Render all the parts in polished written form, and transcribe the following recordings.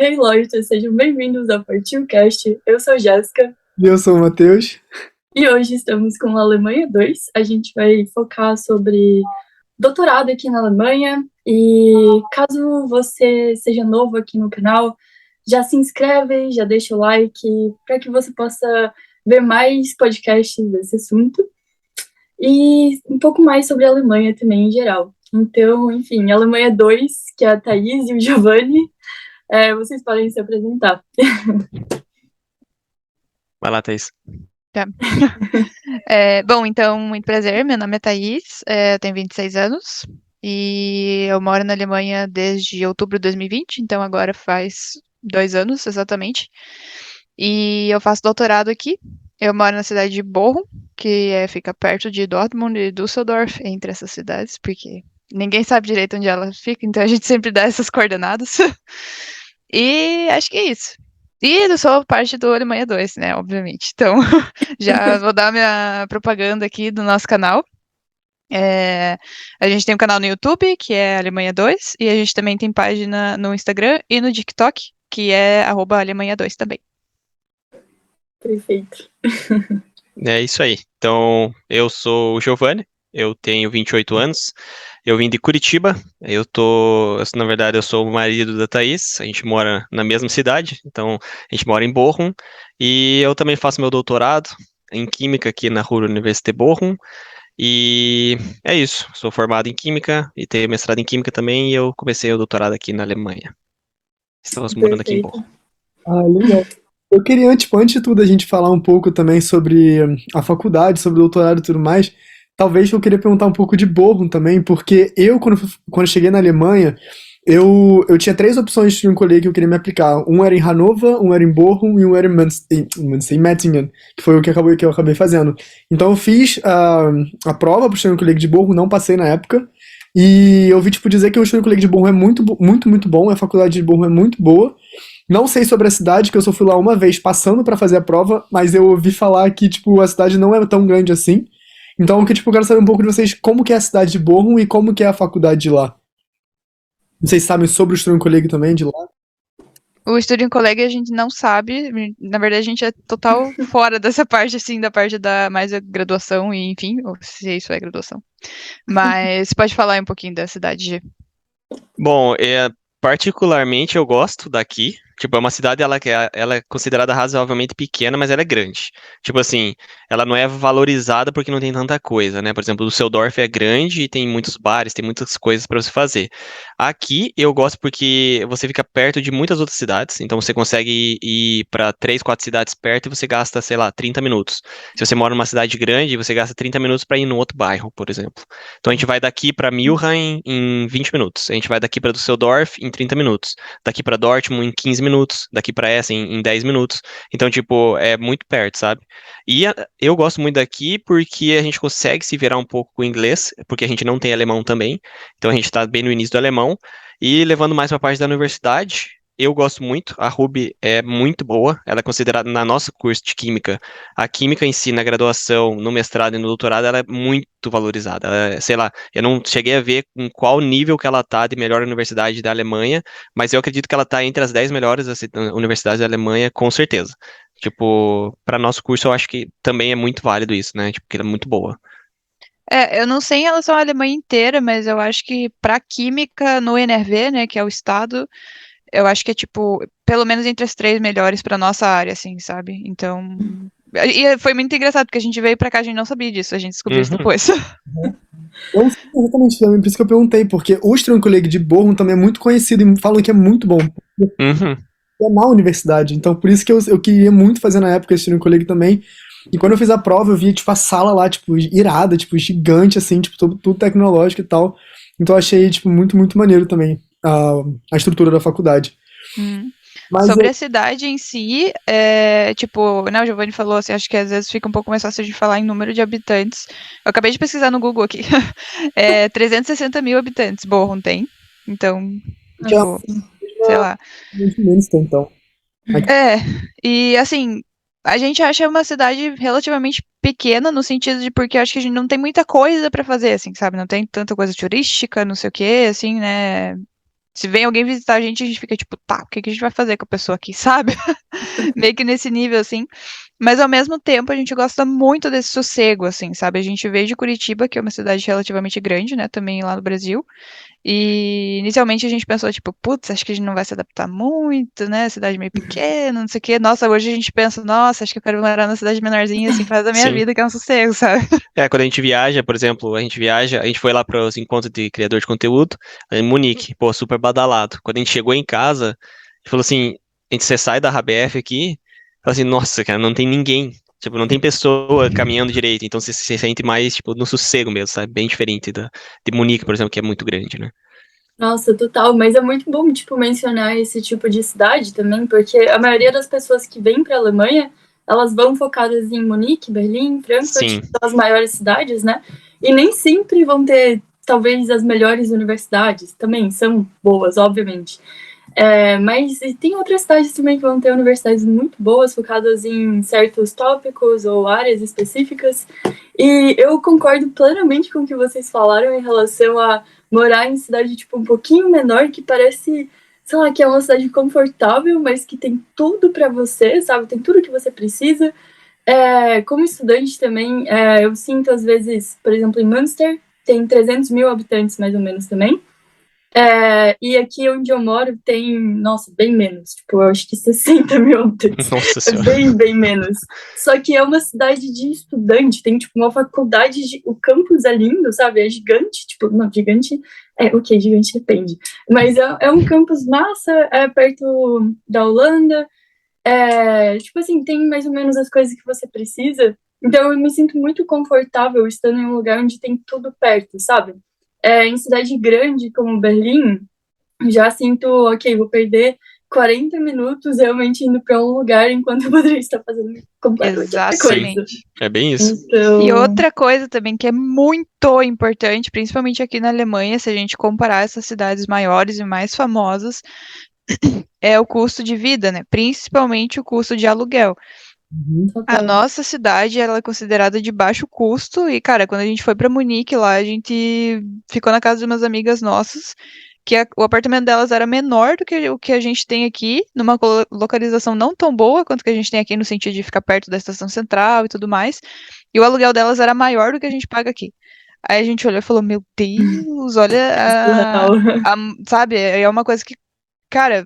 Hey, Lorde, sejam bem-vindos ao PartilCast. Eu sou Jéssica. E eu sou o Matheus. E hoje estamos com a Alemanha 2. A gente vai focar sobre doutorado aqui na Alemanha. E caso você seja novo aqui no canal, já se inscreve, já deixa o like, para que você possa ver mais podcasts desse assunto. E um pouco mais sobre a Alemanha também em geral. Então, enfim, Alemanha 2, que é a Thaís e o Giovanni. Vocês podem se apresentar. Vai lá, Thaís. Tá. Bom, então, muito prazer, meu nome é Thaís, eu tenho 26 anos e eu moro na Alemanha desde outubro de 2020, então agora faz 2 anos exatamente. E eu faço doutorado aqui, eu moro na cidade de Bochum, que fica perto de Dortmund e Düsseldorf, entre essas cidades, porque ninguém sabe direito onde ela fica, então a gente sempre dá essas coordenadas. E acho que é isso. E eu sou parte do Alemanha 2, né, obviamente. Então, já vou dar minha propaganda aqui do nosso canal. A gente tem um canal no YouTube, que é Alemanha 2, e a gente também tem página no Instagram e no TikTok, que é @Alemanha 2 também. Perfeito. É isso aí. Então, eu sou o Giovanni, eu tenho 28 anos, eu vim de Curitiba, na verdade, eu sou o marido da Thaís, a gente mora na mesma cidade, então a gente mora em Bochum, e eu também faço meu doutorado em Química aqui na Ruhr-Universität Bochum, e é isso, sou formado em Química e tenho mestrado em Química também, e eu comecei o doutorado aqui na Alemanha. Estamos morando aqui em Bochum. Ah, legal. Eu queria, antes de tudo, a gente falar um pouco também sobre a faculdade, sobre o doutorado e tudo mais. Talvez eu queria perguntar um pouco de Bochum também, porque quando cheguei na Alemanha, eu tinha 3 opções de colégio que eu queria me aplicar. Um era em Hannover, um era em Bochum e um era em Metzingen, que foi o que eu acabei fazendo. Então eu fiz a prova para o colégio de Bochum, não passei na época. E eu ouvi dizer que o colégio de Bochum é muito, muito, muito bom, a faculdade de Bochum é muito boa. Não sei sobre a cidade, que eu só fui lá uma vez passando pra fazer a prova, mas eu ouvi falar que, a cidade não é tão grande assim. Então, eu quero saber um pouco de vocês como que é a cidade de Bochum e como que é a faculdade de lá. Vocês sabem sobre o Studienkolleg também de lá? O Studienkolleg a gente não sabe, na verdade a gente é total fora dessa parte, assim, da parte da mais a graduação e enfim, ou se isso é graduação. Mas pode falar um pouquinho da cidade, G. Bom, particularmente eu gosto daqui. Tipo, é uma cidade, ela é considerada razoavelmente pequena, mas ela é grande. Tipo assim, ela não é valorizada porque não tem tanta coisa, né? Por exemplo, o Düsseldorf é grande e tem muitos bares, tem muitas coisas para você fazer. Aqui eu gosto porque você fica perto de muitas outras cidades, então você consegue ir para 3, 4 cidades perto e você gasta, sei lá, 30 minutos. Se você mora numa cidade grande, você gasta 30 minutos para ir num outro bairro, por exemplo. Então a gente vai daqui para Mülheim em 20 minutos, a gente vai daqui para Düsseldorf em 30 minutos, daqui para Dortmund em 15 minutos, daqui para Essen em 10 minutos. Então, tipo, é muito perto, sabe? E eu gosto muito daqui porque a gente consegue se virar um pouco com o inglês, porque a gente não tem alemão também. Então a gente está bem no início do alemão. E levando mais para a parte da universidade, eu gosto muito. A RUB é muito boa. Ela é considerada, na nossa curso de química, a química em si, na graduação, no mestrado e no doutorado, ela é muito valorizada. Sei lá, eu não cheguei a ver em qual nível que ela tá de melhor universidade da Alemanha, mas eu acredito que ela tá entre as 10 melhores assim, universidades da Alemanha, com certeza. Tipo, para nosso curso, eu acho que também é muito válido isso, né? Tipo, que ela é muito boa. Eu não sei em relação à Alemanha inteira, mas eu acho que para química no NRV, né, que é o estado, eu acho que é tipo, pelo menos entre as 3 melhores para nossa área, assim, sabe? Então, e foi muito engraçado porque a gente veio para cá, a gente não sabia disso, a gente descobriu isso depois. Eu não sei exatamente também, por isso que eu perguntei, porque o Studienkolleg de Bochum também é muito conhecido e falam que é muito bom. É na universidade, então por isso que eu queria muito fazer na época esse Studienkolleg também. E quando eu fiz a prova, eu vi, a sala lá, irada, gigante, assim, tudo tecnológico e tal. Então eu achei, muito, muito maneiro também a estrutura da faculdade. Mas Sobre a cidade em si, né, o Giovanni falou assim, acho que às vezes fica um pouco mais fácil de falar em número de habitantes. Eu acabei de pesquisar no Google aqui. 360 mil habitantes, Bochum tem. Então, sei lá. Muito menos tem, então. E assim, a gente acha uma cidade relativamente pequena no sentido de porque acho que a gente não tem muita coisa pra fazer, assim, sabe? Não tem tanta coisa turística, não sei o quê, assim, né? Se vem alguém visitar a gente fica tipo, tá, o que que a gente vai fazer com a pessoa aqui, sabe? Meio que nesse nível, assim. Mas ao mesmo tempo a gente gosta muito desse sossego, assim, sabe? A gente veio de Curitiba, que é uma cidade relativamente grande, né? Também lá no Brasil. E inicialmente a gente pensou, tipo, putz, acho que a gente não vai se adaptar muito, né? Cidade meio pequena, não sei o quê. Nossa, hoje a gente pensa, nossa, acho que eu quero morar numa cidade menorzinha, assim, faz da minha Sim. vida, que é um sossego, sabe? Quando a gente viaja, por exemplo, a gente foi lá para os encontros de criador de conteúdo em Munique, pô, super badalado. Quando a gente chegou em casa, a gente falou assim, você sai da RBF aqui, fala assim, nossa, cara, não tem ninguém. Tipo, não tem pessoa caminhando direito, então você se sente mais, tipo, no sossego mesmo, sabe? Bem diferente de Munique, por exemplo, que é muito grande, né? Nossa, total, mas é muito bom, tipo, mencionar esse tipo de cidade também, porque a maioria das pessoas que vêm para a Alemanha, elas vão focadas em Munique, Berlim, Frankfurt, Sim, que são as maiores cidades, né? E nem sempre vão ter, talvez, as melhores universidades, também são boas, obviamente. Mas tem outras cidades também que vão ter universidades muito boas, focadas em certos tópicos ou áreas específicas. E eu concordo plenamente com o que vocês falaram em relação a morar em cidade tipo um pouquinho menor, que parece, sei lá, que é uma cidade confortável, mas que tem tudo para você, sabe? Tem tudo que você precisa. Como estudante também, eu sinto às vezes, por exemplo, em Münster, tem 300 mil habitantes mais ou menos também. E aqui onde eu moro tem, nossa, bem menos. Tipo, eu acho que 60 mil habitantes. nossa É senhora. bem, bem menos. Só que é uma cidade de estudante. Tem, tipo, uma faculdade. O campus é lindo, sabe? É gigante. Tipo, não, gigante. Ok, gigante depende. Mas é um campus massa. É perto da Holanda. Tipo assim, tem mais ou menos as coisas que você precisa. Então, eu me sinto muito confortável estando em um lugar onde tem tudo perto, sabe? Em cidade grande como Berlim, já sinto, ok, vou perder 40 minutos realmente indo para um lugar enquanto eu poderia estar fazendo completamente outra Sim, coisa. Exatamente. é bem isso. Então, E outra coisa também que é muito importante, principalmente aqui na Alemanha, se a gente comparar essas cidades maiores e mais famosas, é o custo de vida, né? Principalmente o custo de aluguel. A total. nossa cidade, ela é considerada de baixo custo e, cara, quando a gente foi pra Munique lá, a gente ficou na casa de umas amigas nossas, que o apartamento delas era menor do que o que a gente tem aqui, numa localização não tão boa quanto que a gente tem aqui no sentido de ficar perto da estação central e tudo mais, e o aluguel delas era maior do que a gente paga aqui. Aí a gente olhou e falou, meu Deus, olha Surreal. sabe, é uma coisa que, cara,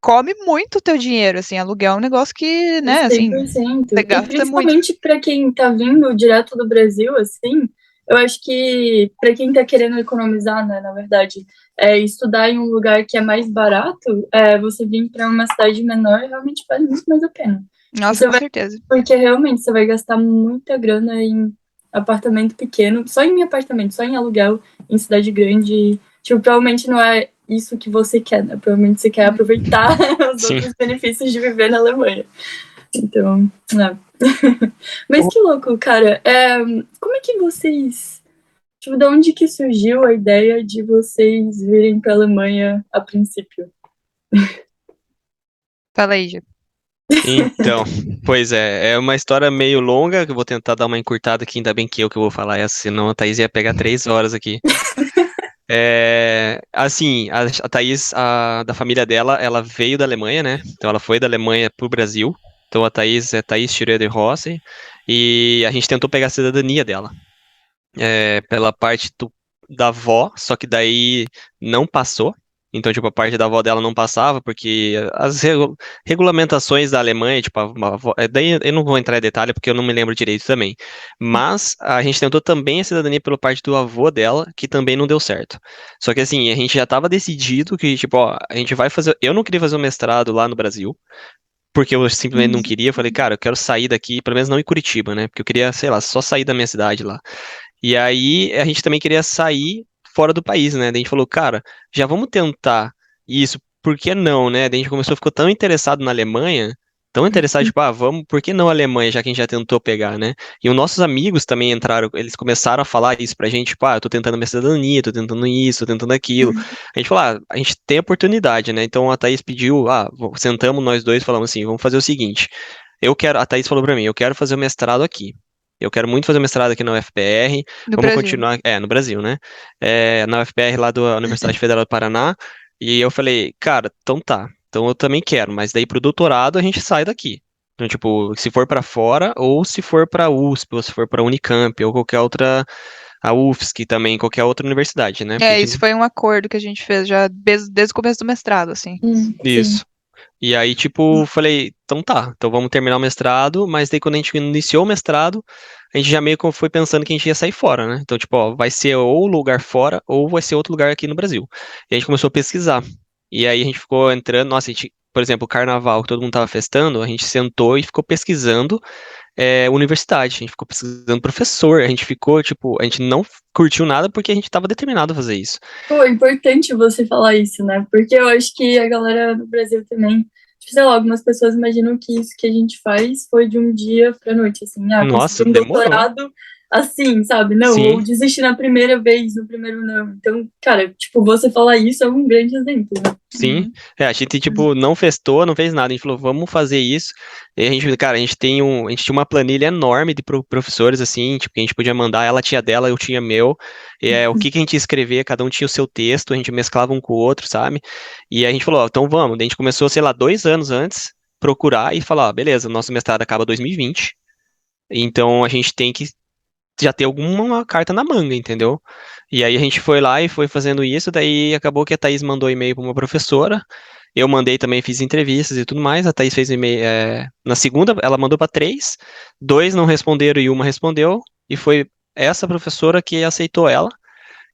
come muito o teu dinheiro, assim, aluguel é um negócio que, né, assim, 100%. você E gasta muito. principalmente para quem está vindo direto do Brasil, assim, eu acho que para quem está querendo economizar, né, na verdade, estudar em um lugar que é mais barato, você vir para uma cidade menor realmente vale muito mais a pena. Nossa, com certeza. Porque realmente você vai gastar muita grana em apartamento pequeno, só em apartamento, só em aluguel em cidade grande. Tipo, provavelmente não é isso que você quer, né? Provavelmente você quer aproveitar os Sim. outros benefícios de viver na Alemanha. Então, Mas que louco, cara. Como é que vocês. Tipo, de onde que surgiu a ideia de vocês virem pra Alemanha a princípio? Fala aí, Ju. Então, pois é uma história meio longa, que eu vou tentar dar uma encurtada aqui, ainda bem que eu vou falar essa, senão a Thaís ia pegar 3 horas aqui. Assim, a Thaís, da família dela, ela veio da Alemanha, né? Então ela foi da Alemanha pro Brasil. Então a Thaís é Thaís Schroeder Rossi, e a gente tentou pegar a cidadania dela, pela parte da avó, só que daí não passou. Então, tipo, a parte da avó dela não passava, porque as regulamentações da Alemanha, tipo, daí eu não vou entrar em detalhe, porque eu não me lembro direito também. Mas a gente tentou também a cidadania pela parte do avô dela, que também não deu certo. Só que assim, a gente já estava decidido que, tipo, ó, a gente vai fazer. Eu não queria fazer um mestrado lá no Brasil, porque eu simplesmente não queria. Eu falei, cara, eu quero sair daqui, pelo menos não em Curitiba, né? Porque eu queria, sei lá, só sair da minha cidade lá. E aí a gente também queria sair fora do país, né? Daí a gente falou, cara, já vamos tentar isso, por que não, né? Daí a gente começou, ficou tão interessado na Alemanha, tão interessado, tipo, vamos, por que não a Alemanha, já que a gente já tentou pegar, né? E os nossos amigos também entraram, eles começaram a falar isso pra gente, tipo, eu tô tentando minha cidadania, tô tentando isso, tô tentando aquilo. A gente falou, a gente tem oportunidade, né? Então a Thaís pediu, sentamos nós dois, falamos assim, vamos fazer o seguinte, a Thaís falou pra mim, eu quero fazer o mestrado aqui. Eu quero muito fazer mestrado aqui na UFPR. No Vamos Brasil. continuar. No Brasil, né? Na UFPR, lá da Universidade Federal do Paraná. E eu falei, cara, então tá. Então eu também quero, mas daí pro doutorado a gente sai daqui. Então, tipo, se for pra fora, ou se for pra USP, ou se for pra Unicamp, ou qualquer outra, a UFSC também, qualquer outra universidade, né? Porque a Isso gente, foi um acordo que a gente fez já desde o começo do mestrado, assim. Sim. isso. E aí, tipo, falei, então tá, então vamos terminar o mestrado, mas daí quando a gente iniciou o mestrado, a gente já meio que foi pensando que a gente ia sair fora, né? Então, tipo, ó, vai ser ou lugar fora, ou vai ser outro lugar aqui no Brasil. E a gente começou a pesquisar. E aí a gente ficou entrando, nossa, a gente, por exemplo, o carnaval que todo mundo tava festando, a gente sentou e ficou pesquisando universidade, a gente ficou pesquisando professor, a gente ficou, tipo, a gente não curtiu nada porque a gente tava determinado a fazer isso. Pô, é importante você falar isso, né? Porque eu acho que a galera no Brasil também, tipo, sei lá, algumas pessoas imaginam que isso que a gente faz foi de um dia pra noite, assim, Nossa, conseguir um demorou. doutorado assim, sabe? Não, Sim. ou desistir na primeira vez, no primeiro não. Então, cara, tipo, você falar isso é um grande exemplo, né? Sim, Uhum. a gente, tipo, não festou, não fez nada, a gente falou, vamos fazer isso, e a gente, cara, a gente tinha uma planilha enorme de professores, assim, tipo, que a gente podia mandar, ela tinha dela, eu tinha meu, o que que a gente ia escrever, cada um tinha o seu texto, a gente mesclava um com o outro, sabe, e aí a gente falou, ó, então vamos, daí a gente começou, sei lá, 2 anos antes, procurar e falar, ó, beleza, nosso mestrado acaba 2020, então a gente tem que já ter alguma carta na manga, entendeu? E aí a gente foi lá e foi fazendo isso, daí acabou que a Thaís mandou e-mail para uma professora, eu mandei também, fiz entrevistas e tudo mais, a Thaís fez e-mail, na segunda ela mandou para três, dois não responderam e uma respondeu, e foi essa professora que aceitou ela,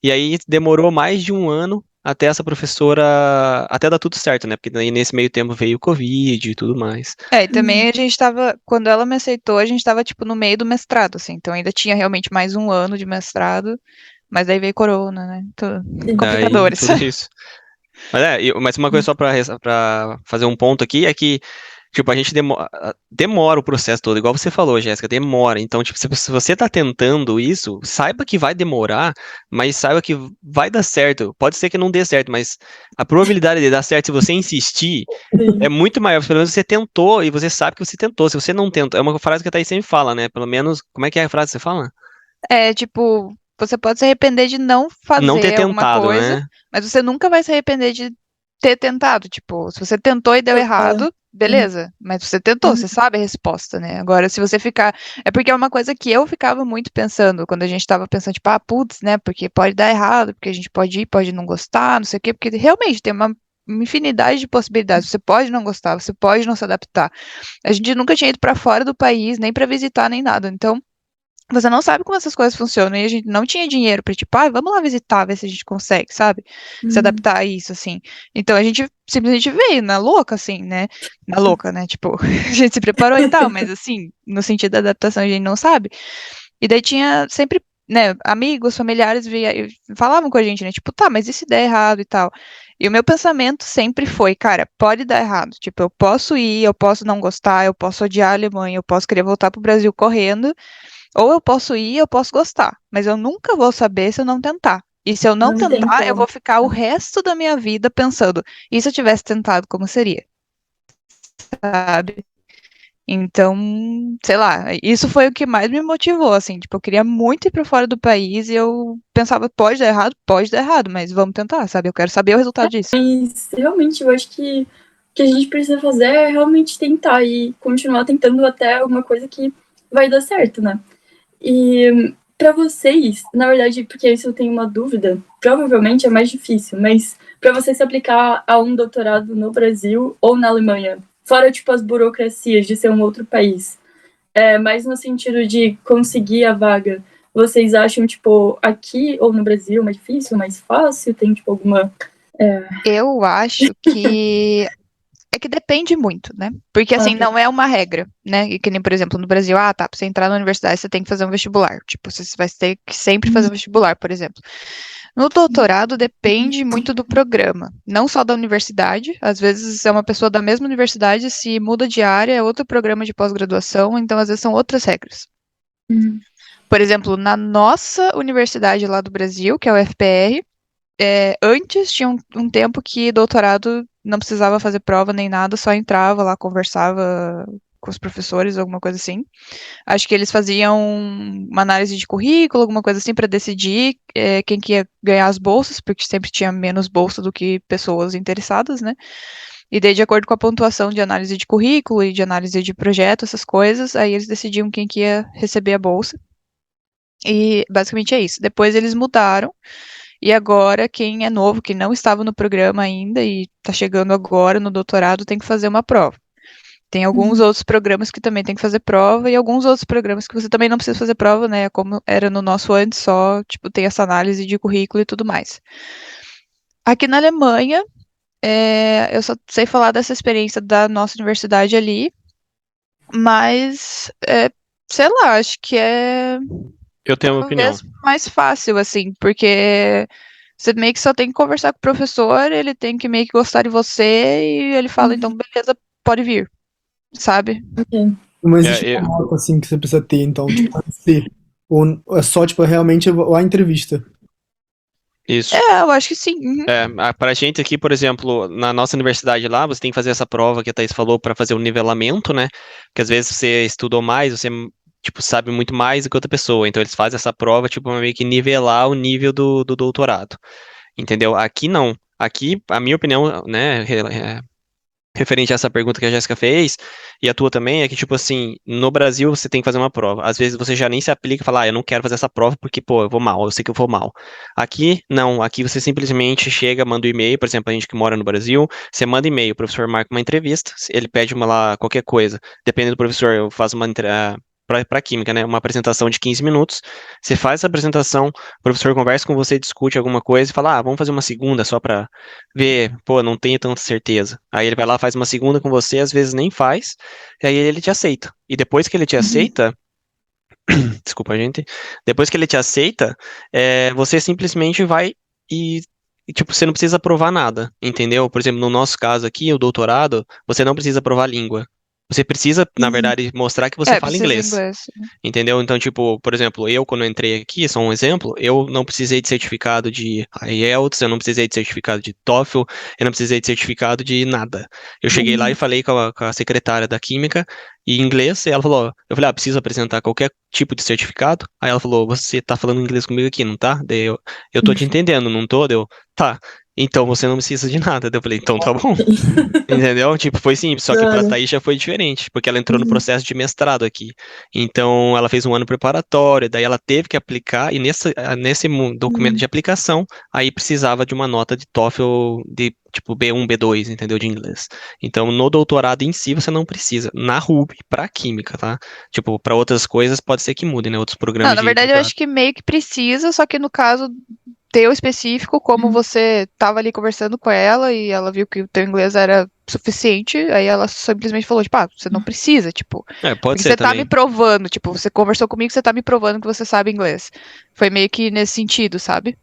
e aí demorou mais de um ano até essa professora, até dar tudo certo, né? Porque daí nesse meio tempo veio o Covid e tudo mais. E também a gente tava, quando ela me aceitou, a gente tava, tipo, no meio do mestrado, assim, então ainda tinha realmente mais um ano de mestrado, mas daí veio corona, né? Sim. Daí Complicadores. tudo isso. Mas uma coisa só pra fazer um ponto aqui é que, tipo, a gente demora o processo todo, igual você falou, Jéssica, demora. Então, tipo, se você tá tentando isso, saiba que vai demorar, mas saiba que vai dar certo. Pode ser que não dê certo, mas a probabilidade de dar certo se você insistir é Sim. muito maior. Pelo menos você tentou e você sabe que você tentou. Se você não tentou, é uma frase que a Thaís sempre fala, né? Pelo menos, como é que é a frase que você fala? É, tipo, você pode se arrepender de não Não ter fazer alguma tentado, coisa, né? mas você nunca vai se arrepender de ter tentado. Tipo, se você tentou e deu É. errado, beleza. Mas você tentou, você sabe a resposta, né? Agora, se você ficar. É porque é uma coisa que eu ficava muito pensando, quando a gente tava pensando, tipo, putz, né? Porque pode dar errado, porque a gente pode ir, pode não gostar, não sei o quê, porque realmente tem uma infinidade de possibilidades. Você pode não gostar, você pode não se adaptar. A gente nunca tinha ido pra fora do país, nem pra visitar, nem nada. Então. Você não sabe como essas coisas funcionam e a gente não tinha dinheiro pra, tipo, vamos lá visitar, ver se a gente consegue, sabe? Se Uhum. adaptar a isso, assim. Então a gente simplesmente veio na louca, assim, né? Na louca, né? Tipo, a gente se preparou e tal, mas assim, no sentido da adaptação a gente não sabe. E daí tinha sempre, né, amigos, familiares falavam com a gente, né? Tipo, tá, mas e se der errado e tal? E o meu pensamento sempre foi, cara, pode dar errado. Tipo, eu posso ir, eu posso não gostar, eu posso odiar a Alemanha, eu posso querer voltar pro Brasil correndo. Ou eu posso ir, eu posso gostar, mas eu nunca vou saber se eu não tentar. E se eu não Não tem tentar, eu vou como. ficar o resto da minha vida pensando, e se eu tivesse tentado, como seria? Sabe? Então, sei lá, isso foi o que mais me motivou, assim, tipo, eu queria muito ir para fora do país e eu pensava, pode dar errado, mas vamos tentar, sabe? Eu quero saber o resultado disso. Mas realmente eu acho que o que a gente precisa fazer é realmente tentar e continuar tentando até alguma coisa que vai dar certo, né? E para vocês, na verdade, porque isso eu tenho uma dúvida, provavelmente é mais difícil, mas para você se aplicar a um doutorado no Brasil ou na Alemanha, fora tipo as burocracias de ser um outro país, mas no sentido de conseguir a vaga, vocês acham tipo aqui ou no Brasil mais difícil, mais fácil? Tem tipo alguma Eu acho que é que depende muito, né? Porque assim, tá. não é uma regra, né? E que nem, por exemplo, no Brasil, tá, pra você entrar na universidade, você tem que fazer um vestibular. Tipo, você vai ter que sempre fazer um vestibular, por exemplo. No doutorado, depende muito do programa, não só da universidade. Às vezes é uma pessoa da mesma universidade, se muda de área, é outro programa de pós-graduação, então às vezes são outras regras. Hum. Por exemplo, na nossa universidade lá do Brasil, que é o FPR, antes tinha um tempo que doutorado não precisava fazer prova nem nada, só entrava lá, conversava com os professores, alguma coisa assim. Acho que eles faziam uma análise de currículo, alguma coisa assim, para decidir quem que ia ganhar as bolsas, porque sempre tinha menos bolsa do que pessoas interessadas, né? E daí, de acordo com a pontuação de análise de currículo e de análise de projeto, essas coisas, aí eles decidiam quem que ia receber a bolsa. E basicamente é isso. Depois eles mudaram. E agora, quem é novo, que não estava no programa ainda e está chegando agora no doutorado, tem que fazer uma prova. Tem alguns outros programas que também tem que fazer prova e alguns outros programas que você também não precisa fazer prova, né? Como era no nosso antes, só, tipo, tem essa análise de currículo e tudo mais. Aqui na Alemanha, eu só sei falar dessa experiência da nossa universidade ali, mas, sei lá, acho que é Eu tenho uma opinião. talvez mais fácil, assim, porque você meio que só tem que conversar com o professor, ele tem que meio que gostar de você e ele fala, então, beleza, pode vir, sabe? Ok. Não É, existe uma nota assim que você precisa ter, então, tipo, ser. Ou é só, tipo, realmente a entrevista. isso. Eu acho que sim. Uhum. Pra gente aqui, por exemplo, na nossa universidade lá, você tem que fazer essa prova que a Thaís falou para fazer o nivelamento, né? Que às vezes você estudou mais, você, tipo, sabe muito mais do que outra pessoa. Então eles fazem essa prova, tipo, pra meio que nivelar o nível do doutorado. Entendeu? Aqui não. Aqui, a minha opinião, né, referente a essa pergunta que a Jéssica fez, e a tua também, é que, tipo assim, no Brasil você tem que fazer uma prova. Às vezes você já nem se aplica e fala, eu não quero fazer essa prova porque, pô, eu vou mal, eu sei que eu vou mal. Aqui, não. Aqui você simplesmente chega, manda um e-mail, por exemplo, a gente que mora no Brasil, você manda e-mail, o professor marca uma entrevista, ele pede uma lá, qualquer coisa. Dependendo do professor, eu faço uma para química, né? Uma apresentação de 15 minutos. Você faz essa apresentação, o professor conversa com você, discute alguma coisa e fala, vamos fazer uma segunda só para ver, pô, não tenho tanta certeza. Aí ele vai lá, faz uma segunda com você, às vezes nem faz, e aí ele te aceita. E depois que ele te Uhum. aceita, desculpa, gente, depois que ele te aceita, você simplesmente vai tipo, você não precisa provar nada, entendeu? Por exemplo, no nosso caso aqui, o doutorado, você não precisa provar língua. Você precisa, na Uhum. verdade, mostrar que você fala Precisa inglês. inglês. Entendeu? Então, tipo, por exemplo, eu quando eu entrei aqui, só um exemplo, eu não precisei de certificado de IELTS, eu não precisei de certificado de TOEFL, eu não precisei de certificado de nada. Eu cheguei lá e Uhum. falei com a secretária da Química em inglês, e ela falou, eu falei, preciso apresentar qualquer tipo de certificado? Aí ela falou, você tá falando inglês comigo aqui, não tá? Daí eu tô te entendendo, não tô? Tá. Então você não precisa de nada. Daí eu falei, então tá bom. Entendeu? Tipo, foi simples, só que pra Claro. Thaís já foi diferente, porque ela entrou no Uhum. processo de mestrado aqui. Então, ela fez um ano preparatório, daí ela teve que aplicar, e nesse documento de Uhum. aplicação, aí precisava de uma nota de TOEFL de, tipo, B1, B2, entendeu? De inglês. Então, no doutorado em si, você não precisa. Na RUB, pra química, tá? Tipo, pra outras coisas, pode ser que mude, né? Outros Não, programas na de verdade eu doutorado. acho que meio que precisa, só que no caso teu específico, como você tava ali conversando com ela e ela viu que o teu inglês era suficiente, aí ela simplesmente falou, tipo, você não precisa, tipo, Pode porque ser você tá me também. provando, tipo, você conversou comigo, você tá me provando que você sabe inglês. Foi meio que nesse sentido, sabe?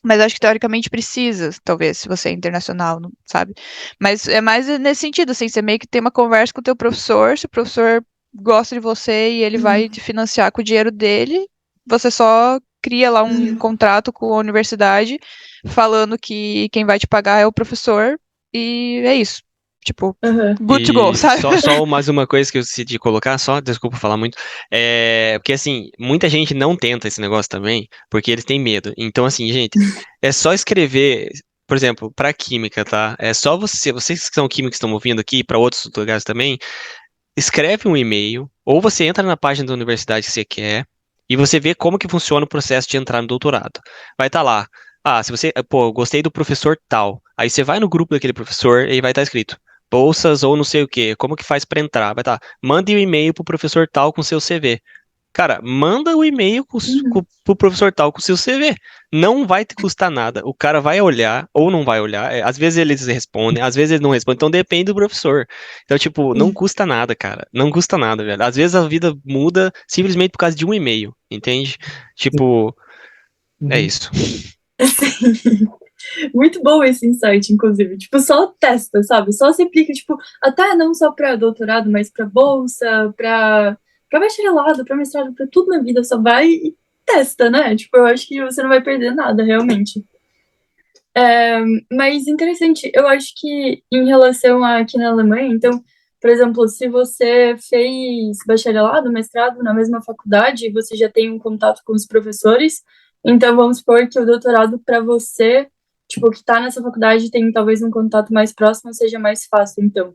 Mas acho que teoricamente precisa, talvez, se você é internacional, sabe? Mas é mais nesse sentido, assim, você meio que tem uma conversa com o teu professor, se o professor gosta de você e ele vai te financiar com o dinheiro dele, você só cria lá um Uhum. contrato com a universidade falando que quem vai te pagar é o professor e é isso. Tipo, Uhum. good to go, E sabe? só mais uma coisa que eu decidi colocar, só, desculpa falar muito, porque assim, muita gente não tenta esse negócio também, porque eles têm medo. Então, assim, gente, é só escrever, por exemplo, para química, tá? É só vocês que são químicos que estão ouvindo aqui, para outros lugares também, escreve um e-mail, ou você entra na página da universidade que você quer, e você vê como que funciona o processo de entrar no doutorado. Vai estar lá. Se você, pô, gostei do professor tal. Aí você vai no grupo daquele professor e vai estar escrito bolsas ou não sei o quê. Como que faz para entrar? Vai estar. Mande um e-mail pro professor tal com seu CV. Cara, manda o e-mail Uhum. pro professor tal com o seu CV. Não vai te custar nada. O cara vai olhar ou não vai olhar. Às vezes eles respondem, às vezes eles não respondem. Então depende do professor. Então, tipo, não Uhum. custa nada, cara. Não custa nada, velho. Às vezes a vida muda simplesmente por causa de um e-mail, entende? Tipo, é Uhum. isso. Sim. Muito bom esse insight, inclusive. Tipo, só testa, sabe? Só se aplica, tipo, até não só para doutorado, mas para bolsa, para bacharelado, para mestrado, para tudo na vida. Só vai e testa, né? Tipo, eu acho que você não vai perder nada, realmente. Mas interessante, eu acho que em relação a aqui na Alemanha, então, por exemplo, se você fez bacharelado, mestrado na mesma faculdade, você já tem um contato com os professores, então vamos supor que o doutorado para você, tipo, que está nessa faculdade tem talvez um contato mais próximo, seja mais fácil, então.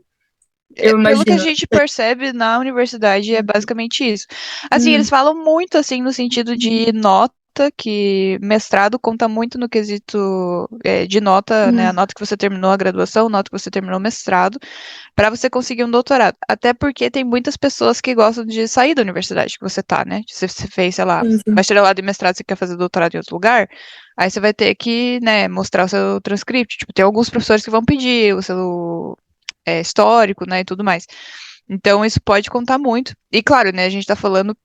Eu Pelo que a imagino. gente percebe na universidade, é basicamente isso. Assim, eles falam muito, assim, no sentido de nota, que mestrado conta muito no quesito de nota, né? A nota que você terminou a graduação, a nota que você terminou o mestrado, para você conseguir um doutorado. Até porque tem muitas pessoas que gostam de sair da universidade que você tá, né? Se você fez, sei lá, Sim. bacharelado e mestrado, você quer fazer doutorado em outro lugar, aí você vai ter que, né, mostrar o seu transcript. Tipo, tem alguns professores que vão pedir o seu histórico, né, e tudo mais. Então, isso pode contar muito. E, claro, né, a gente tá falando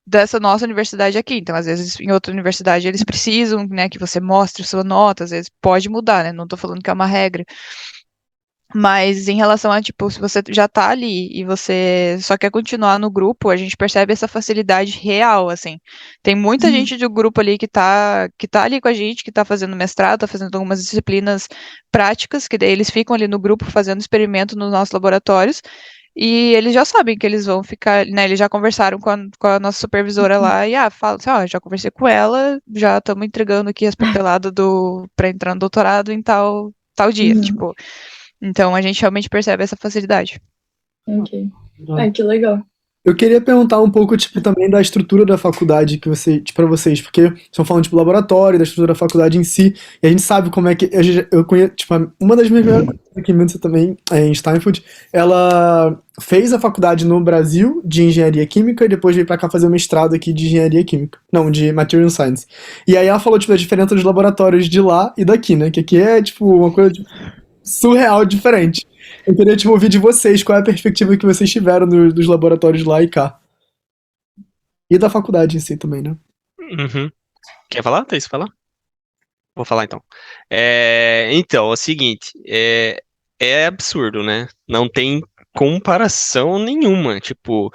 dessa nossa universidade aqui. Então, às vezes, em outra universidade, eles precisam, né, que você mostre sua nota. Às vezes, pode mudar, né? Não tô falando que é uma regra. Mas, em relação a, tipo, se você já tá ali e você só quer continuar no grupo, a gente percebe essa facilidade real, assim. Tem muita gente do grupo ali que tá ali com a gente, que tá fazendo mestrado, tá fazendo algumas disciplinas práticas, que daí eles ficam ali no grupo fazendo experimento nos nossos laboratórios, e eles já sabem que eles vão ficar, né, eles já conversaram com a nossa supervisora lá, e fala assim, ó, já conversei com ela, já estamos entregando aqui as papeladas pra entrar no doutorado em tal dia, tipo... Então, a gente realmente percebe essa facilidade. Ok. Que legal. Eu queria perguntar um pouco, tipo, também da estrutura da faculdade que você, tipo, para vocês, porque estão falando, tipo, laboratório, da estrutura da faculdade em si, e a gente sabe como é que, eu conheço, tipo, uma das minhas melhores amigas aqui em Manchester também, em Steinfurt, ela fez a faculdade no Brasil de engenharia química e depois veio pra cá fazer o mestrado aqui de engenharia química, não, de material science. E aí ela falou, tipo, da diferença dos laboratórios de lá e daqui, né, que aqui é, tipo, uma coisa, tipo, surreal, diferente. Eu queria, tipo, ouvir de vocês qual é a perspectiva que vocês tiveram dos laboratórios lá e cá. E da faculdade em si também, né? Uhum. Quer falar? Tem isso falar? Vou falar então. Então, é o seguinte, é absurdo, né? Não tem comparação nenhuma. Tipo,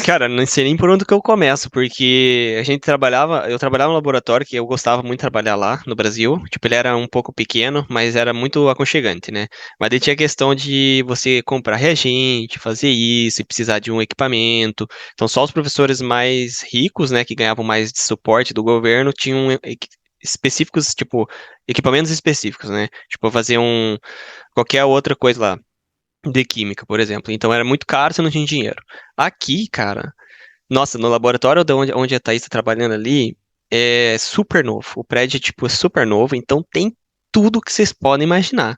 cara, não sei nem por onde que eu começo, porque eu trabalhava no laboratório, que eu gostava muito de trabalhar lá no Brasil. Tipo, ele era um pouco pequeno, mas era muito aconchegante, né? Mas daí tinha a questão de você comprar reagente, fazer isso, e precisar de um equipamento. Então, só os professores mais ricos, né, que ganhavam mais de suporte do governo, tinham específicos, tipo, equipamentos específicos, né? Tipo, fazer qualquer outra coisa lá de química, por exemplo. Então era muito caro, você não tinha dinheiro. Aqui, cara, nossa, no laboratório onde a Thaís está trabalhando ali, é super novo. O prédio, tipo, é super novo, então tem tudo que vocês podem imaginar.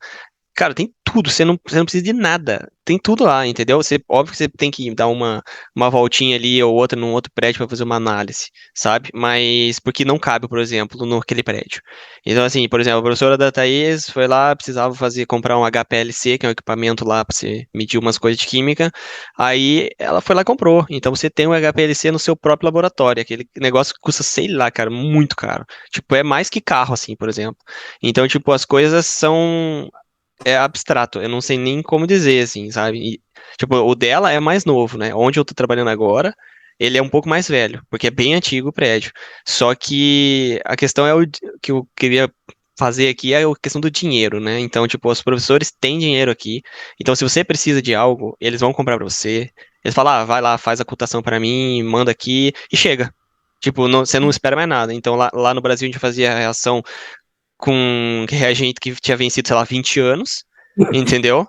Cara, tem tudo, você não precisa de nada. Tem tudo lá, entendeu? Óbvio que você tem que dar uma voltinha ali ou outra num outro prédio para fazer uma análise, sabe? Mas porque não cabe, por exemplo, naquele prédio. Então, assim, por exemplo, a professora da Thaís foi lá, precisava comprar um HPLC, que é um equipamento lá para você medir umas coisas de química. Aí ela foi lá e comprou. Então você tem um HPLC no seu próprio laboratório. Aquele negócio que custa, sei lá, cara, muito caro. Tipo, é mais que carro, assim, por exemplo. Então, tipo, as coisas são abstrato, eu não sei nem como dizer, assim, sabe? Tipo, o dela é mais novo, né? Onde eu tô trabalhando agora, ele é um pouco mais velho, porque é bem antigo o prédio. Só que a questão que eu queria fazer aqui é a questão do dinheiro, né? Então, tipo, os professores têm dinheiro aqui, então se você precisa de algo, eles vão comprar pra você. Eles falam, vai lá, faz a cotação pra mim, manda aqui e chega. Tipo, você não espera mais nada. Então, lá no Brasil, a gente fazia a reação com reagente que tinha vencido, sei lá, 20 anos, entendeu?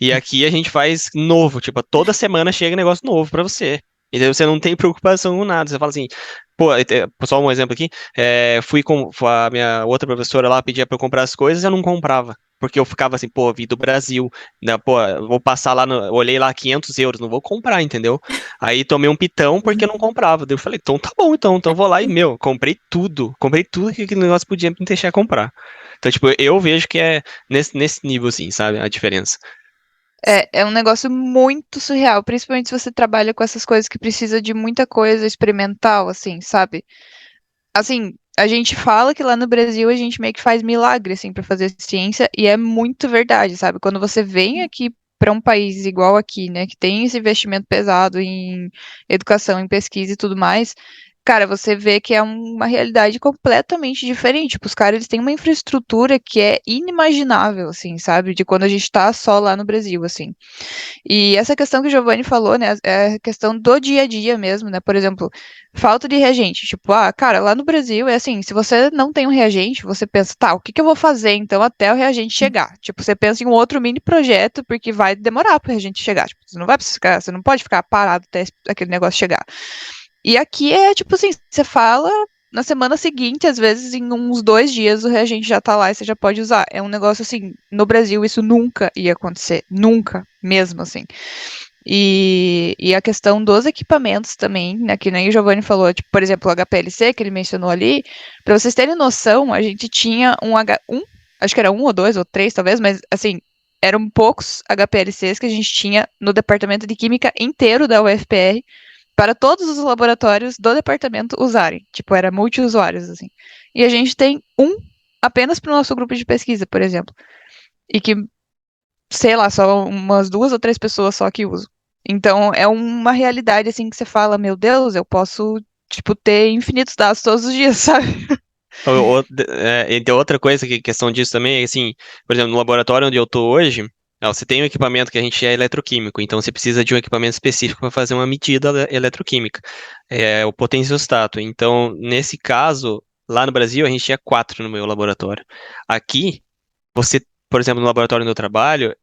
E aqui a gente faz novo, tipo, toda semana chega negócio novo pra você. Entendeu? Você não tem preocupação com nada. Você fala assim, pô, só um exemplo aqui, fui com a minha outra professora lá, pedia pra eu comprar as coisas, eu não comprava. Porque eu ficava assim, pô, vim do Brasil, né, pô, vou passar lá, olhei lá 500 euros, não vou comprar, entendeu? Aí tomei um pitão porque eu não comprava. Daí eu falei, então tá bom, então vou lá e, meu, comprei tudo que aquele negócio podia me deixar comprar. Então, tipo, eu vejo que é nesse nível, assim, sabe, a diferença. É um negócio muito surreal, principalmente se você trabalha com essas coisas que precisa de muita coisa experimental, assim, sabe? Assim, a gente fala que lá no Brasil a gente meio que faz milagre, assim, pra fazer ciência, e é muito verdade, sabe? Quando você vem aqui para um país igual aqui, né, que tem esse investimento pesado em educação, em pesquisa e tudo mais, cara, você vê que é uma realidade completamente diferente. Tipo, os caras, eles têm uma infraestrutura que é inimaginável, assim, sabe? De quando a gente tá só lá no Brasil, assim. E essa questão que o Giovanni falou, né, é a questão do dia a dia mesmo, né? Por exemplo, falta de reagente. Tipo, cara, lá no Brasil é assim, se você não tem um reagente, você pensa, tá, o que que eu vou fazer então até o reagente chegar? Tipo, você pensa em um outro mini projeto porque vai demorar pro reagente chegar. Tipo, você não pode ficar parado até aquele negócio chegar. E aqui é tipo assim, você fala na semana seguinte, às vezes em uns 2 dias o reagente já tá lá e você já pode usar. É um negócio assim, no Brasil isso nunca ia acontecer, nunca, mesmo assim. E a questão dos equipamentos também, né, que nem o Giovanni falou, tipo, por exemplo, o HPLC que ele mencionou ali, para vocês terem noção, a gente tinha acho que era 1 ou 2 ou 3 talvez, mas assim, eram poucos HPLCs que a gente tinha no departamento de química inteiro da UFPR, para todos os laboratórios do departamento usarem. Tipo, era multi-usuários, assim. E a gente tem apenas para o nosso grupo de pesquisa, por exemplo. E que, sei lá, só umas 2 ou 3 pessoas só que usam. Então, é uma realidade, assim, que você fala, meu Deus, eu posso, tipo, ter infinitos dados todos os dias, sabe? E tem outra coisa que questão disso também é assim, por exemplo, no laboratório onde eu tô hoje, você tem um equipamento que a gente é eletroquímico, então você precisa de um equipamento específico para fazer uma medida eletroquímica, é o potenciostato. Então, nesse caso, lá no Brasil, a gente tinha 4 no meu laboratório. Aqui, você, por exemplo, no laboratório onde eu trabalho,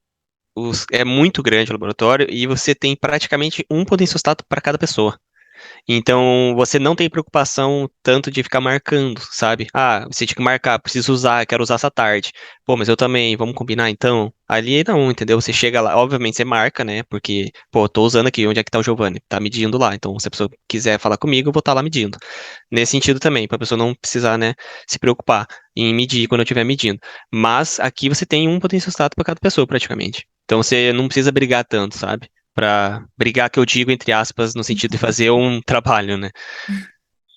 é muito grande o laboratório e você tem praticamente um potenciostato para cada pessoa. Então, você não tem preocupação tanto de ficar marcando, sabe? Você tinha que marcar, preciso usar, quero usar essa tarde. Pô, mas eu também, vamos combinar então? Ali não, entendeu? Você chega lá, obviamente você marca, né? Porque, pô, tô usando aqui, onde é que tá o Giovanni? Tá medindo lá. Então, se a pessoa quiser falar comigo, eu vou estar lá medindo. Nesse sentido também, pra pessoa não precisar, né, se preocupar em medir quando eu estiver medindo. Mas aqui você tem um potenciostato para cada pessoa, praticamente. Então, você não precisa brigar tanto, sabe? Pra brigar, que eu digo, entre aspas, no sentido de fazer um trabalho, né?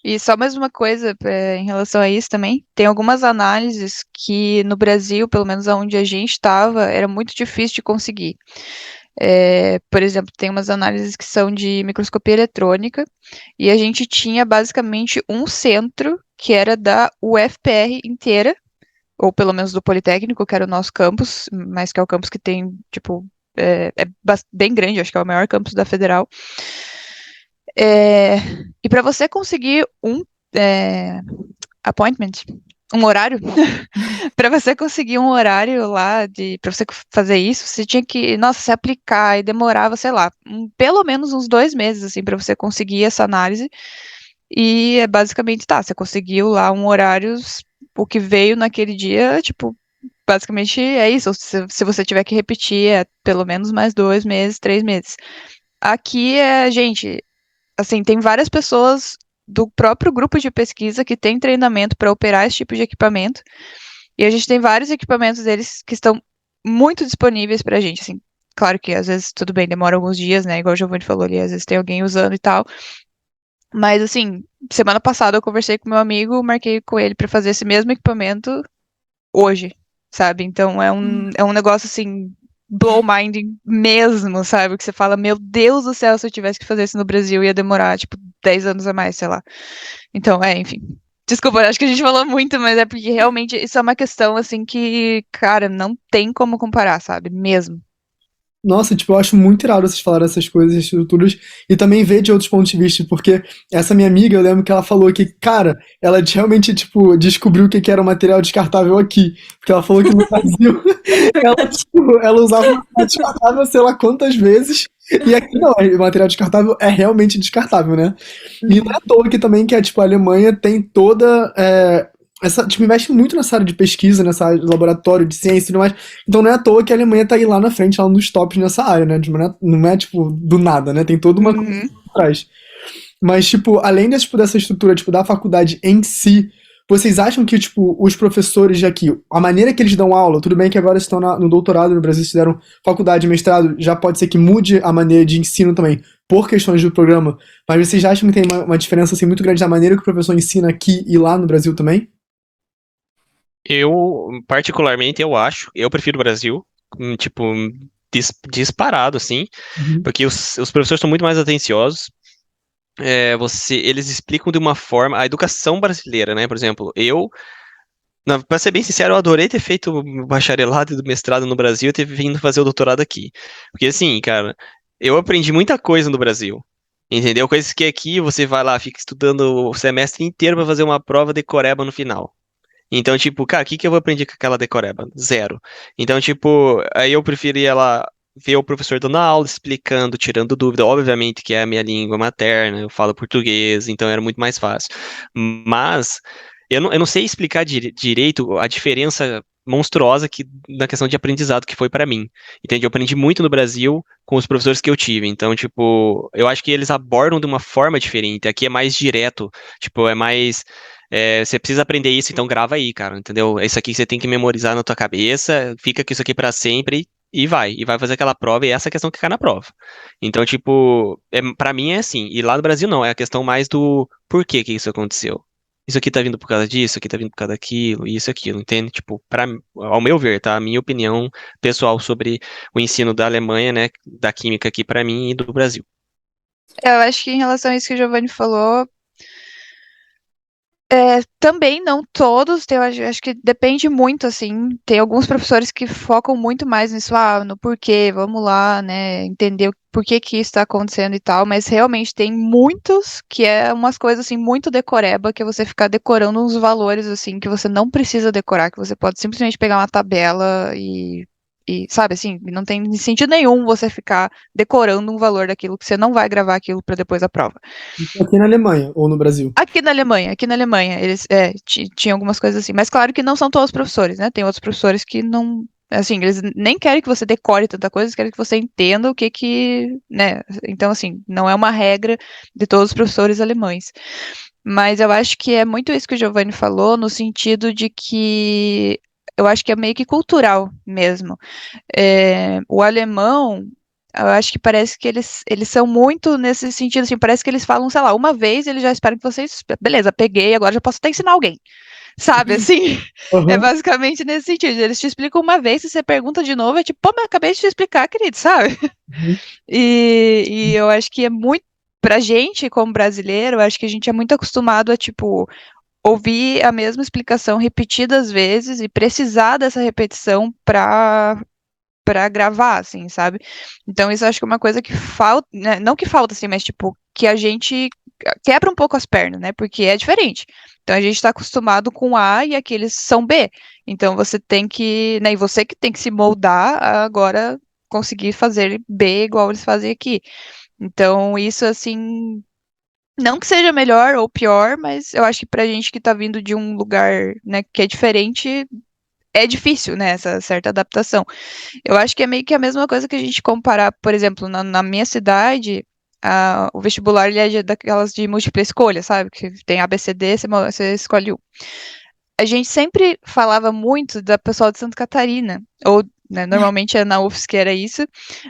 E só mais uma coisa em relação a isso também. Tem algumas análises que no Brasil, pelo menos onde a gente estava, era muito difícil de conseguir. Por exemplo, tem umas análises que são de microscopia eletrônica, e a gente tinha basicamente um centro que era da UFPR inteira, ou pelo menos do Politécnico, que era o nosso campus, mas que é o campus que tem, tipo, bem grande, acho que é o maior campus da Federal. E para você conseguir appointment, um horário, para você conseguir um horário lá para você fazer isso, você tinha que, nossa, se aplicar e demorava, sei lá, pelo menos uns 2 meses assim para você conseguir essa análise. E basicamente você conseguiu lá um horário, o que veio naquele dia, tipo, basicamente é isso. Se você tiver que repetir, é pelo menos mais 2 meses, 3 meses. Aqui gente, assim, tem várias pessoas do próprio grupo de pesquisa que tem treinamento para operar esse tipo de equipamento. E a gente tem vários equipamentos deles que estão muito disponíveis para a gente, assim. Claro que às vezes tudo bem, demora alguns dias, né? Igual o Giovanni falou ali, às vezes tem alguém usando e tal. Mas assim, semana passada eu conversei com meu amigo, marquei com ele para fazer esse mesmo equipamento hoje, sabe? Então é um negócio assim, blow mind mesmo, sabe? Que você fala, meu Deus do céu, se eu tivesse que fazer isso no Brasil, ia demorar, tipo, 10 anos a mais, sei lá. Então, enfim. Desculpa, acho que a gente falou muito, mas é porque realmente isso é uma questão, assim, que, cara, não tem como comparar, sabe? Mesmo. Nossa, tipo, eu acho muito irado vocês falarem essas coisas, estruturas, e também ver de outros pontos de vista, porque essa minha amiga, eu lembro que ela falou que, cara, ela realmente, tipo, descobriu o que que era um material descartável aqui, porque ela falou que no Brasil, ela usava um material descartável sei lá quantas vezes, e aqui não, o material descartável é realmente descartável, né? E não é à toa que também que tipo, a Alemanha tem toda essa, tipo, investe muito nessa área de pesquisa, nessa área de laboratório, de ciência e tudo mais. Então não é à toa que a Alemanha tá aí lá na frente, lá nos tops nessa área, né? Tipo, não é, tipo, do nada, né? Tem toda uma coisa por trás. Mas, tipo, além dessa estrutura, tipo, da faculdade em si, vocês acham que, tipo, os professores de aqui, a maneira que eles dão aula, tudo bem que agora estão no doutorado no Brasil, fizeram faculdade, mestrado, já pode ser que mude a maneira de ensino também, por questões do programa, mas vocês acham que tem uma diferença, assim, muito grande da maneira que o professor ensina aqui e lá no Brasil também? Particularmente, eu prefiro o Brasil, tipo, disparado, assim, Uhum. porque os professores são muito mais atenciosos. eles explicam de uma forma, a educação brasileira, né? Por exemplo, pra ser bem sincero, eu adorei ter feito o bacharelado e do mestrado no Brasil e ter vindo fazer o doutorado aqui. Porque assim, cara, eu aprendi muita coisa no Brasil. Entendeu? Coisas que aqui você vai lá, fica estudando o semestre inteiro pra fazer uma prova decoreba no final. Então, tipo, cara, o que que eu vou aprender com aquela decoreba? Zero. Então, tipo, aí eu preferia lá ver o professor dando aula, explicando, tirando dúvida. Obviamente que é a minha língua materna, eu falo português, então era muito mais fácil. Mas eu não sei explicar direito a diferença monstruosa na questão de aprendizado que foi pra mim. Entende? Eu aprendi muito no Brasil com os professores que eu tive. Então, tipo, eu acho que eles abordam de uma forma diferente. Aqui é mais direto, tipo, é mais você precisa aprender isso, então grava aí, cara, entendeu? Isso aqui você tem que memorizar na tua cabeça, fica com isso aqui pra sempre e vai fazer aquela prova, e essa é a questão que cai na prova. Então, tipo, para mim é assim, e lá no Brasil não, é a questão mais do porquê que isso aconteceu. Isso aqui tá vindo por causa disso, isso aqui tá vindo por causa daquilo, isso, aquilo, entende? Tipo, ao meu ver, tá? A minha opinião pessoal sobre o ensino da Alemanha, né, da química aqui pra mim e do Brasil. Eu acho que em relação a isso que o Giovanni falou, também não todos, eu acho que depende muito, assim, tem alguns professores que focam muito mais nisso, no porquê, vamos lá, né, entender o porquê que isso está acontecendo e tal, mas realmente tem muitos que é umas coisas, assim, muito decoreba, que é você ficar decorando uns valores, assim, que você não precisa decorar, que você pode simplesmente pegar uma tabela sabe, assim, não tem sentido nenhum você ficar decorando um valor daquilo que você não vai gravar aquilo para depois da prova. Aqui na Alemanha ou no Brasil? Aqui na Alemanha, eles tinham algumas coisas assim, mas claro que não são todos os professores, né? Tem outros professores que não, assim, eles nem querem que você decore tanta coisa, eles querem que você entenda né? Então, assim, não é uma regra de todos os professores alemães. Mas eu acho que é muito isso que o Giovanni falou, no sentido de que eu acho que é meio que cultural mesmo. O alemão, eu acho que parece que eles são muito nesse sentido, assim, parece que eles falam, sei lá, uma vez eles já esperam que vocês, beleza, peguei, agora já posso até ensinar alguém. Sabe, assim, é Aham. basicamente nesse sentido. Eles te explicam uma vez, se você pergunta de novo, é tipo, pô, mas eu acabei de te explicar, querido, sabe? Uhum. E eu acho que é muito, pra gente, como brasileiro, eu acho que a gente é muito acostumado a, tipo, ouvir a mesma explicação repetidas vezes e precisar dessa repetição pra gravar, assim, sabe? Então isso eu acho que é uma coisa que falta, né? Não que falta, assim, mas tipo, que a gente quebra um pouco as pernas, né? Porque é diferente. Então a gente tá acostumado com A e aqueles são B. Então você tem que, né? E você que tem que se moldar a agora conseguir fazer B igual eles fazem aqui. Então isso, assim, não que seja melhor ou pior, mas eu acho que pra gente que tá vindo de um lugar, né, que é diferente, é difícil, né, essa certa adaptação. Eu acho que é meio que a mesma coisa que a gente comparar, por exemplo, na minha cidade, o vestibular ele é daquelas de múltipla escolha, sabe? Que tem A, B, C, D, você escolhe um. A gente sempre falava muito da pessoal de Santa Catarina, ou né, normalmente é na UFSC que era isso,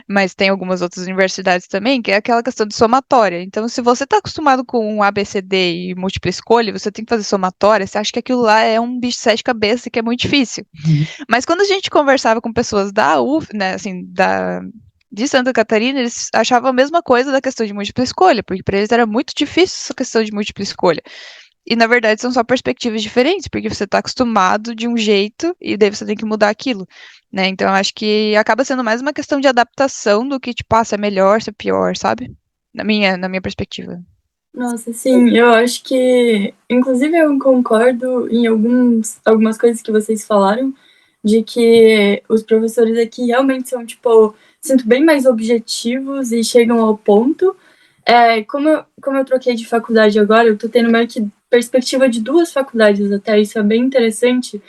mas tem algumas outras universidades também, que é aquela questão de somatória. Então, se você está acostumado com um A, B, C, D e múltipla escolha, você tem que fazer somatória, você acha que aquilo lá é um bicho de sete cabeças que é muito difícil. Uhum. Mas quando a gente conversava com pessoas da UF, né, assim, de Santa Catarina, eles achavam a mesma coisa da questão de múltipla escolha, porque para eles era muito difícil essa questão de múltipla escolha. E na verdade são só perspectivas diferentes, porque você está acostumado de um jeito e daí você tem que mudar aquilo, né? Então eu acho que acaba sendo mais uma questão de adaptação do que tipo, se é melhor, se é pior, sabe? Na minha perspectiva. Nossa, sim, eu acho que, inclusive, eu concordo em algumas coisas que vocês falaram, de que os professores aqui realmente são, tipo, sinto bem mais objetivos e chegam ao ponto. Como eu troquei de faculdade agora, eu tô tendo meio que perspectiva de duas faculdades até, isso é bem interessante,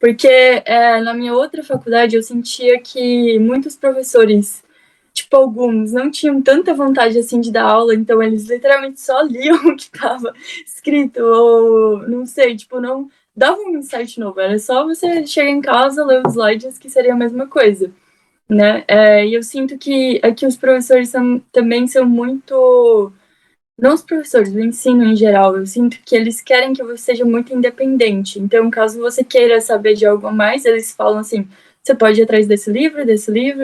porque na minha outra faculdade eu sentia que muitos professores, tipo, alguns não tinham tanta vontade assim de dar aula, então eles literalmente só liam o que estava escrito, ou não sei, tipo, não davam um insight novo, era só você chegar em casa, ler os slides, que seria a mesma coisa, né? E eu sinto que aqui os professores também são muito. Não os professores, o ensino em geral, eu sinto que eles querem que você seja muito independente. Então, caso você queira saber de algo a mais, eles falam assim: você pode ir atrás desse livro,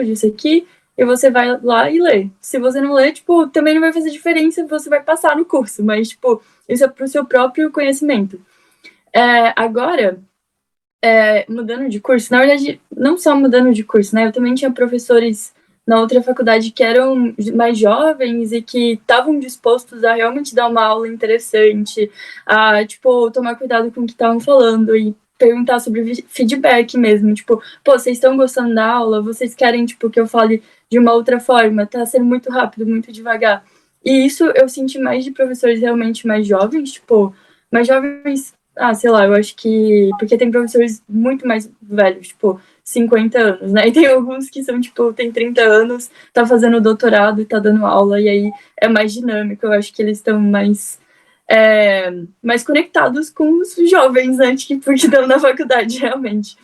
disso aqui, e você vai lá e lê. Se você não lê, tipo, também não vai fazer diferença, você vai passar no curso, mas, tipo, isso é pro seu próprio conhecimento. Agora, mudando de curso, na verdade, não só mudando de curso, né? Eu também tinha professores na outra faculdade que eram mais jovens e que estavam dispostos a realmente dar uma aula interessante, a, tipo, tomar cuidado com o que estavam falando e perguntar sobre feedback mesmo, tipo, pô, vocês estão gostando da aula? Vocês querem, tipo, que eu fale de uma outra forma? Tá sendo muito rápido, muito devagar. E isso eu senti mais de professores realmente mais jovens, tipo, mais jovens, sei lá, eu acho que, porque tem professores muito mais velhos, tipo, 50 anos, né? E tem alguns que são, tipo, tem 30 anos, tá fazendo doutorado e tá dando aula, e aí é mais dinâmico, eu acho que eles estão mais conectados com os jovens, né? Porque estão na faculdade, realmente.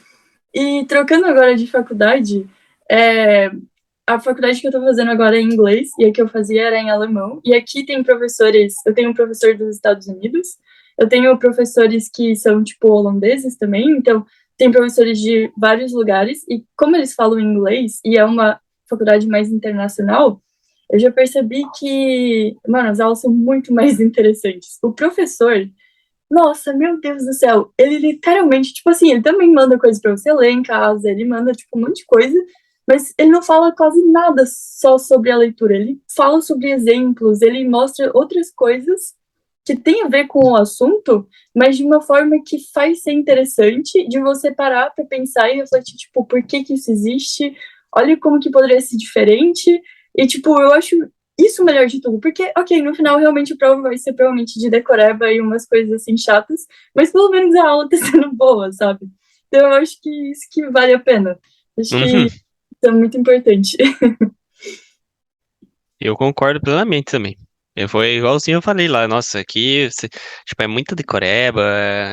E trocando agora de faculdade, a faculdade que eu tô fazendo agora é em inglês, e a que eu fazia era em alemão, e aqui tem professores, eu tenho um professor dos Estados Unidos, eu tenho professores que são, tipo, holandeses também, então tem professores de vários lugares, e como eles falam inglês, e é uma faculdade mais internacional, eu já percebi que, mano, as aulas são muito mais interessantes. O professor, nossa, meu Deus do céu, ele literalmente, tipo assim, ele também manda coisa pra você ler em casa, ele manda, tipo, um monte de coisa, mas ele não fala quase nada só sobre a leitura, ele fala sobre exemplos, ele mostra outras coisas que tem a ver com o assunto, mas de uma forma que faz ser interessante, de você parar para pensar e refletir, tipo, por que que isso existe? Olha como que poderia ser diferente. E, tipo, eu acho isso o melhor de tudo, porque, ok, no final realmente a prova vai ser provavelmente de decoreba e umas coisas assim chatas, mas pelo menos a aula tá sendo boa, sabe? Então eu acho que isso que vale a pena. Acho que Uhum. isso é muito importante. Eu concordo plenamente também. Foi igualzinho eu falei lá, nossa, aqui, tipo, é muita decoreba,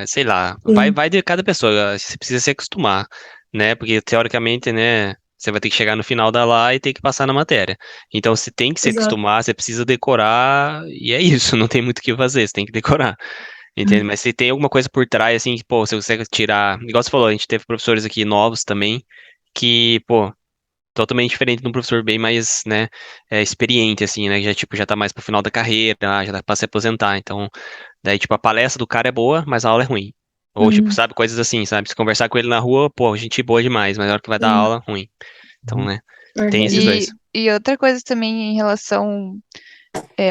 sei lá, vai, Sim, vai de cada pessoa, você precisa se acostumar, né, porque teoricamente, né, você vai ter que chegar no final da lá e ter que passar na matéria. Então você tem que se exato. acostumar, você precisa decorar, e é isso, não tem muito o que fazer, você tem que decorar, entende? Mas se tem alguma coisa por trás, assim, que, pô, você consegue tirar, igual você falou, a gente teve professores aqui novos também, que, pô, totalmente diferente de um professor bem mais, né, experiente, assim, né, que já, tipo, já tá mais pro final da carreira, já tá pra se aposentar, então, daí, tipo, a palestra do cara é boa, mas a aula é ruim. Ou, tipo, Uhum, sabe, coisas assim, sabe, se conversar com ele na rua, pô, gente boa demais, mas na hora que vai dar sim, aula, ruim. Então, né, tem esses verdade. dois. E outra coisa também em relação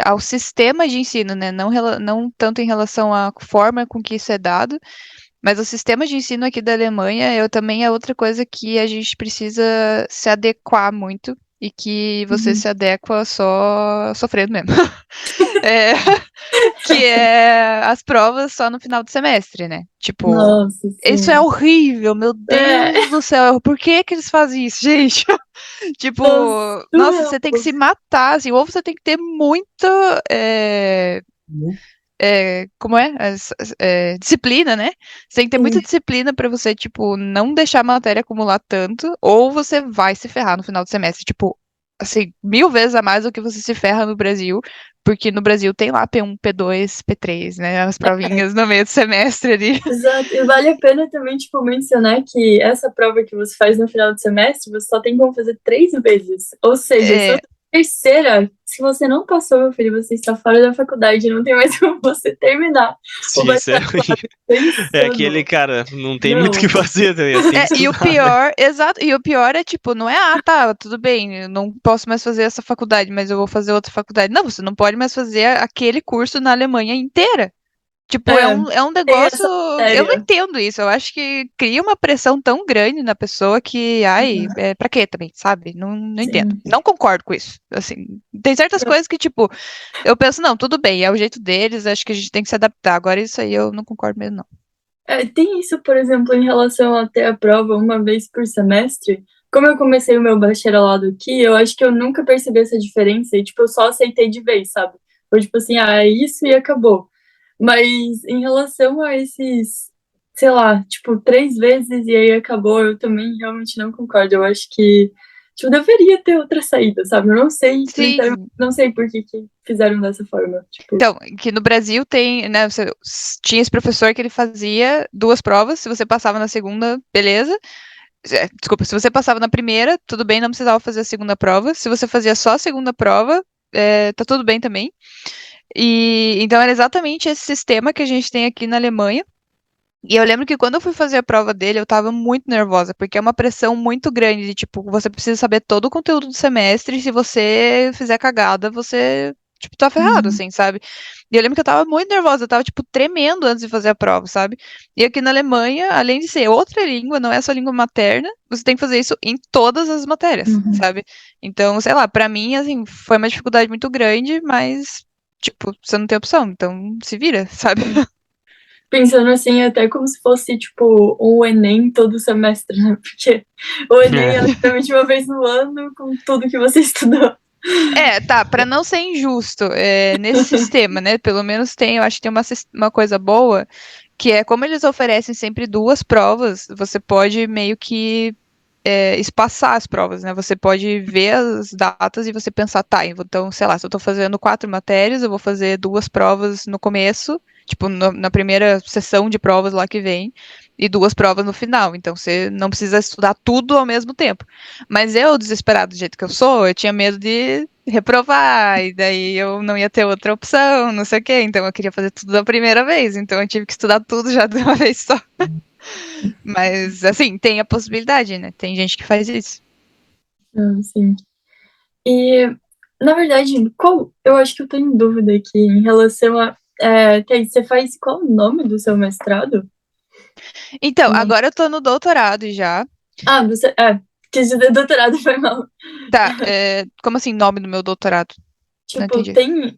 ao sistema de ensino, né? Não, não tanto em relação à forma com que isso é dado, mas o sistema de ensino aqui da Alemanha também é outra coisa que a gente precisa se adequar muito e que você Uhum. se adequa só sofrendo mesmo. É, que é as provas só no final do semestre, né? Tipo, Nossa, isso é sim. horrível, meu É, Deus do céu. Por que que eles fazem isso, gente? Tipo, nossa, nossa, surreal. você tem que se matar, assim, ou você tem que ter muita, como é? Disciplina, né? Você tem que ter muita Sim, disciplina pra você, tipo, não deixar a matéria acumular tanto, ou você vai se ferrar no final do semestre, tipo, assim, 1000 vezes a mais do que você se ferra no Brasil, porque no Brasil tem lá P1, P2, P3, né? As provinhas no meio do semestre ali. exato. E vale a pena também, tipo, mencionar que essa prova que você faz no final do semestre, você só tem como fazer 3 vezes. Ou seja, se É, você terceira, se você não passou, meu filho, você está fora da faculdade, não tem mais como você terminar o Sim, isso é ruim. bacharelado. É aquele, Pensando. cara, não tem muito o que Não. fazer também, você tem que E o estudar, né? pior, exato, e o pior é tipo, não é, tá, tudo bem, eu não posso mais fazer essa faculdade, mas eu vou fazer outra faculdade. Não, você não pode mais fazer aquele curso na Alemanha inteira. Tipo, É, é um tem negócio. essa Eu não matéria. entendo isso. Eu acho que cria uma pressão tão grande na pessoa que, ai, pra quê também, sabe? Não, não entendo. Sim. Não concordo com isso. Assim, tem certas coisas que, tipo, eu penso, não, tudo bem, é o jeito deles, acho que a gente tem que se adaptar. Agora, isso aí eu não concordo mesmo, não. Tem isso, por exemplo, em relação a ter a prova uma vez por semestre. Como eu comecei o meu bacharelado aqui, eu acho que eu nunca percebi essa diferença e, tipo, eu só aceitei de vez, sabe? Foi tipo assim, é isso e acabou. Mas em relação a esses, sei lá, tipo, 3 vezes e aí acabou, eu também realmente não concordo. Eu acho que, tipo, deveria ter outra saída, sabe? Eu não sei, literalmente, Sim. não sei por que que fizeram dessa forma. Tipo, Então, que no Brasil tem, né, tinha esse professor que ele fazia 2 provas, se você passava na segunda, beleza. Desculpa, se você passava na primeira, tudo bem, não precisava fazer a segunda prova. Se você fazia só a segunda prova, tá tudo bem também. E então era exatamente esse sistema que a gente tem aqui na Alemanha. E eu lembro que quando eu fui fazer a prova dele, eu tava muito nervosa, porque é uma pressão muito grande, de, tipo, você precisa saber todo o conteúdo do semestre, e se você fizer cagada, você, tipo, tá ferrado, Uhum. assim, sabe? E eu lembro que eu tava muito nervosa, eu tava, tipo, tremendo antes de fazer a prova, sabe? E aqui na Alemanha, além de ser outra língua, não é sua língua materna, você tem que fazer isso em todas as matérias, Uhum. sabe? Então, sei lá, pra mim, assim, foi uma dificuldade muito grande, mas, tipo, você não tem opção, então se vira, sabe? Pensando assim, até como se fosse, tipo, um Enem todo semestre, né? Porque o Enem é literalmente uma vez no ano com tudo que você estudou. Tá, pra não ser injusto, nesse sistema, né? Pelo menos tem, eu acho que tem uma coisa boa, que é como eles oferecem sempre duas provas, você pode meio que espaçar as provas, né? Você pode ver as datas e você pensar, tá, então, sei lá, se eu tô fazendo 4 matérias, eu vou fazer 2 provas no começo, tipo, na primeira sessão de provas lá que vem, e 2 provas no final. Então, você não precisa estudar tudo ao mesmo tempo. Mas eu, desesperado do jeito que eu sou, eu tinha medo de reprovar, e daí eu não ia ter outra opção, não sei o quê. Então, eu queria fazer tudo da primeira vez. Então, eu tive que estudar tudo já de uma vez só. Mas, assim, tem a possibilidade, né? Tem gente que faz isso. Ah, sim. E, na verdade, eu acho que eu tenho dúvida aqui em relação a. Thaís, você faz qual o nome do seu mestrado? Então, O nome- agora eu tô no doutorado já. Ah, você. Quis dizer doutorado, foi mal. Tá, como assim, nome do meu doutorado? Não Tipo, entendi.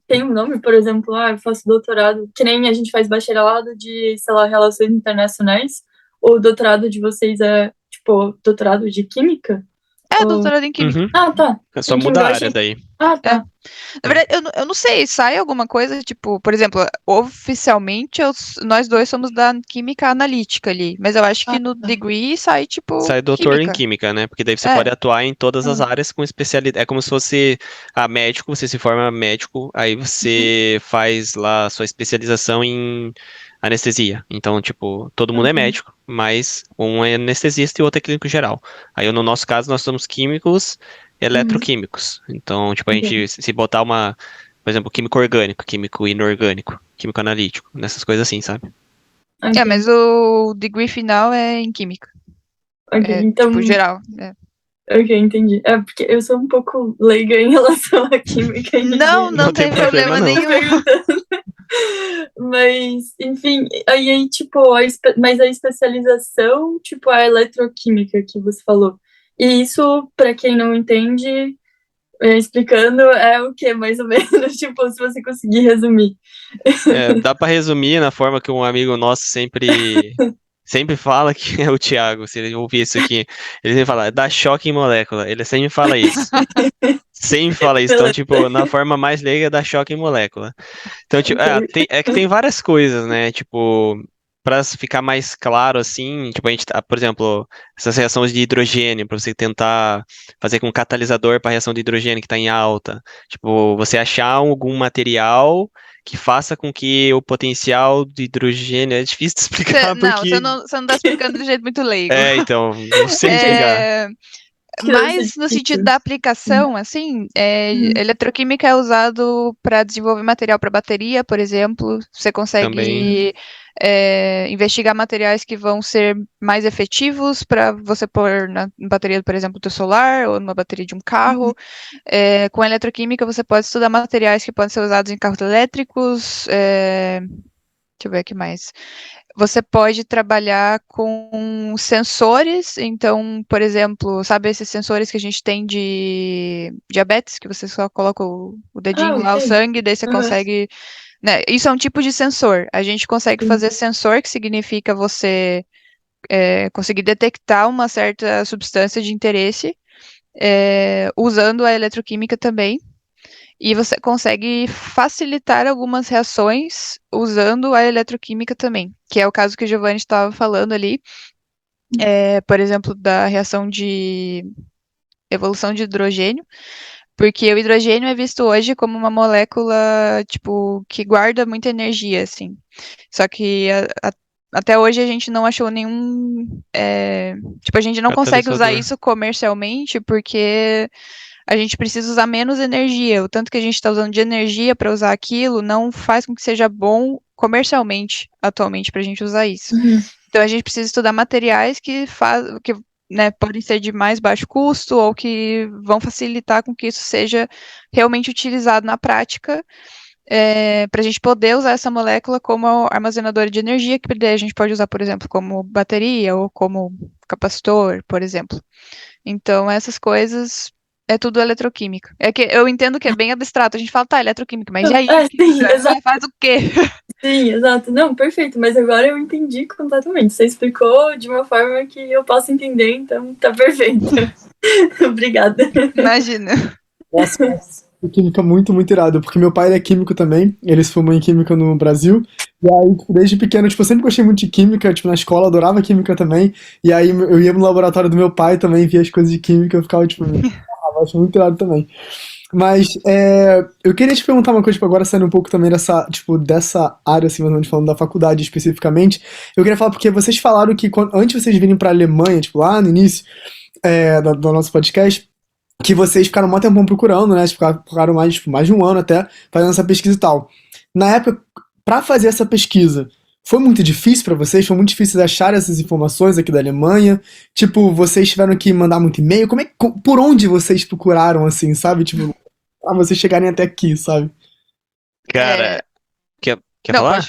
tem um nome, por exemplo, eu faço doutorado, que nem a gente faz bacharelado de, sei lá, relações internacionais, ou o doutorado de vocês é, tipo, doutorado de química? Ou... Doutorado em Química. Uhum. Ah, tá. É só Em muda química, eu a área achei. daí. Ah, É. tá. Na verdade, eu não sei, sai alguma coisa, tipo, por exemplo, oficialmente nós dois somos da Química Analítica ali, mas eu acho que Ah, no tá. degree sai, tipo, Sai doutor em Química. química, né? Porque daí você pode É. atuar em todas as Ah, áreas com especialidade. É como se fosse médico, você se forma médico, aí uhum, você faz lá a sua especialização em anestesia. Então, tipo, todo mundo é uhum, médico, mas um é anestesista e o outro é clínico geral. Aí, no nosso caso, nós somos químicos uhum, eletroquímicos. Então, tipo, a ok. gente, se botar por exemplo, químico orgânico, químico inorgânico, químico analítico, nessas coisas assim, sabe? Mas Ok, o degree final é em Química. ok. É, tipo, Então, geral. ok, entendi. É porque eu sou um pouco leiga em relação à química em Não, geral. Não não tem tem problema, problema não. Tô nenhum. perguntando. Mas, enfim, aí, tipo, mas a especialização, tipo, a eletroquímica que você falou. E isso, para quem não entende, explicando, é o que, mais ou menos? Tipo, se você conseguir resumir. Dá pra resumir na forma que um amigo nosso sempre fala, que é o Thiago, se ele ouvir isso aqui, ele sempre fala, dá choque em molécula, ele sempre fala isso. Sempre fala isso, então, Beleza. tipo, na forma mais leiga, dá choque em molécula. Então, tipo, Ok. é que tem várias coisas, né? Tipo, para ficar mais claro assim, tipo, a gente tá, por exemplo, essas reações de hidrogênio, para você tentar fazer com um catalisador para reação de hidrogênio que está em alta. Tipo, você achar algum material que faça com que o potencial de hidrogênio, é difícil de explicar Não, porque você não tá explicando de jeito muito leigo. então, não sei Ok. explicar. É, Que deve ser mas no sentido difícil. da aplicação, assim, Hum, eletroquímica é usado para desenvolver material para bateria, por exemplo. Você Também, hum, consegue investigar materiais que vão ser mais efetivos para você pôr na bateria, por exemplo, do celular ou numa bateria de um hum, carro. Com eletroquímica, você pode estudar materiais que podem ser usados em carros elétricos. Deixa eu ver aqui mais. Você pode trabalhar com sensores, então, por exemplo, sabe esses sensores que a gente tem de diabetes, que você só coloca o Ah, dedinho lá, o ok. sangue, daí você Aham, consegue, né? Isso é um tipo de sensor. A gente consegue sim. fazer sensor, que significa você conseguir detectar uma certa substância de interesse, usando a eletroquímica também. E você consegue facilitar algumas reações usando a eletroquímica também, que é o caso que o Giovanni estava falando ali, por exemplo, da reação de evolução de hidrogênio, porque o hidrogênio é visto hoje como uma molécula, tipo, que guarda muita energia, assim. Só que até hoje a gente não achou nenhum. Tipo, a gente não consegue usar Catalisador. isso comercialmente porque a gente precisa usar menos energia. O tanto que a gente está usando de energia para usar aquilo não faz com que seja bom comercialmente atualmente para a gente usar isso. Uhum. Então a gente precisa estudar materiais que né, podem ser de mais baixo custo ou que vão facilitar com que isso seja realmente utilizado na prática, para a gente poder usar essa molécula como armazenadora de energia, que daí a gente pode usar, por exemplo, como bateria ou como capacitor, por exemplo. Então, essas coisas é tudo eletroquímica. É que eu entendo que é bem abstrato. A gente fala, tá, eletroquímica, mas e aí? Sim, exato. Faz o quê? Sim, exato. Não, perfeito. Mas agora eu entendi completamente. Você explicou de uma forma que eu posso entender, então tá perfeito. Obrigada. Imagina. Nossa, química muito, muito irado, porque meu pai ele é químico também, ele se formou em química no Brasil, e aí, tipo, desde pequeno, tipo, eu sempre gostei muito de química, tipo, na escola, adorava química também, e aí eu ia no laboratório do meu pai também, via as coisas de química, eu ficava, tipo, eu acho muito irado também. Mas eu queria te perguntar uma coisa, tipo, agora saindo um pouco também dessa área, assim, mais ou menos falando da faculdade especificamente, eu queria falar porque vocês falaram que antes de vocês virem pra Alemanha, tipo, lá no início do nosso podcast, que vocês ficaram um tempão procurando, né? Ficaram mais, tipo, mais de um ano até fazendo essa pesquisa e tal. Na época, pra fazer essa pesquisa, foi muito difícil pra vocês? Foi muito difícil achar essas informações aqui da Alemanha? Tipo, vocês tiveram que mandar muito e-mail? Por onde vocês procuraram, assim, sabe? Tipo, pra vocês chegarem até aqui, sabe? Cara, quer Não, falar?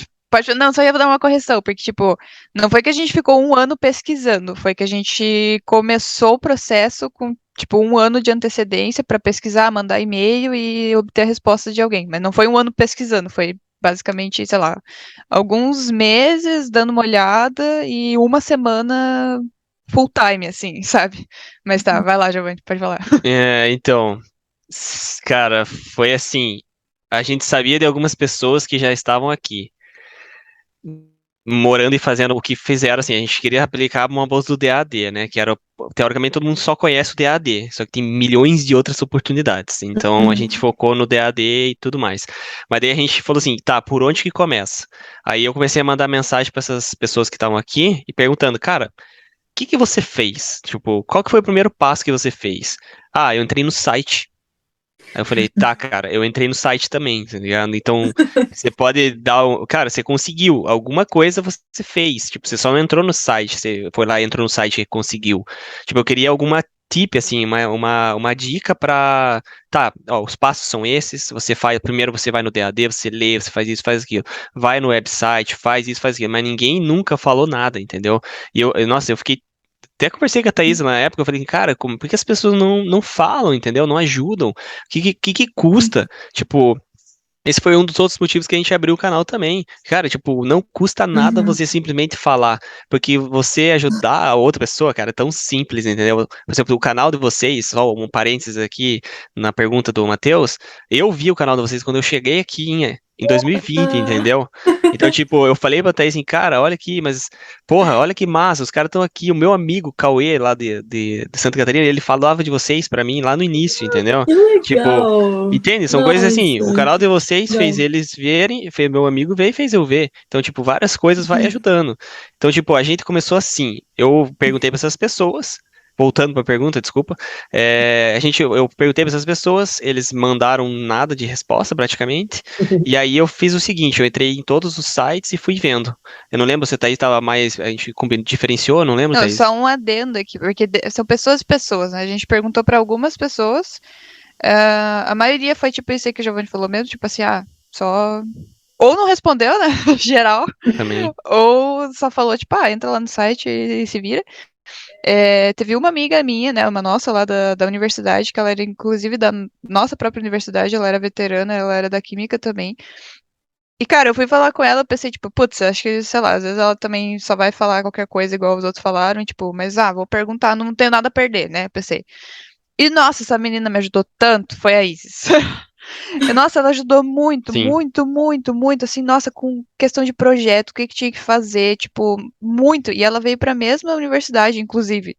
não, só ia dar uma correção, porque, tipo, não foi que a gente ficou um ano pesquisando, foi que a gente começou o processo com, tipo, um ano de antecedência para pesquisar, mandar e-mail e obter a resposta de alguém. Mas não foi um ano pesquisando, foi basicamente, sei lá, alguns meses dando uma olhada e uma semana full time, assim, sabe? Mas tá, vai lá, Giovanni, pode falar. Então, cara, foi assim. A gente sabia de algumas pessoas que já estavam aqui, morando e fazendo o que fizeram, assim, a gente queria aplicar uma bolsa do DAD, né, que era, teoricamente todo mundo só conhece o DAD, só que tem milhões de outras oportunidades, então a gente focou no DAD e tudo mais, mas daí a gente falou assim, tá, por onde que começa? Aí eu comecei a mandar mensagem para essas pessoas que estavam aqui e perguntando, cara, o que que você fez? Tipo, qual que foi o primeiro passo que você fez? Ah, eu entrei no site. Aí eu falei, tá, cara, eu entrei no site também, tá ligado? Então, você pode dar. Cara, você conseguiu. Alguma coisa você fez. Tipo, você só não entrou no site. Você foi lá, entrou no site e conseguiu. Tipo, eu queria alguma tip, assim, uma dica pra. Tá, ó, os passos são esses. Você faz. Primeiro você vai no DAD, você lê, você faz isso, faz aquilo. Vai no website, faz isso, faz aquilo. Mas ninguém nunca falou nada, entendeu? Nossa, eu fiquei até conversei com a Thaís na época, eu falei, cara, por que as pessoas não falam, entendeu? Não ajudam? O que custa? Tipo, esse foi um dos outros motivos que a gente abriu o canal também. Cara, tipo, não custa nada Uhum. você simplesmente falar, porque você ajudar a outra pessoa, cara, é tão simples, entendeu? Por exemplo, o canal de vocês, só um parênteses aqui na pergunta do Matheus, eu vi o canal de vocês quando eu cheguei aqui em 2020, Ah, entendeu? Então, tipo, eu falei pra Thaís assim, cara, olha aqui, mas, porra, olha que massa, os caras estão aqui, o meu amigo Cauê, lá de Santa Catarina, ele falava de vocês pra mim lá no início, entendeu? que Tipo, legal! entende? São coisas assim, o Nossa, canal de vocês fez legal. eles verem, fez meu amigo ver e fez eu ver. Então, tipo, várias coisas vai ajudando. Então, tipo, a gente começou assim. Eu perguntei para essas pessoas, voltando para a pergunta, desculpa. Eu perguntei para essas pessoas, eles mandaram nada de resposta praticamente. E aí eu fiz o seguinte, eu entrei em todos os sites e fui vendo. Eu não lembro se a Thaís estava mais, a gente diferenciou, eu não lembro, Não, Thaís. só um adendo aqui, porque são pessoas e pessoas, né? A gente perguntou para algumas pessoas. A maioria foi tipo isso aí que o Giovanni falou mesmo, tipo assim, só. Ou não respondeu, né? Geral. Também. Ou só falou, tipo, entra lá no site e se vira. Teve uma amiga minha, né? Uma nossa lá da universidade, que ela era inclusive da nossa própria universidade, ela era veterana, ela era da química também. E, cara, eu fui falar com ela, eu pensei, tipo, putz, acho que, sei lá, às vezes ela também só vai falar qualquer coisa igual os outros falaram, e, tipo, mas, vou perguntar, não tenho nada a perder, né? Pensei. E, nossa, essa menina me ajudou tanto, foi a Isis. E, nossa, ela ajudou muito, Sim. muito, muito, muito, assim, nossa, com questão de projeto, o que que tinha que fazer, tipo, muito. E ela veio pra mesma universidade, inclusive.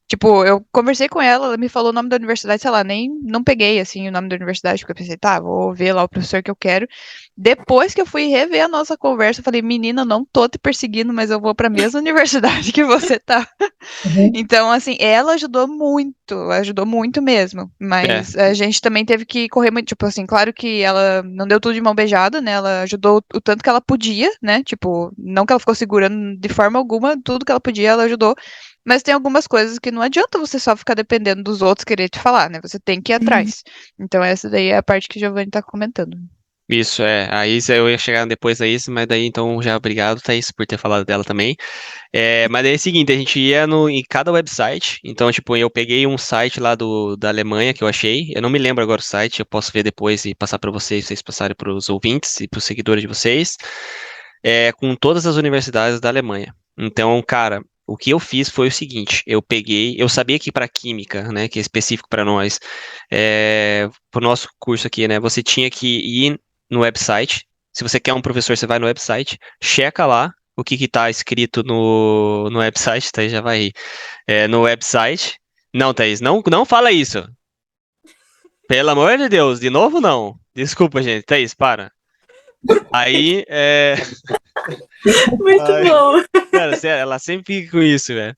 Tipo, eu conversei com ela me falou o nome da universidade, sei lá, nem não peguei, assim, o nome da universidade, porque eu pensei, tá, vou ver lá o professor que eu quero. Depois que eu fui rever a nossa conversa, eu falei, menina, não tô te perseguindo, mas eu vou pra mesma universidade que você tá. Uhum. Então, assim, ela ajudou muito mesmo. É, Mas a gente também teve que correr muito, tipo assim, claro que ela não deu tudo de mão beijada, né? Ela ajudou o tanto que ela podia, né? Tipo, não que ela ficou segurando de forma alguma, tudo que ela podia, ela ajudou. Mas tem algumas coisas que não adianta você só ficar dependendo dos outros querer te falar, né? Você tem que ir atrás. Então, essa daí é a parte que o Giovanni tá comentando. isso, é. A Isa, eu ia chegar depois da Isa, mas daí então já obrigado, Thaís, por ter falado dela também. Mas daí é o seguinte, a gente ia em cada website, então, tipo, eu peguei um site lá da Alemanha que eu achei, eu não me lembro agora o site, eu posso ver depois e passar para vocês passarem para os ouvintes e para os seguidores de vocês, com todas as universidades da Alemanha. Então, cara, o que eu fiz foi o seguinte, eu sabia que para química, né, que é específico para nós, para o nosso curso aqui, né, você tinha que ir no website, se você quer um professor, você vai no website, checa lá, o que que tá escrito no website, Thaís já vai rir. No website. Não, Thaís, não fala isso. Pelo amor de Deus, de novo não. Desculpa, gente. Thaís, para. Aí, Muito ai, bom. cara, sério, ela sempre fica com isso, velho.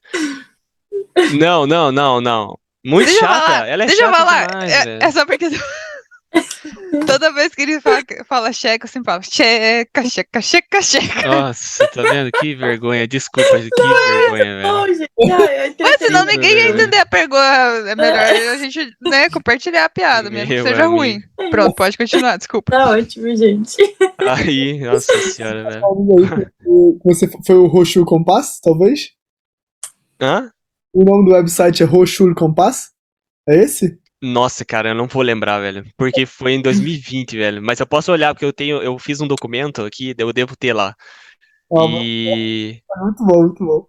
Não, não, não, não. Muito Deixa eu chata. falar, Ela é deixa eu chata falar. demais, É velho. só porque toda vez que ele fala checa, eu sempre falo checa, checa, checa, checa. Nossa, tá vendo? Que vergonha. Desculpa, que vergonha, velho. Bom, gente. Ai, é Mas senão Super ninguém ia vergonha. entender a pergunta. É melhor a gente, né, compartilhar a piada, mesmo que Meu seja ruim. amigo. Pronto, pode continuar, desculpa. Tá ótimo, gente. Aí, nossa senhora, velho. Falando aí que você foi o Rochul Compass, talvez? Hã? O nome do website é Rochul Compass? É esse? Nossa, cara, eu não vou lembrar, velho. Porque foi em 2020, velho. Mas eu posso olhar, porque eu fiz um documento aqui, eu devo ter lá. Ah, E. muito bom, muito bom.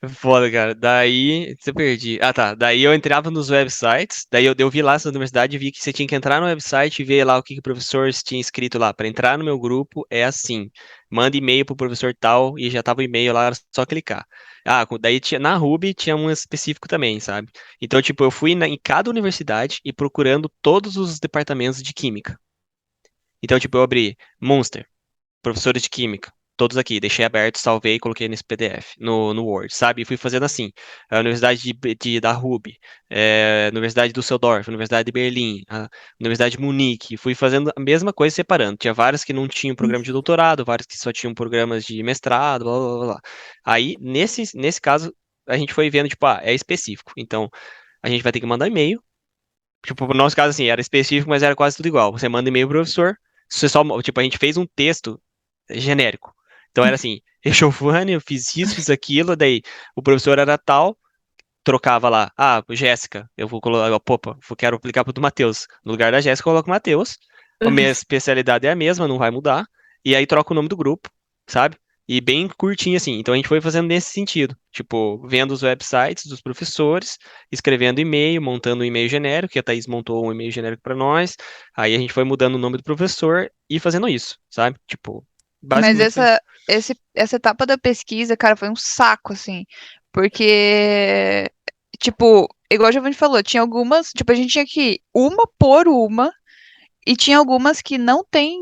Foda, cara. Daí, você perdi. Ah, tá. Daí eu entrava nos websites, daí eu vi lá essa universidade e vi que você tinha que entrar no website e ver lá o que o professor tinha escrito lá. Para entrar no meu grupo é assim: manda e-mail pro professor tal e já tava o e-mail lá, era só clicar. Ah, daí tinha, na Ruby tinha um específico também, sabe? Então, tipo, eu fui em cada universidade e procurando todos os departamentos de química. Então, tipo, eu abri Monster, professores de química, todos aqui, deixei aberto, salvei e coloquei nesse PDF, no Word, sabe? E fui fazendo assim, a Universidade da Ruby, Universidade de Düsseldorf, Universidade de Berlim, a Universidade de Munique, fui fazendo a mesma coisa separando. Tinha várias que não tinham programa de doutorado, várias que só tinham programas de mestrado, blá, blá, blá, blá. Aí, nesse caso, a gente foi vendo, tipo, é específico. Então, a gente vai ter que mandar e-mail. Tipo, no nosso caso, assim, era específico, mas era quase tudo igual. Você manda e-mail pro professor, você só, tipo, a gente fez um texto genérico. Então era assim, eu, Giovanni, eu fiz isso, fiz aquilo, daí o professor era tal, trocava lá, Jéssica, eu vou colocar, opa, eu quero aplicar pro do Matheus. No lugar da Jéssica, eu coloco o Matheus. A minha especialidade é a mesma, não vai mudar. E aí troca o nome do grupo, sabe? E bem curtinho assim. Então a gente foi fazendo nesse sentido. Tipo, vendo os websites dos professores, escrevendo e-mail, montando um e-mail genérico, que a Thaís montou um e-mail genérico para nós. Aí a gente foi mudando o nome do professor e fazendo isso, sabe? Tipo, Mas basicamente foi. essa etapa da pesquisa, cara, foi um saco, assim. Porque, tipo, igual a Giovanni falou, tinha algumas, tipo, a gente tinha que ir uma por uma. E tinha algumas que não tem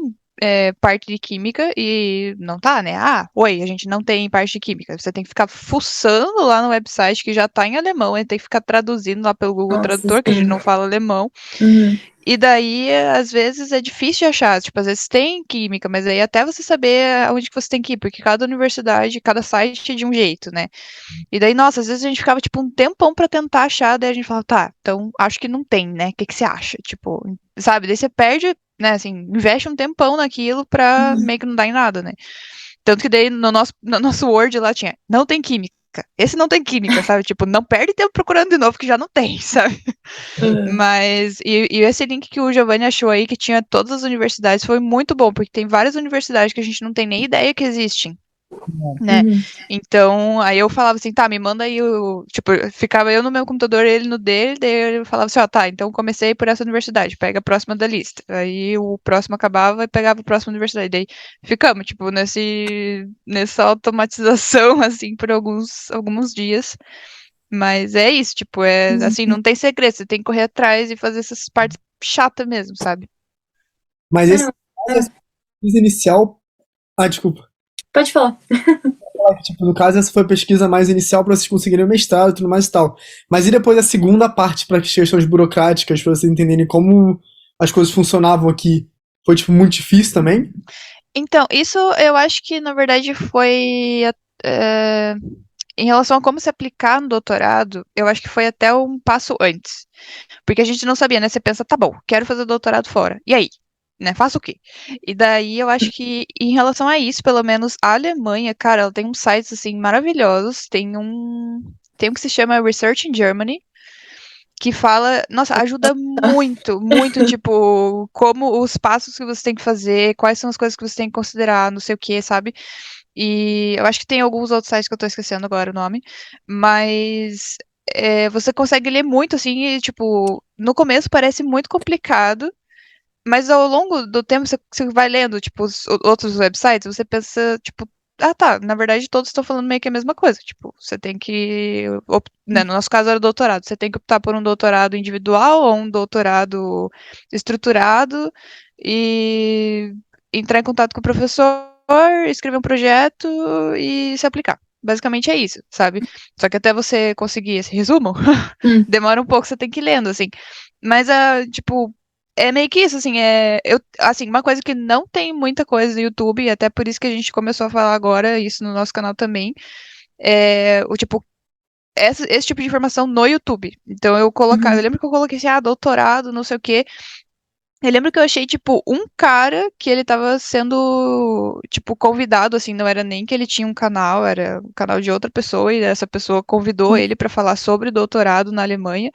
parte de química e não tá, né? Ah, oi, a gente não tem parte de química. Você tem que ficar fuçando lá no website que já tá em alemão, e tem que ficar traduzindo lá pelo Google Nossa, Tradutor, que a gente sim. não fala alemão. Uhum. E daí, às vezes, é difícil de achar. Tipo, às vezes tem química, mas aí até você saber aonde que você tem que ir, porque cada universidade, cada site é de um jeito, né? E daí, nossa, às vezes a gente ficava, tipo, um tempão pra tentar achar, daí a gente falava, tá, então acho que não tem, né? O que que você acha? Tipo, sabe? Daí você perde, né, assim, investe um tempão naquilo pra Uhum. meio que não dar em nada, né? Tanto que daí no nosso Word lá tinha, não tem química. Esse não tem química, sabe? Tipo, não perde tempo procurando de novo, que já não tem, sabe? Uhum. Mas, e esse link que o Giovanni achou aí, que tinha todas as universidades, foi muito bom, porque tem várias universidades que a gente não tem nem ideia que existem, né? Uhum. Então, aí eu falava assim, tá, me manda aí o. Tipo, ficava eu no meu computador, ele no dele, daí eu falava assim, ó, tá, então comecei por essa universidade, pega a próxima da lista. Aí o próximo acabava e pegava a próxima universidade. Daí ficamos, tipo, nessa automatização, assim, por alguns dias. Mas é isso, tipo, assim, não tem segredo, você tem que correr atrás e fazer essas partes chatas mesmo, sabe? Mas esse Ah, essa pesquisa inicial. Ah, desculpa. pode falar. Tipo, no caso, essa foi a pesquisa mais inicial para vocês conseguirem o mestrado e tudo mais e tal. Mas e depois a segunda parte para questões burocráticas, para vocês entenderem como as coisas funcionavam aqui? Foi, tipo, muito difícil também? Então, isso eu acho que, na verdade, foi. é, Em relação a como se aplicar no doutorado, eu acho que foi até um passo antes. Porque a gente não sabia, né? Você pensa, tá bom, quero fazer doutorado fora. E aí? Né? Faço o quê? E daí eu acho que, em relação a isso, pelo menos a Alemanha, cara, ela tem uns sites, assim, maravilhosos. Tem um que se chama Research in Germany, que fala, nossa, ajuda muito, muito, tipo, como os passos que você tem que fazer, quais são as coisas que você tem que considerar, não sei o que, sabe? E eu acho que tem alguns outros sites que eu tô esquecendo agora o nome, mas você consegue ler muito, assim, e, tipo, no começo parece muito complicado, mas ao longo do tempo você vai lendo, tipo, os outros websites, você pensa, tipo, ah, tá, na verdade todos estão falando meio que a mesma coisa. Tipo, você tem que, né, no nosso caso era doutorado, você tem que optar por um doutorado individual ou um doutorado estruturado e entrar em contato com o professor, escrever um projeto e se aplicar. Basicamente é isso, sabe? Só que até você conseguir esse resumo, Hum, demora um pouco, você tem que ir lendo, assim. Mas, tipo, é meio que isso, assim, assim, uma coisa que não tem muita coisa no YouTube, e até por isso que a gente começou a falar agora, isso no nosso canal também, tipo, esse tipo de informação no YouTube. Então eu uhum, lembro que eu coloquei assim, doutorado, não sei o quê. Eu lembro que eu achei, tipo, um cara que ele tava sendo, tipo, convidado, assim, não era nem que ele tinha um canal, era um canal de outra pessoa, e essa pessoa convidou ele pra falar sobre doutorado na Alemanha.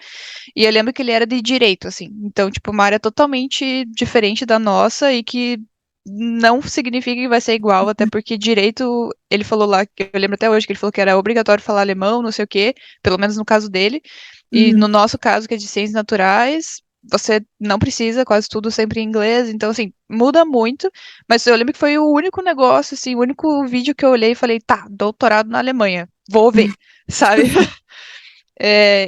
E eu lembro que ele era de direito, assim. Então, tipo, uma área totalmente diferente da nossa e que não significa que vai ser igual, até porque direito, ele falou lá, que eu lembro até hoje, que ele falou que era obrigatório falar alemão, não sei o quê, pelo menos no caso dele. E no uhum. nosso caso, que é de ciências naturais, você não precisa, quase tudo sempre em inglês. Então, assim, muda muito. Mas eu lembro que foi o único negócio, assim, o único vídeo que eu olhei e falei, tá, doutorado na Alemanha, vou ver, sabe?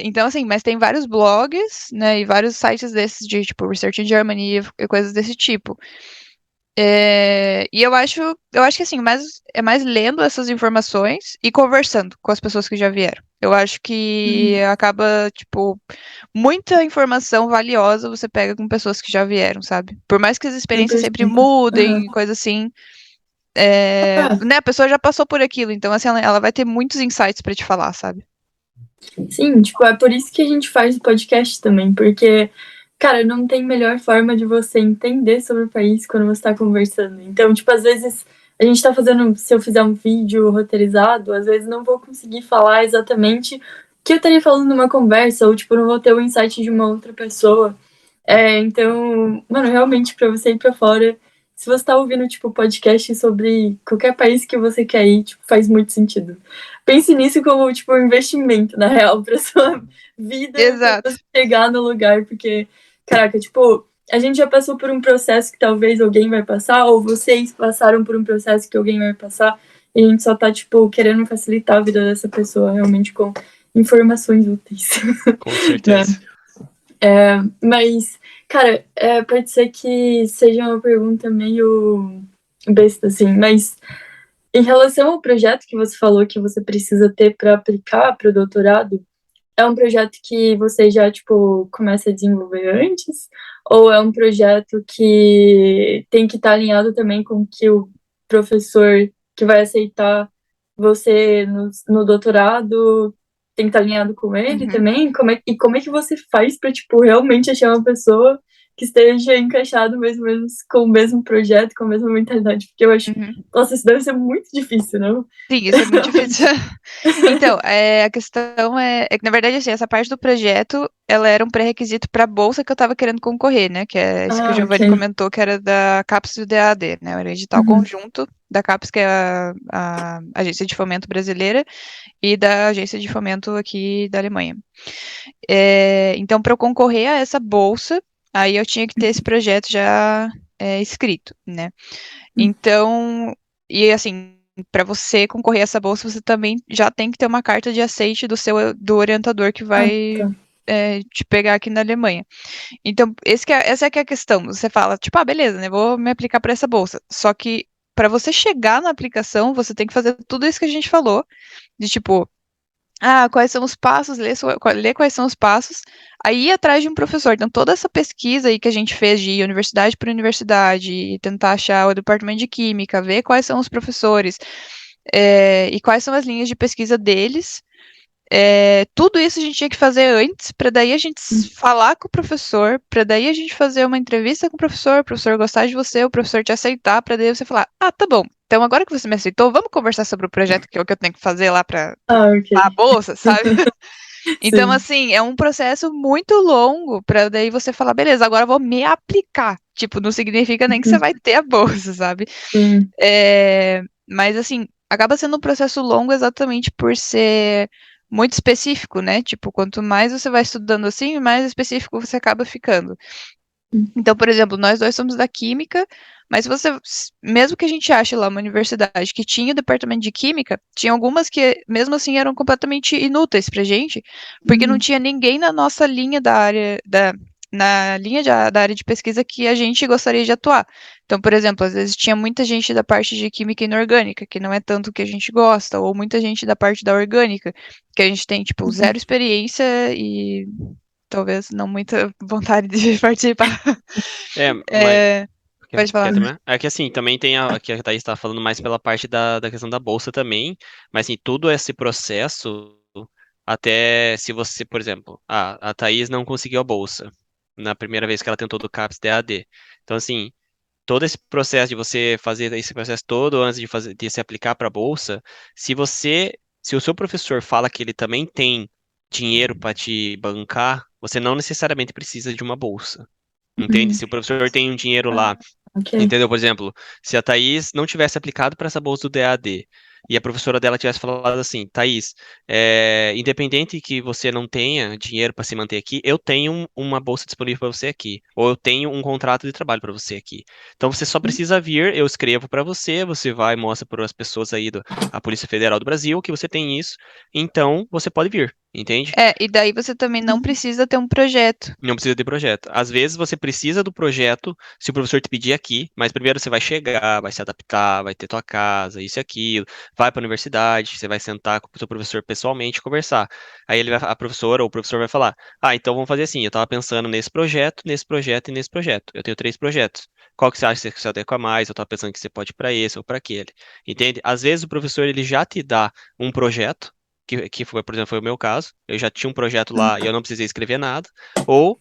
Então, assim, mas tem vários blogs, né, e vários sites desses de, tipo, Research in Germany e coisas desse tipo. E eu acho que, assim, é mais lendo essas informações e conversando com as pessoas que já vieram. Eu acho que Uhum. acaba, tipo, muita informação valiosa você pega com pessoas que já vieram, sabe? Por mais que as experiências sempre 100%. Aham. mudem, coisa assim, Ah, né, a pessoa já passou por aquilo, então, assim, ela vai ter muitos insights pra te falar, sabe? sim, tipo, é por isso que a gente faz o podcast também, porque, cara, não tem melhor forma de você entender sobre o país quando você tá conversando. Então, tipo, às vezes a gente tá fazendo, se eu fizer um vídeo roteirizado, às vezes não vou conseguir falar exatamente o que eu estaria falando numa conversa, ou, tipo, não vou ter o insight de uma outra pessoa. Então, mano, realmente, pra você ir pra fora, se você tá ouvindo, tipo, podcast sobre qualquer país que você quer ir, tipo, faz muito sentido. Pense nisso como, tipo, um investimento, na real, pra sua vida, pra Exato. você chegar no lugar, porque, caraca, tipo, a gente já passou por um processo que talvez alguém vai passar, ou vocês passaram por um processo que alguém vai passar, e a gente só tá, tipo, querendo facilitar a vida dessa pessoa, realmente, com informações úteis, Com né? certeza. Mas, cara, pode ser que seja uma pergunta meio besta, assim, mas em relação ao projeto que você falou que você precisa ter para aplicar para o doutorado, é um projeto que você já, tipo, começa a desenvolver antes? Ou é um projeto que tem que estar alinhado também com que o professor que vai aceitar você no doutorado tem que estar alinhado com ele Uhum. também? Como é que você faz para, tipo, realmente achar uma pessoa que esteja encaixado mais ou menos com o mesmo projeto, com a mesma mentalidade? Porque eu acho, Uhum. nossa, isso deve ser muito difícil, não? Sim, isso é muito difícil. Então, a questão é que, na verdade, assim, essa parte do projeto, ela era um pré-requisito para a bolsa que eu estava querendo concorrer, né? Que é esse que o Ah, Giovanni ok. comentou, que era da CAPES e do DAAD, né? Era o edital Uhum. conjunto da CAPES, que é a Agência de Fomento Brasileira, e da Agência de Fomento aqui da Alemanha. Então, para eu concorrer a essa bolsa, aí eu tinha que ter esse projeto já escrito, né? Então, e assim, para você concorrer a essa bolsa, você também já tem que ter uma carta de aceite do orientador que vai tá. te pegar aqui na Alemanha. Então, essa é que é a questão. Você fala, tipo, beleza, né? Vou me aplicar para essa bolsa. Só que para você chegar na aplicação, você tem que fazer tudo isso que a gente falou, de tipo, quais são os passos, ler quais são os passos, aí ir atrás de um professor. Então, toda essa pesquisa aí que a gente fez de universidade por universidade, e tentar achar o departamento de química, ver quais são os professores, e quais são as linhas de pesquisa deles. Tudo isso a gente tinha que fazer antes, para daí a gente falar com o professor, para daí a gente fazer uma entrevista com o professor gostar de você, o professor te aceitar, para daí você falar, tá bom, então agora que você me aceitou, vamos conversar sobre o projeto que é o que eu tenho que fazer lá para Ok. a bolsa, sabe? Então, Sim. assim, é um processo muito longo para daí você falar, beleza, agora eu vou me aplicar. Tipo, não significa nem que você vai ter a bolsa, sabe? Sim. Mas, assim, acaba sendo um processo longo exatamente por ser muito específico, né? Tipo, quanto mais você vai estudando assim, mais específico você acaba ficando. Então, por exemplo, nós dois somos da química, mas mesmo que a gente ache lá uma universidade que tinha o departamento de química, tinha algumas que, mesmo assim, eram completamente inúteis pra gente, porque não tinha ninguém na nossa linha da área, da área de pesquisa que a gente gostaria de atuar. Então, por exemplo, às vezes tinha muita gente da parte de química inorgânica, que não é tanto o que a gente gosta, ou muita gente da parte da orgânica, que a gente tem, tipo, zero experiência e talvez não muita vontade de participar. Mas Pode quer falar. terminar? É que assim, também tem que a Thaís estava falando mais pela parte da questão da bolsa também, mas assim, todo esse processo, até se você, por exemplo, a Thaís não conseguiu a bolsa na primeira vez que ela tentou do CAPES DAD. Então, assim, todo esse processo de você fazer esse processo todo antes de se aplicar para a bolsa, se o seu professor fala que ele também tem dinheiro para te bancar, você não necessariamente precisa de uma bolsa. Entende? Se o professor tem um dinheiro lá, Ok. entendeu? Por exemplo, se a Thaís não tivesse aplicado para essa bolsa do DAD e a professora dela tivesse falado assim, Thaís, independente que você não tenha dinheiro para se manter aqui, eu tenho uma bolsa disponível para você aqui, ou eu tenho um contrato de trabalho para você aqui. Então você só precisa vir, eu escrevo para você, você vai e mostra para as pessoas aí da Polícia Federal do Brasil que você tem isso, então você pode vir, entende? E daí você também não precisa ter um projeto. Não precisa de projeto. Às vezes você precisa do projeto se o professor te pedir aqui, mas primeiro você vai chegar, vai se adaptar, vai ter tua casa, isso e aquilo, vai para a universidade, você vai sentar com o seu professor pessoalmente e conversar. Aí a professora ou o professor vai falar: então vamos fazer assim, eu estava pensando nesse projeto, nesse projeto e nesse projeto. Eu tenho 3 projetos. Qual que você acha que se adequa mais? Eu estava pensando que você pode ir para esse ou para aquele. Entende? Às vezes o professor ele já te dá um projeto, que foi, por exemplo, foi o meu caso. Eu já tinha um projeto lá e eu não precisei escrever nada. Ou,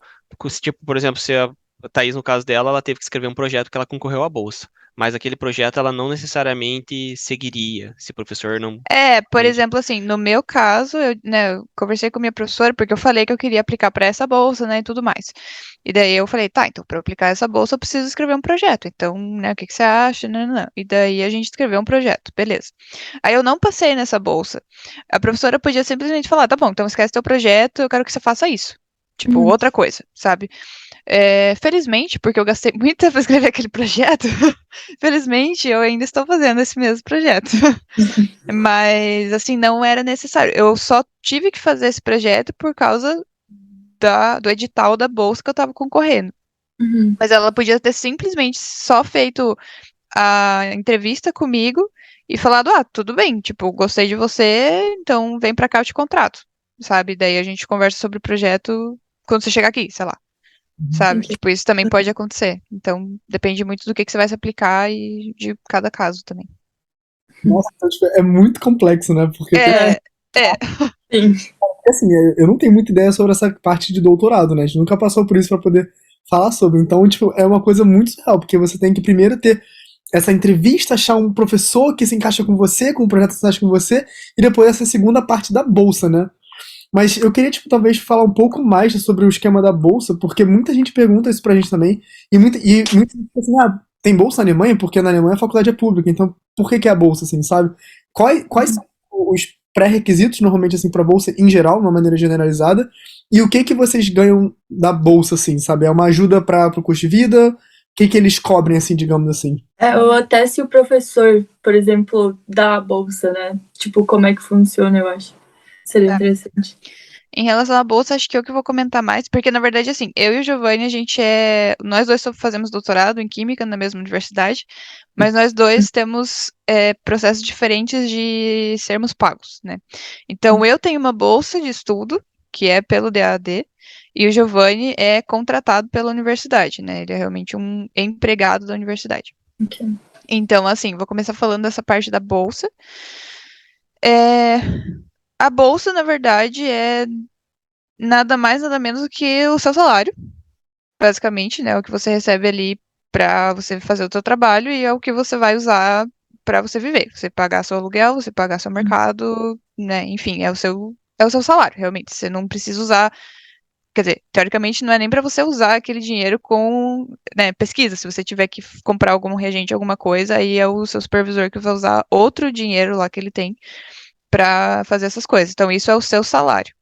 tipo, por exemplo, se a Thaís, no caso dela, ela teve que escrever um projeto que ela concorreu à bolsa. Mas aquele projeto ela não necessariamente seguiria, se o professor não. Por Entende? exemplo, assim, no meu caso, eu conversei com minha professora porque eu falei que eu queria aplicar para essa bolsa, né, e tudo mais. E daí eu falei, tá, então para aplicar essa bolsa eu preciso escrever um projeto. Então, né, o que que você acha? Não, não, não. E daí a gente escreveu um projeto, beleza. Aí eu não passei nessa bolsa. A professora podia simplesmente falar, tá bom, então esquece teu projeto, eu quero que você faça isso. Tipo, outra coisa, sabe? Felizmente, porque eu gastei muito tempo pra escrever aquele projeto, felizmente eu ainda estou fazendo esse mesmo projeto. Mas, assim, não era necessário. Eu só tive que fazer esse projeto por causa do edital da bolsa que eu estava concorrendo. Mas ela podia ter simplesmente só feito a entrevista comigo e falado, tudo bem, tipo, gostei de você, então vem pra cá, eu te contrato, sabe? Daí a gente conversa sobre o projeto quando você chegar aqui, sei lá, sabe? Ok. Tipo, isso também pode acontecer. Então, depende muito do que você vai se aplicar e de cada caso também. Nossa, então, tipo, é muito complexo, né? Porque É, Sim. assim, eu não tenho muita ideia sobre essa parte de doutorado, né? A gente nunca passou por isso pra poder falar sobre. Então, tipo, é uma coisa muito real, porque você tem que primeiro ter essa entrevista, achar um professor que se encaixa com você, com um projeto que se encaixa com você, e depois essa segunda parte da bolsa, né? Mas eu queria, tipo, talvez falar um pouco mais sobre o esquema da bolsa, porque muita gente pergunta isso pra gente também, e muita gente fica assim, tem bolsa na Alemanha? Porque na Alemanha a faculdade é pública, então por que é a bolsa, assim, sabe? Quais são os pré-requisitos, normalmente, assim, pra bolsa em geral, de uma maneira generalizada, e o que vocês ganham da bolsa, assim, sabe? É uma ajuda para o custo de vida? que eles cobrem, assim, digamos assim? Ou até se o professor, por exemplo, dá a bolsa, né? Tipo, como é que funciona, eu acho. Seria Tá. interessante. Em relação à bolsa, acho que eu que vou comentar mais, porque na verdade, assim, eu e o Giovanni, a gente é. Nós dois fazemos doutorado em Química na mesma universidade, mas nós dois temos processos diferentes de sermos pagos, né? Então, eu tenho uma bolsa de estudo, que é pelo DAD, e o Giovanni é contratado pela universidade, né? Ele é realmente um empregado da universidade. Ok. Então, assim, vou começar falando dessa parte da bolsa. É, A bolsa, na verdade, é nada mais, nada menos do que o seu salário, basicamente, né? O que você recebe ali para você fazer o seu trabalho e é o que você vai usar para você viver. Você pagar seu aluguel, você pagar seu mercado, né? Enfim, é o seu salário, realmente. Você não precisa usar, quer dizer, teoricamente não é nem para você usar aquele dinheiro com, né, pesquisa. Se você tiver que comprar algum reagente, alguma coisa, aí é o seu supervisor que vai usar outro dinheiro lá que ele tem para fazer essas coisas. Então, isso é o seu salário.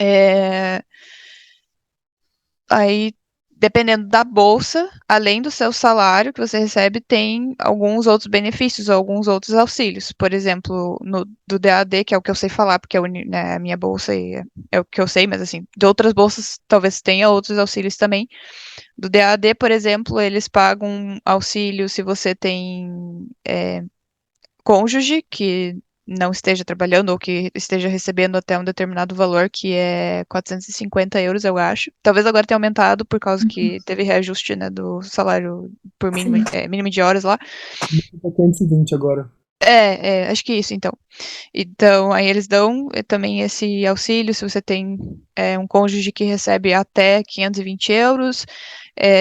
É, Aí, dependendo da bolsa, além do seu salário que você recebe, tem alguns outros benefícios, ou alguns outros auxílios. Por exemplo, do DAD, que é o que eu sei falar, porque né, a minha bolsa é o que eu sei, mas assim, de outras bolsas talvez tenha outros auxílios também. Do DAD, por exemplo, eles pagam auxílio se você tem cônjuge que não esteja trabalhando ou que esteja recebendo até um determinado valor, que é 450 euros, eu acho. Talvez agora tenha aumentado por causa que teve reajuste, né, do salário por mínimo, Sim. mínimo de horas lá. 520 agora. Acho que isso, então. Então, aí eles dão também esse auxílio se você tem um cônjuge que recebe até 520 euros.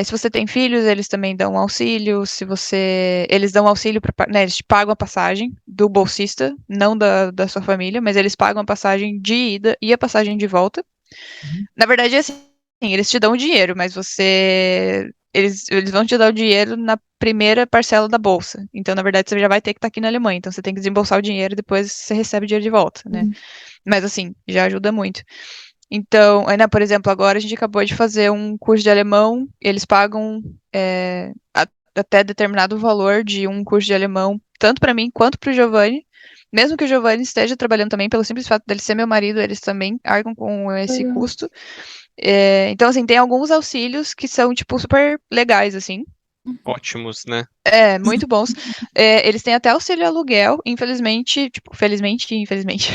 Se você tem filhos, eles também dão auxílio. Eles dão auxílio para, né, eles te pagam a passagem do bolsista, não da sua família, mas eles pagam a passagem de ida e a passagem de volta. Na verdade, é assim, eles te dão o dinheiro, mas eles vão te dar o dinheiro na primeira parcela da bolsa. Então, na verdade, você já vai ter que estar aqui na Alemanha. Então, você tem que desembolsar o dinheiro e depois você recebe o dinheiro de volta, né? Mas, assim, já ajuda muito. Então, né, por exemplo, agora a gente acabou de fazer um curso de alemão, eles pagam até determinado valor de um curso de alemão, tanto para mim quanto para o Giovanni. Mesmo que o Giovanni esteja trabalhando também, pelo simples fato dele ser meu marido, eles também arcam com esse Legal. custo. Então, assim, tem alguns auxílios que são, tipo, super legais, assim. Ótimos, né? Muito bons. Eles têm até auxílio aluguel, infelizmente, tipo, felizmente e infelizmente.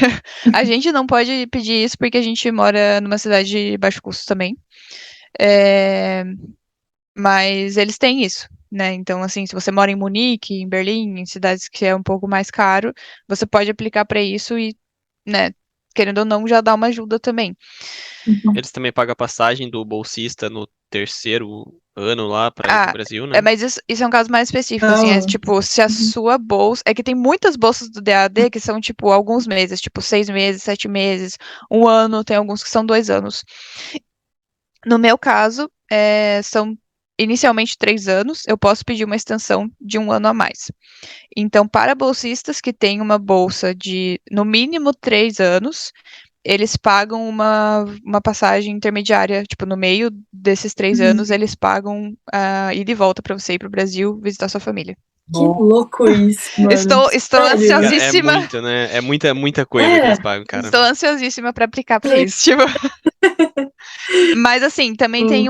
A gente não pode pedir isso porque a gente mora numa cidade de baixo custo também. É, Mas eles têm isso, né? Então, assim, se você mora em Munique, em Berlim, em cidades que é um pouco mais caro, você pode aplicar para isso e, né, querendo ou não, já dá uma ajuda também. Eles também pagam a passagem do bolsista no terceiro ano lá pra ir pro Brasil, né? Mas isso é um caso mais específico, assim, Ah, tipo, se a sua bolsa. É que tem muitas bolsas do DAD que são, tipo, alguns meses, tipo, 6 meses, 7 meses, um ano, tem alguns que são 2 anos. No meu caso, são inicialmente 3 anos, eu posso pedir uma extensão de um ano a mais. Então, para bolsistas que têm uma bolsa de, no mínimo, 3 anos, eles pagam uma passagem intermediária, tipo, no meio desses 3 anos, eles pagam a ida e volta para você ir para o Brasil visitar sua família. que louco isso, mano. Estou Sério. É ansiosíssima. muito, né? É muita coisa que É, eles pagam, cara. Estou ansiosíssima para aplicar para isso, tipo. Mas assim, também tem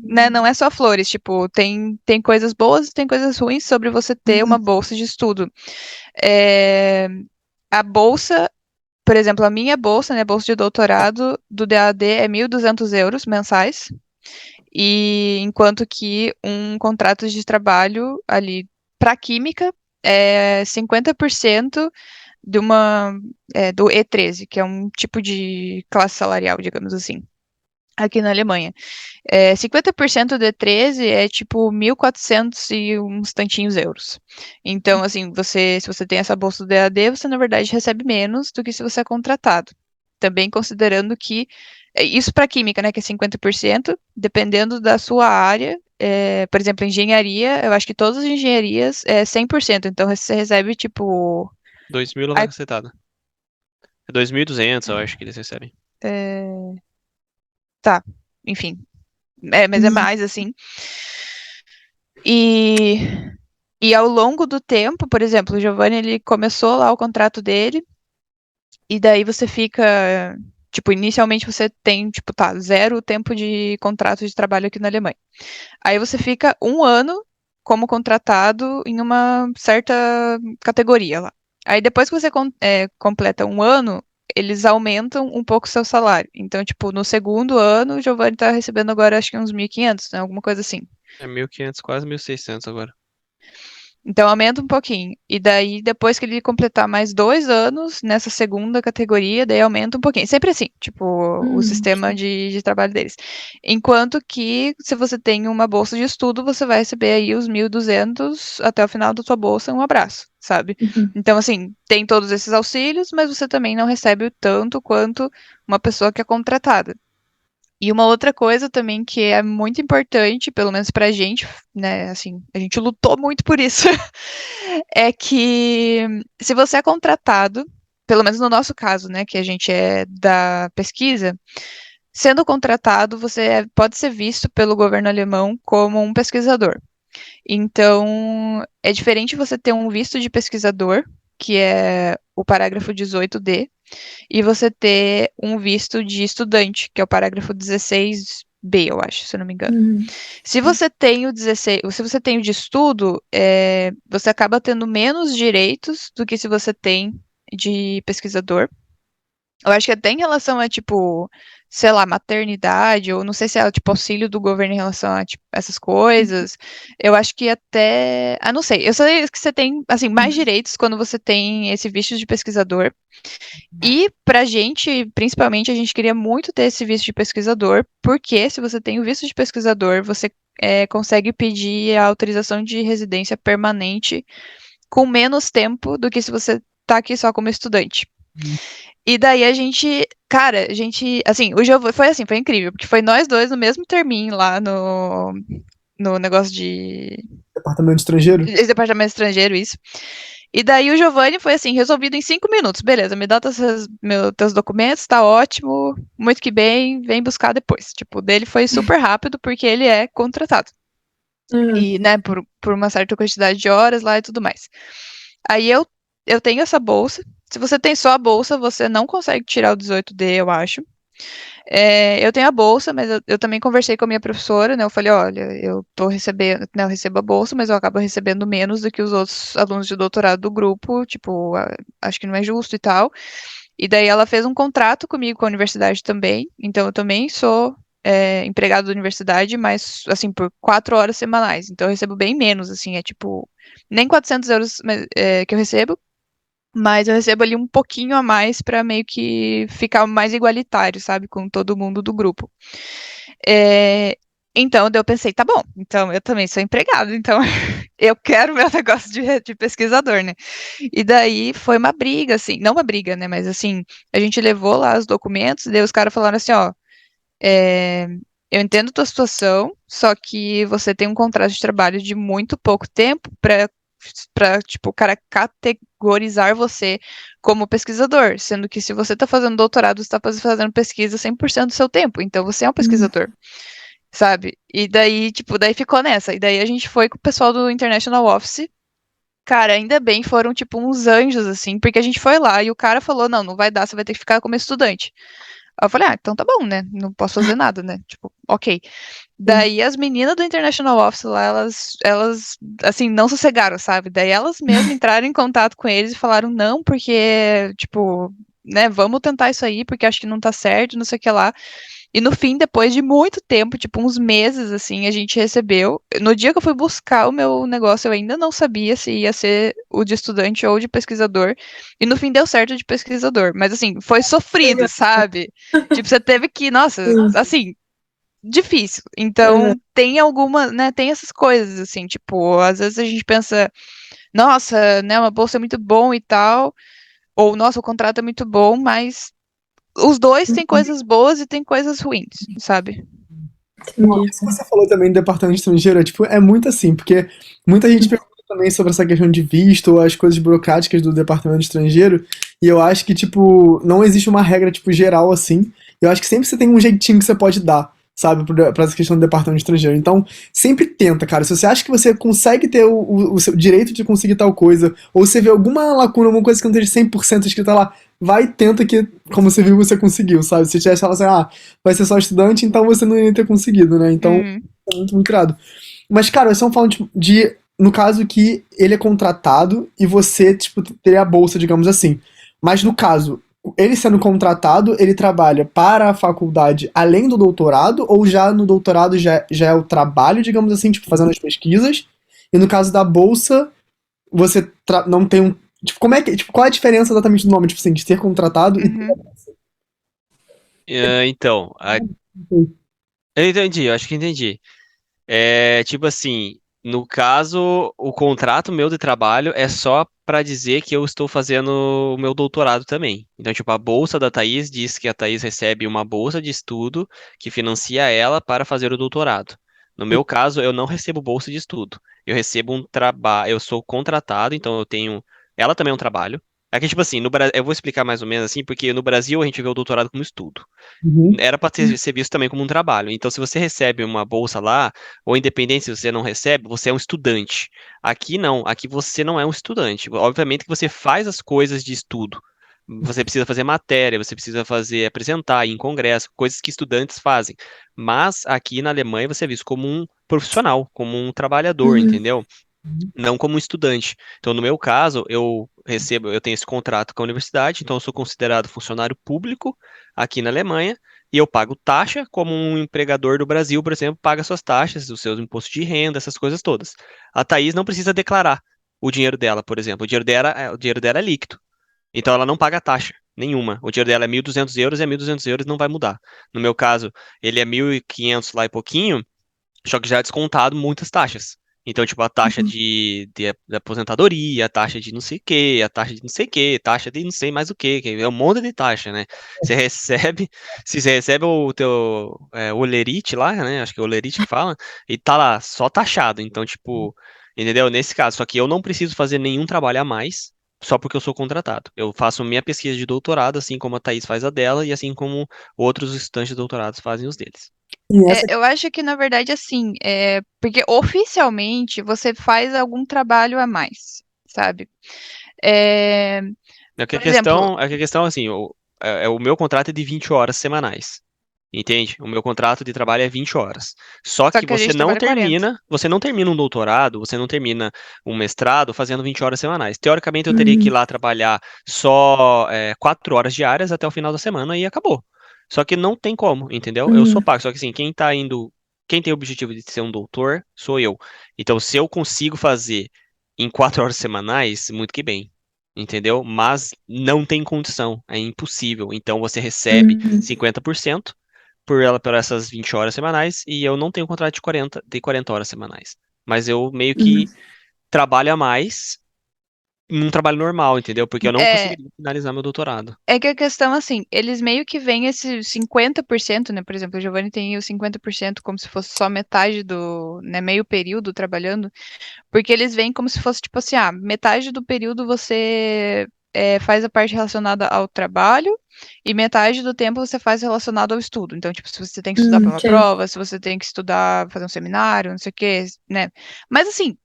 né, não é só flores, tipo, tem coisas boas e tem coisas ruins sobre você ter uma bolsa de estudo. É, a bolsa, por exemplo, a minha bolsa, né, bolsa de doutorado do DAD é 1.200 euros mensais, e enquanto que um contrato de trabalho ali para química é 50% do E13, que é um tipo de classe salarial, digamos assim, aqui na Alemanha. 50% de 13 é tipo 1.400 e uns tantinhos euros. Então, assim, se você tem essa bolsa do DAD, você na verdade recebe menos do que se você é contratado. Também considerando que isso para química, né, que é 50%, dependendo da sua área. Por exemplo, engenharia, eu acho que todas as engenharias é 100%. Então, você recebe tipo. 2.000 lá ai, cacetada. É 2.200, eu acho que eles recebem. é, tá, enfim. Mas é mais assim. E, e ao longo do tempo, por exemplo, o Giovanni, ele começou lá o contrato dele, e daí você fica, tipo, inicialmente você tem, tipo, tá, 0 tempo de contrato de trabalho aqui na Alemanha. Aí você fica 1 ano como contratado em uma certa categoria lá. Aí depois que você completa 1 ano, eles aumentam um pouco o seu salário. Então, tipo, no segundo ano, o Giovanni tá recebendo agora acho que uns 1.500, né? Alguma coisa assim. É 1.500, quase 1.600 agora. Então aumenta um pouquinho. E daí, depois que ele completar mais 2 anos nessa segunda categoria, daí aumenta um pouquinho. Sempre assim, tipo, o sistema de trabalho deles. Enquanto que, se você tem uma bolsa de estudo, você vai receber aí os 1.200 até o final da sua bolsa, um abraço, sabe? Uhum. Então, assim, tem todos esses auxílios, mas você também não recebe o tanto quanto uma pessoa que é contratada. E uma outra coisa também que é muito importante, pelo menos pra gente, né, assim, a gente lutou muito por isso, é que se você é contratado, pelo menos no nosso caso, né, que a gente é da pesquisa, sendo contratado, pode ser visto pelo governo alemão como um pesquisador. Então, é diferente você ter um visto de pesquisador, que é o parágrafo 18d, e você ter um visto de estudante, que é o parágrafo 16b, eu acho, se eu não me engano. Uhum. Se você tem o 16, se você tem o de estudo, você acaba tendo menos direitos do que se você tem de pesquisador. Eu acho que até em relação a, tipo, sei lá, maternidade, ou não sei se é, tipo, auxílio do governo em relação a, tipo, essas coisas. Eu acho que até. Ah, não sei. Eu sei que você tem, assim, mais direitos quando você tem esse visto de pesquisador. E pra gente, principalmente, a gente queria muito ter esse visto de pesquisador, porque se você tem o visto de pesquisador, você consegue pedir a autorização de residência permanente com menos tempo do que se você tá aqui só como estudante. E daí a gente, cara, a gente, assim, o jogo foi assim, foi incrível, porque foi nós dois no mesmo terminho lá no negócio Departamento estrangeiro? de departamento estrangeiro, isso. E daí o Giovanni foi assim, resolvido em 5 minutos. Beleza, me dá teus documentos, tá ótimo, muito que bem, vem buscar depois. Tipo, o dele foi super rápido porque ele é contratado. Uhum. E, né, por uma certa quantidade de horas lá e tudo mais. Aí eu tenho essa bolsa. Se você tem só a bolsa, você não consegue tirar o 18D, eu acho. Eu tenho a bolsa, mas eu também conversei com a minha professora, né? Eu falei, olha, eu tô recebendo, né, eu recebo a bolsa, mas eu acabo recebendo menos do que os outros alunos de doutorado do grupo, tipo, acho que não é justo e tal. E daí ela fez um contrato comigo com a universidade também, então eu também sou empregado da universidade, mas, assim, por 4 horas semanais, então eu recebo bem menos, assim, é tipo, nem 400 euros que eu recebo, mas eu recebo ali um pouquinho a mais para meio que ficar mais igualitário, sabe, com todo mundo do grupo. É, então, daí eu pensei, tá bom, então eu também sou empregado, então eu quero meu negócio de pesquisador, né? E daí foi uma briga, assim, não uma briga, né, mas assim, a gente levou lá os documentos, e daí os caras falaram assim, ó, é, eu entendo tua situação, só que você tem um contrato de trabalho de muito pouco tempo para tipo, categorizar você como pesquisador, sendo que se você está fazendo doutorado, você está fazendo pesquisa 100% do seu tempo, então você é um pesquisador, sabe? E daí, tipo, daí ficou nessa. E daí a gente foi com o pessoal do International Office. Cara, ainda bem foram, tipo, uns anjos, assim, porque a gente foi lá e o cara falou, não, não vai dar, você vai ter que ficar como estudante. Aí eu falei, então tá bom, né? Não posso fazer nada, né? Tipo, ok. Daí as meninas do International Office lá, elas, assim, não sossegaram, sabe? Daí elas mesmas entraram em contato com eles e falaram, não, porque, tipo, né, vamos tentar isso aí, porque acho que não tá certo, não sei o que lá. E no fim, depois de muito tempo, tipo uns meses, assim, a gente recebeu. No dia que eu fui buscar o meu negócio, eu ainda não sabia se ia ser o de estudante ou de pesquisador. E no fim deu certo de pesquisador. Mas assim, foi sofrido, sabe? Tipo, você teve que, nossa, Sim. assim, difícil. Uhum. Então, tem alguma, né, tem essas coisas, assim, tipo, às vezes a gente pensa, nossa, né, uma bolsa é muito bom e tal. Ou, nossa, o contrato é muito bom, mas os dois têm coisas boas e têm coisas ruins, sabe? Entendi. Isso que você falou também do departamento estrangeiro, tipo, é muito assim, porque muita gente pergunta também sobre essa questão de visto ou as coisas burocráticas do departamento estrangeiro, e eu acho que, tipo, não existe uma regra, tipo, geral assim. Eu acho que sempre você tem um jeitinho que você pode dar. sabe, pra essa questão do departamento estrangeiro. Então, sempre tenta, cara. Se você acha que você consegue ter o seu direito de conseguir tal coisa, ou você vê alguma lacuna, alguma coisa que não esteja 100% escrita lá, vai e tenta que, como você viu, você conseguiu, sabe? Se tivesse falado assim, vai ser só estudante, então você não ia ter conseguido, né? Então, Uhum. é muito irado. Mas, cara, vocês estão falando no caso que ele é contratado e você, tipo, teria a bolsa, digamos assim. Mas no caso, ele sendo contratado, ele trabalha para a faculdade além do doutorado, ou já no doutorado já é o trabalho, digamos assim, tipo, fazendo as pesquisas. E no caso da bolsa, você não tem um. Tipo, como é que. Tipo, qual é a diferença exatamente do nome, tipo assim, de ser contratado e ter Uhum. a bolsa? Então, eu entendi, eu acho que entendi. É tipo assim, no caso, o contrato meu de trabalho é só para dizer que eu estou fazendo o meu doutorado também. Então, tipo, a bolsa da Thaís diz que a Thaís recebe uma bolsa de estudo que financia ela para fazer o doutorado. No meu caso, eu não recebo bolsa de estudo. Eu recebo um trabalho, eu sou contratado, então eu tenho. Ela também é um trabalho. É que, tipo assim, no Brasil, eu vou explicar mais ou menos assim, porque no Brasil a gente vê o doutorado como estudo. Uhum, Era para ser visto também como um trabalho. Então, se você recebe uma bolsa lá, ou independente se você não recebe, você é um estudante. Aqui não, aqui você não é um estudante. Obviamente que você faz as coisas de estudo. Você precisa fazer matéria, você precisa fazer apresentar ir em congresso, coisas que estudantes fazem. Mas aqui na Alemanha você é visto como um profissional, como um trabalhador, Uhum. entendeu? Não como estudante. Então, no meu caso, eu tenho esse contrato com a universidade, então eu sou considerado funcionário público aqui na Alemanha, e eu pago taxa como um empregador do Brasil, por exemplo, paga suas taxas, os seus impostos de renda, essas coisas todas. A Thaís não precisa declarar o dinheiro dela, por exemplo. O dinheiro dela é líquido. Então ela não paga taxa nenhuma. O dinheiro dela é 1.200 euros e é 1.200 euros não vai mudar. No meu caso, ele é 1.500 lá e pouquinho, só que já é descontado muitas taxas. Então, tipo, a taxa Uhum. de aposentadoria, a taxa de não sei o quê, a taxa de não sei o quê, taxa de não sei mais o quê, que é um monte de taxa, né? Você recebe, se você recebe o teu olerite lá, né? Acho que é olerite que fala, e tá lá, só taxado. Então, tipo, entendeu? Nesse caso, só que eu não preciso fazer nenhum trabalho a mais, só porque eu sou contratado. Eu faço minha pesquisa de doutorado, assim como a Thaís faz a dela, e assim como outros estudantes de doutorados fazem os deles. e essa. Eu acho que, na verdade, assim, porque oficialmente você faz algum trabalho a mais, sabe? É, por exemplo, É que a questão assim, o meu contrato é de 20 horas semanais. Entende? O meu contrato de trabalho é 20 horas. Só só que que a gente trabalha 40. você não termina um doutorado, você não termina um mestrado fazendo 20 horas semanais. Teoricamente, eu teria que ir Uhum. lá trabalhar só 4 horas diárias até o final da semana e acabou. Só que não tem como, entendeu? Eu sou Uhum. pago. Só que assim, quem tem o objetivo de ser um doutor, sou eu. Então, se eu consigo fazer em 4 horas semanais, muito que bem. Entendeu? Mas não tem condição, é impossível. Então você recebe Uhum. 50% por essas 20 horas semanais e eu não tenho contrato de 40 horas semanais. Mas eu meio Uhum. que trabalho a mais num trabalho normal, entendeu? Porque eu não É, conseguiria finalizar meu doutorado. é que a questão, assim, eles meio que veem esse 50%, né? Por exemplo, o Giovanni tem o 50% como se fosse só metade do, né, meio período trabalhando, porque eles veem como se fosse, tipo assim, metade do período você faz a parte relacionada ao trabalho e metade do tempo você faz relacionado ao estudo. Então, tipo, se você tem que estudar para uma Sei. prova, se você tem que estudar, fazer um seminário, não sei o quê, né? Mas, assim,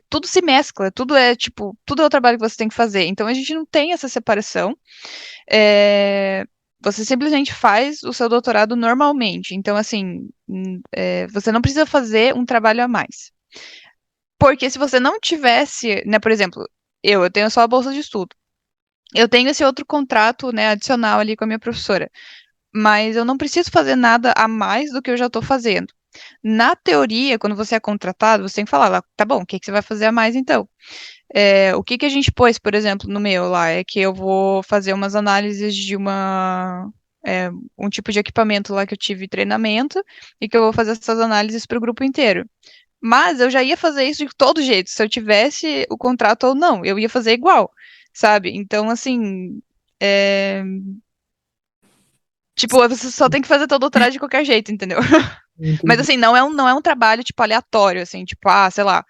tudo se mescla, tudo é, tipo, tudo é o trabalho que você tem que fazer. Então, a gente não tem essa separação. É, Você simplesmente faz o seu doutorado normalmente. Então, assim, você não precisa fazer um trabalho a mais. Porque se você não tivesse, né, por exemplo, eu tenho só a bolsa de estudo. Eu tenho esse outro contrato, né, adicional ali com a minha professora. Mas eu não preciso fazer nada a mais do que eu já estou fazendo. Na teoria, quando você é contratado, você tem que falar lá, tá bom, o que que você vai fazer a mais então? O que que a gente pôs, por exemplo, no meu lá, é que eu vou fazer umas análises de um tipo de equipamento lá que eu tive treinamento e que eu vou fazer essas análises para o grupo inteiro. Mas eu já ia fazer isso de todo jeito, se eu tivesse o contrato ou não, eu ia fazer igual, sabe? Então, assim, é, tipo, você só tem que fazer todo o doutorado de qualquer jeito, entendeu? Mas, Entendi. assim, não é um trabalho, tipo, aleatório, assim, tipo, sei lá,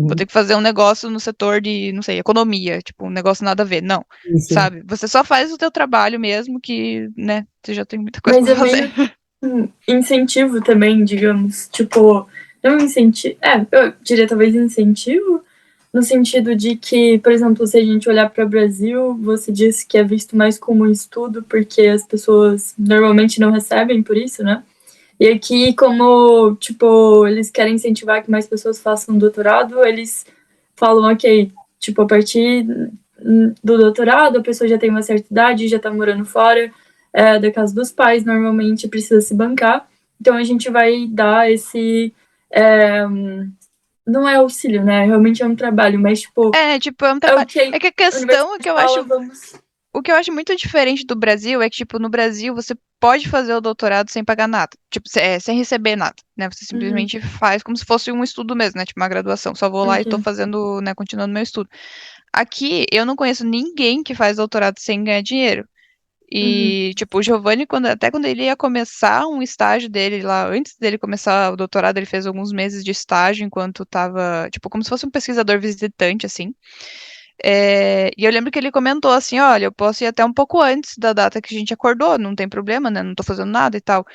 vou ter Uhum. que fazer um negócio no setor de, não sei, economia, tipo, um negócio nada a ver. Não, Sim, sim. sabe? Você só faz o teu trabalho mesmo que, né, você já tem muita coisa Mas pra é fazer. meio incentivo também, digamos. Tipo, não incentivo. Eu diria talvez incentivo, no sentido de que, por exemplo, se a gente olhar para o Brasil, você disse que é visto mais como um estudo, porque as pessoas normalmente não recebem por isso, né? E aqui, como, tipo, eles querem incentivar que mais pessoas façam doutorado, eles falam, ok, tipo, a partir do doutorado, a pessoa já tem uma certa idade, já tá morando fora, da casa dos pais, normalmente precisa se bancar. Então, a gente vai dar esse... é, não é auxílio, né? Realmente é um trabalho, mas, tipo, Tipo, é um é trabalho. o que É que a a questão é universidade que eu fala, acho. vamos... O que eu acho muito diferente do Brasil é que, tipo, no Brasil você pode fazer o doutorado sem pagar nada. Tipo, sem receber nada, né? Você Uhum, simplesmente faz como se fosse um estudo mesmo, né? Tipo, uma graduação. Só vou lá e tô uhum, fazendo, né? Continuando meu estudo. Aqui, eu não conheço ninguém que faz doutorado sem ganhar dinheiro. uhum, E, tipo, o Giovanni, até quando ele ia começar um estágio dele lá, antes dele começar o doutorado, ele fez alguns meses de estágio enquanto tava, tipo, como se fosse um pesquisador visitante, assim. E eu lembro que ele comentou assim, olha, eu posso ir até um pouco antes da data que a gente acordou, não tem problema, né? Não tô fazendo nada e tal.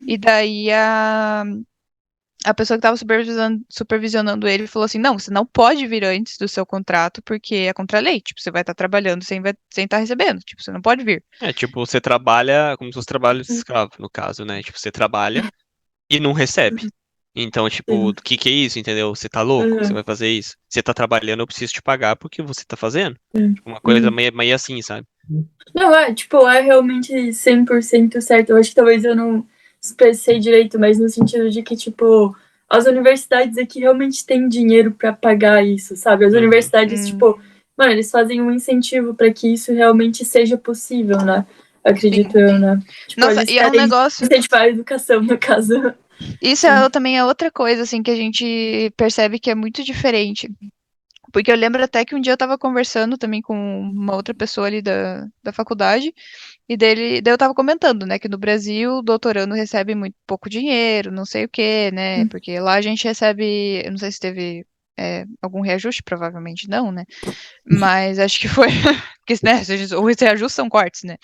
E daí a pessoa que estava supervisionando ele falou assim, não, você não pode vir antes do seu contrato, porque é contra a lei. Tipo, você vai estar trabalhando sem estar recebendo. Tipo, você não pode vir. Tipo, você trabalha como se fosse trabalho escravo, no caso, né? Tipo, você trabalha e não recebe. uhum, Então, tipo, sim, o que é isso, entendeu? Você tá louco? Você uhum, vai fazer isso? Você tá trabalhando, eu preciso te pagar porque você tá fazendo. Tipo, uma coisa uhum. meio assim, sabe? Não, tipo, é realmente 100% certo. Eu acho que talvez eu não expressei direito, mas no sentido de que, tipo, as universidades aqui realmente têm dinheiro para pagar isso, sabe? As Uhum. universidades, tipo, mano, eles fazem um incentivo para que isso realmente seja possível, né? Sim. Acredito eu, né? Tipo, Nossa, eles e é um querem negócio. incentivar a educação, no caso. Isso Sim. também é outra coisa, assim, que a gente percebe que é muito diferente. Porque eu lembro até que um dia eu tava conversando também com uma outra pessoa ali da faculdade, e daí eu tava comentando, né, que no Brasil o doutorando recebe muito pouco dinheiro, não sei o quê, né, porque lá a gente recebe, eu não sei se teve algum reajuste, provavelmente não, né, mas acho que foi, porque, né, os reajustes são cortes, né,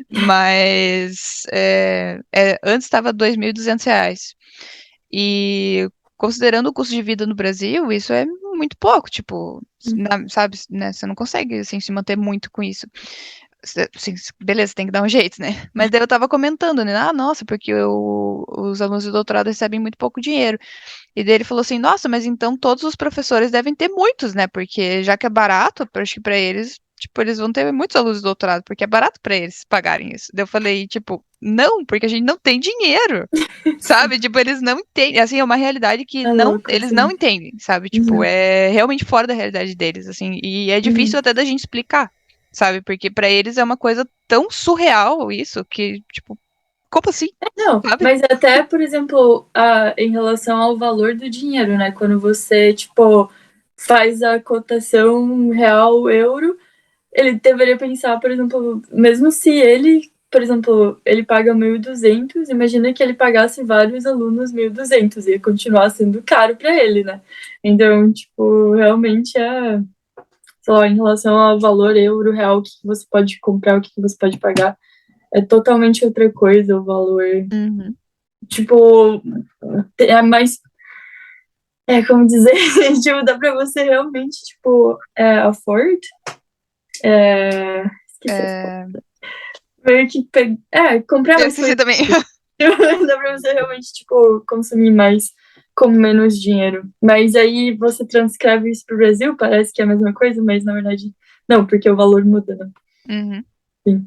mas antes estava R$ 2.200. E considerando o custo de vida no Brasil, isso é muito pouco, tipo, sabe, né? Você não consegue, assim, se manter muito com isso. Assim, beleza, tem que dar um jeito, né? Mas daí eu tava comentando, né? Ah, nossa, porque os alunos de doutorado recebem muito pouco dinheiro. E daí ele falou assim, nossa, mas então todos os professores devem ter muitos, né? Porque já que é barato, eu acho que pra eles, tipo, eles vão ter muitos alunos de doutorado, porque é barato pra eles pagarem isso. Daí eu falei, tipo, não, porque a gente não tem dinheiro. Sim. Sabe? Tipo, eles não entendem. Assim, é uma realidade que É louco, eles não assim. entendem, sabe? Tipo, Uhum, é realmente fora da realidade deles, assim. E é uhum. difícil até da gente explicar, sabe? Porque pra eles é uma coisa tão surreal isso que, tipo, como assim? Não, Sabe? mas até, por exemplo, em relação ao valor do dinheiro, né? Quando você, tipo, faz a cotação real-euro, ele deveria pensar, por exemplo, mesmo se ele, por exemplo, ele paga 1.200, imagina que ele pagasse vários alunos 1.200, ia continuar sendo caro para ele, né? Então, tipo, realmente sei lá, em relação ao valor euro-real, o que você pode comprar, o que você pode pagar, é totalmente outra coisa o valor. Uhum. Tipo, é mais. Como dizer? Tipo, dá pra você realmente, tipo, afford. Esqueci as palavras. É, Meio que comprar eu mais esqueci coisas. também. Dá pra você realmente, tipo, consumir mais com menos dinheiro. Mas aí você transcreve isso pro Brasil, parece que é a mesma coisa, mas na verdade, não, porque o valor muda, né? Uhum. Sim.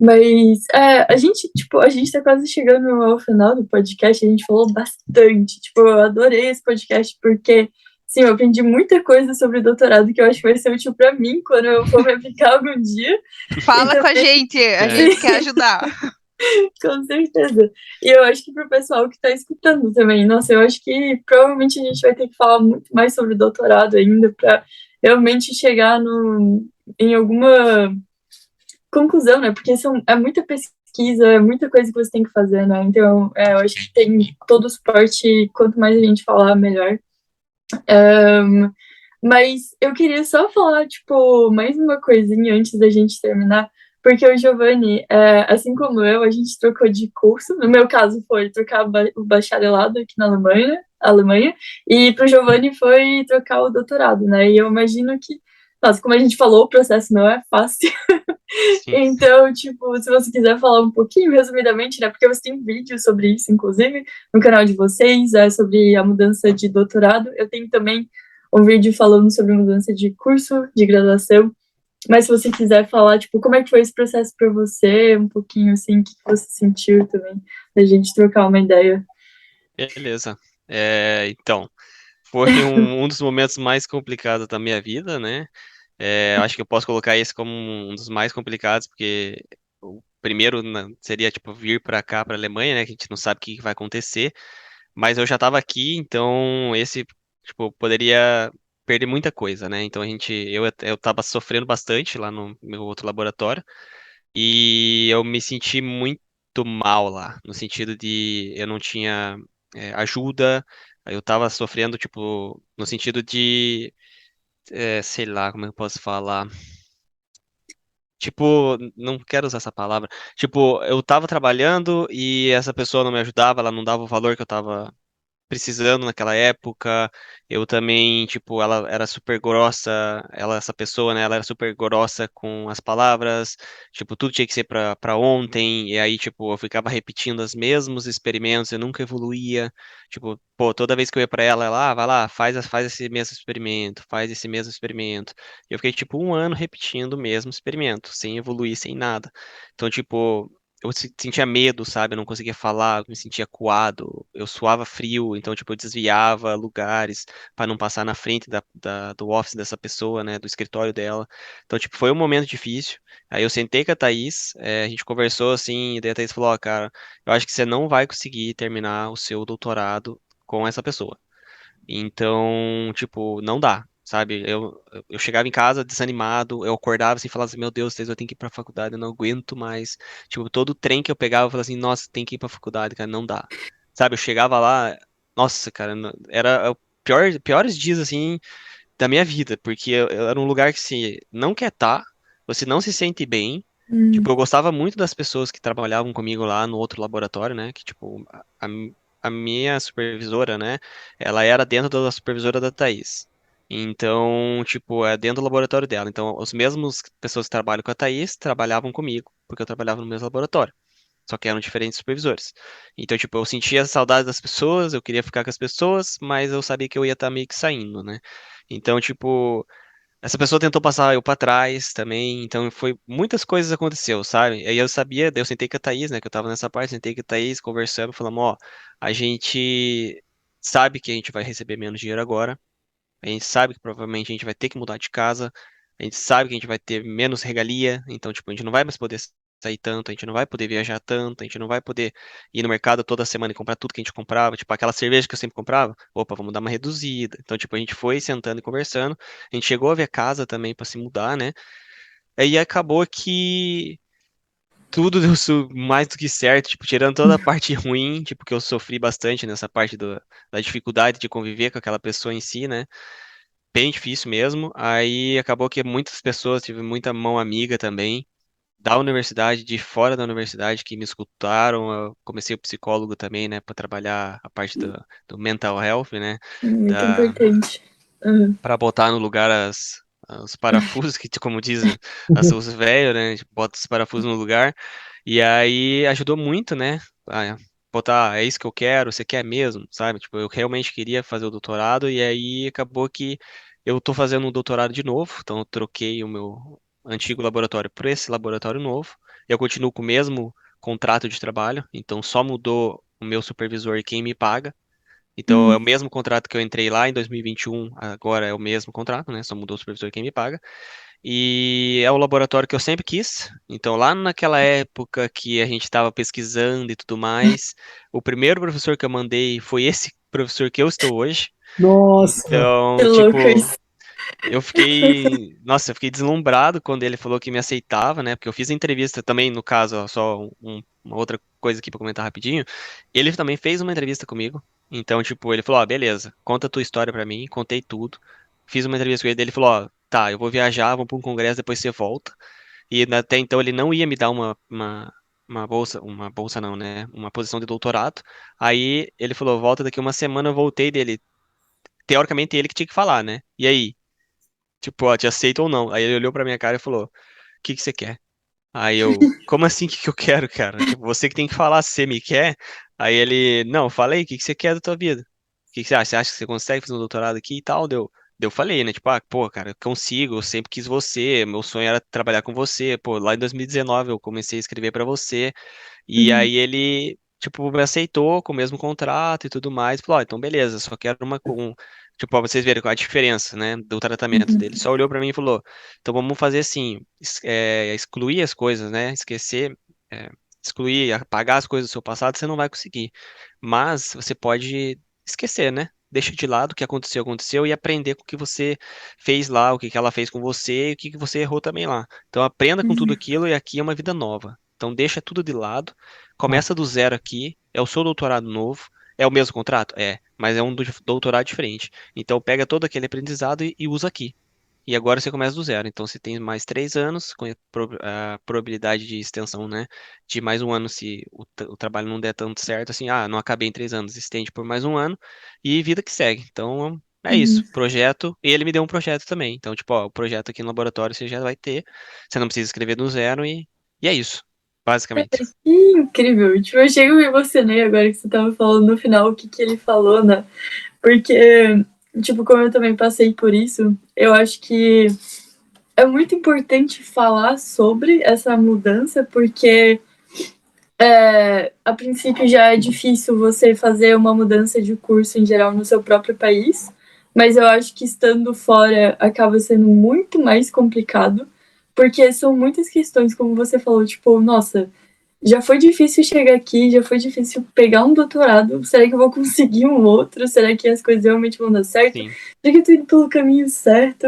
Mas a gente tá quase chegando ao final do podcast, a gente falou bastante. Tipo, eu adorei esse podcast porque, sim, eu aprendi muita coisa sobre doutorado que eu acho que vai ser útil para mim quando eu for me aplicar algum dia. E Fala com também, a É. gente quer ajudar. com certeza. E eu acho que pro pessoal que tá escutando também, nossa, eu acho que provavelmente a gente vai ter que falar muito mais sobre doutorado ainda para realmente chegar em alguma conclusão, né? Porque é muita pesquisa, é muita coisa que você tem que fazer, né? Então, eu acho que tem todo o suporte, quanto mais a gente falar, melhor. Mas eu queria só falar, tipo, mais uma coisinha antes da gente terminar, Porque o Giovanni, assim como eu, a gente trocou de curso. No meu caso, foi trocar o bacharelado aqui na Alemanha, e para o Giovanni foi trocar o doutorado, né? E eu imagino que, nossa, como a gente falou, o processo não é fácil. Sim. Então, tipo, se você quiser falar um pouquinho, resumidamente, né? Porque você tem vídeo sobre isso, inclusive, no canal de vocês, sobre a mudança de doutorado. Eu tenho também um vídeo falando sobre mudança de curso, de graduação. Mas se você quiser falar, tipo, como é que foi esse processo para você, um pouquinho assim, o que você sentiu também, da gente trocar uma ideia. Beleza. Então, foi um dos momentos mais complicados da minha vida, né? Eu acho que eu posso colocar esse como um dos mais complicados, porque o primeiro seria, tipo, vir pra cá, pra Alemanha, né? Que a gente não sabe o que vai acontecer. Mas eu já tava aqui, então esse, tipo, poderia perder muita coisa, né? Então eu tava sofrendo bastante lá no meu outro laboratório. E eu me senti muito mal lá, no sentido de eu não tinha ajuda, eu tava sofrendo, tipo, no sentido de, sei lá, como eu posso falar? Tipo, não quero usar essa palavra. Tipo, eu tava trabalhando e essa pessoa não me ajudava, ela não dava o valor que eu tava precisando naquela época. Eu também, tipo, ela era super grossa, essa pessoa, né, ela era super grossa com as palavras, tipo, tudo tinha que ser pra ontem, e aí, tipo, eu ficava repetindo os mesmos experimentos, eu nunca evoluía, tipo, pô, toda vez que eu ia pra ela, vai lá, faz esse mesmo experimento, faz esse mesmo experimento. Eu fiquei, tipo, um ano repetindo o mesmo experimento, sem evoluir, sem nada. Então, tipo, eu sentia medo, sabe? Eu não conseguia falar, eu me sentia acuado, eu suava frio, então, tipo, eu desviava lugares para não passar na frente do office dessa pessoa, né? Do escritório dela. Então, tipo, foi um momento difícil. Aí eu sentei com a Thaís, a gente conversou assim, e daí a Thaís falou: Ó, cara, eu acho que você não vai conseguir terminar o seu doutorado com essa pessoa. Então, tipo, não dá, sabe? Eu chegava em casa desanimado, eu acordava assim e falava assim, meu Deus, eu tenho que ir pra faculdade, eu não aguento mais. Tipo, todo trem que eu pegava, eu falava assim, nossa, tem que ir pra faculdade, cara, não dá. Sabe, eu chegava lá, nossa, cara, era o piores dias, assim, da minha vida, porque eu era um lugar que se não quer estar, você não se sente bem. Tipo, eu gostava muito das pessoas que trabalhavam comigo lá no outro laboratório, né? Que, tipo, a minha supervisora, né? Ela era dentro da supervisora da Thaís. Então, tipo, é dentro do laboratório dela. Então, os mesmos pessoas que trabalham com a Thaís trabalhavam comigo, porque eu trabalhava no mesmo laboratório. Só que eram diferentes supervisores. Então, tipo, eu sentia saudade das pessoas, eu queria ficar com as pessoas, mas eu sabia que eu ia estar meio que saindo, né? Então, tipo, essa pessoa tentou passar eu pra trás também, então foi muitas coisas aconteceu, sabe? Aí eu sabia, daí eu sentei com a Thaís, né, que eu tava nessa parte, sentei com a Thaís, conversamos, falamos, ó, a gente sabe que a gente vai receber menos dinheiro agora, a gente sabe que provavelmente a gente vai ter que mudar de casa, a gente sabe que a gente vai ter menos regalia, então, tipo, a gente não vai mais poder sair tanto, a gente não vai poder viajar tanto, a gente não vai poder ir no mercado toda semana e comprar tudo que a gente comprava, tipo, aquela cerveja que eu sempre comprava, opa, vamos dar uma reduzida. Então, tipo, a gente foi sentando e conversando, a gente chegou a ver casa também para se mudar, né? Aí acabou que tudo deu mais do que certo, tipo, tirando toda a parte ruim, tipo, que eu sofri bastante nessa parte da dificuldade de conviver com aquela pessoa em si, né? Bem difícil mesmo. Aí acabou que muitas pessoas, tive muita mão amiga também, da universidade, de fora da universidade, que me escutaram. Eu comecei o psicólogo também, né, para trabalhar a parte do mental health, né, Muito da, importante. Uhum. para botar no lugar os parafusos, que como dizem os velhos, né, tipo, bota os parafusos no lugar. E aí ajudou muito, né, a botar, é isso que eu quero, você quer mesmo, sabe? Tipo, eu realmente queria fazer o doutorado e aí acabou que eu tô fazendo um doutorado de novo, então eu troquei o meu antigo laboratório por esse laboratório novo. Eu continuo com o mesmo contrato de trabalho, então só mudou o meu supervisor e quem me paga. Então é o Hum, mesmo contrato que eu entrei lá em 2021, agora é o mesmo contrato, né? Só mudou o supervisor e quem me paga. E é o laboratório que eu sempre quis. Então, lá naquela época que a gente estava pesquisando e tudo mais, o primeiro professor que eu mandei foi esse professor que eu estou hoje. Nossa, que Então, louco tipo, isso. eu fiquei deslumbrado quando ele falou que me aceitava, né? Porque eu fiz a entrevista também, no caso, ó, só uma outra coisa aqui pra comentar rapidinho. Ele também fez uma entrevista comigo. Então, tipo, ele falou, ó, beleza, conta a tua história pra mim, contei tudo. Fiz uma entrevista com ele, daí ele falou, ó, tá, eu vou viajar, vou pra um congresso, depois você volta. e até então ele não ia me dar uma bolsa não, né? Uma posição de doutorado. Aí ele falou, volta daqui uma semana, eu voltei dele. Teoricamente ele que tinha que falar, né? E aí? Tipo, ó, te aceito ou não? Aí ele olhou pra minha cara e falou, o que que você quer? Aí eu, como assim, o que que eu quero, cara? Tipo, você que tem que falar se você me quer. Aí ele, não, fala aí, o que que você quer da tua vida? O que que você acha? Você acha que você consegue fazer um doutorado aqui e tal? Deu falei, né? Tipo, ah, pô, cara, eu consigo, eu sempre quis você, meu sonho era trabalhar com você. Pô, lá em 2019 eu comecei a escrever pra você. E Uhum, aí ele, tipo, me aceitou com o mesmo contrato e tudo mais. Falou, ó, então beleza, só quero tipo, pra vocês verem qual a diferença, né, do tratamento uhum, dele. Só olhou pra mim e falou, então vamos fazer assim, excluir as coisas, né, esquecer, é, excluir, apagar as coisas do seu passado, você não vai conseguir. Mas você pode esquecer, né? Deixa de lado o que aconteceu, aconteceu, e aprender com o que você fez lá, o que que ela fez com você, e o que que você errou também lá. Então aprenda com tudo uhum, aquilo e aqui é uma vida nova. Então deixa tudo de lado, Ah, começa do zero aqui, é o seu doutorado novo, é o mesmo contrato? É, mas é um doutorado diferente. Então pega todo aquele aprendizado e usa aqui. E agora você começa do zero. Então você tem mais 3 anos, com a probabilidade de extensão, né? De mais um ano se o trabalho não der tanto certo, assim, ah, não acabei em 3 anos, estende por mais um ano e vida que segue. Então é isso, uhum. projeto. E ele me deu um projeto também. Então, tipo, ó, o projeto aqui no laboratório você já vai ter. Você não precisa escrever do zero e é isso, basicamente. Que incrível. Tipo, eu chego e me emocionei agora que você tava falando no final o que que ele falou, né? Porque, tipo, como eu também passei por isso, eu acho que é muito importante falar sobre essa mudança, porque a princípio já é difícil você fazer uma mudança de curso em geral no seu próprio país, mas eu acho que estando fora acaba sendo muito mais complicado, porque são muitas questões, como você falou, tipo, nossa, já foi difícil chegar aqui, já foi difícil pegar um doutorado. Será que eu vou conseguir um outro? Será que as coisas realmente vão dar certo? Sim, Será que eu tô indo pelo caminho certo?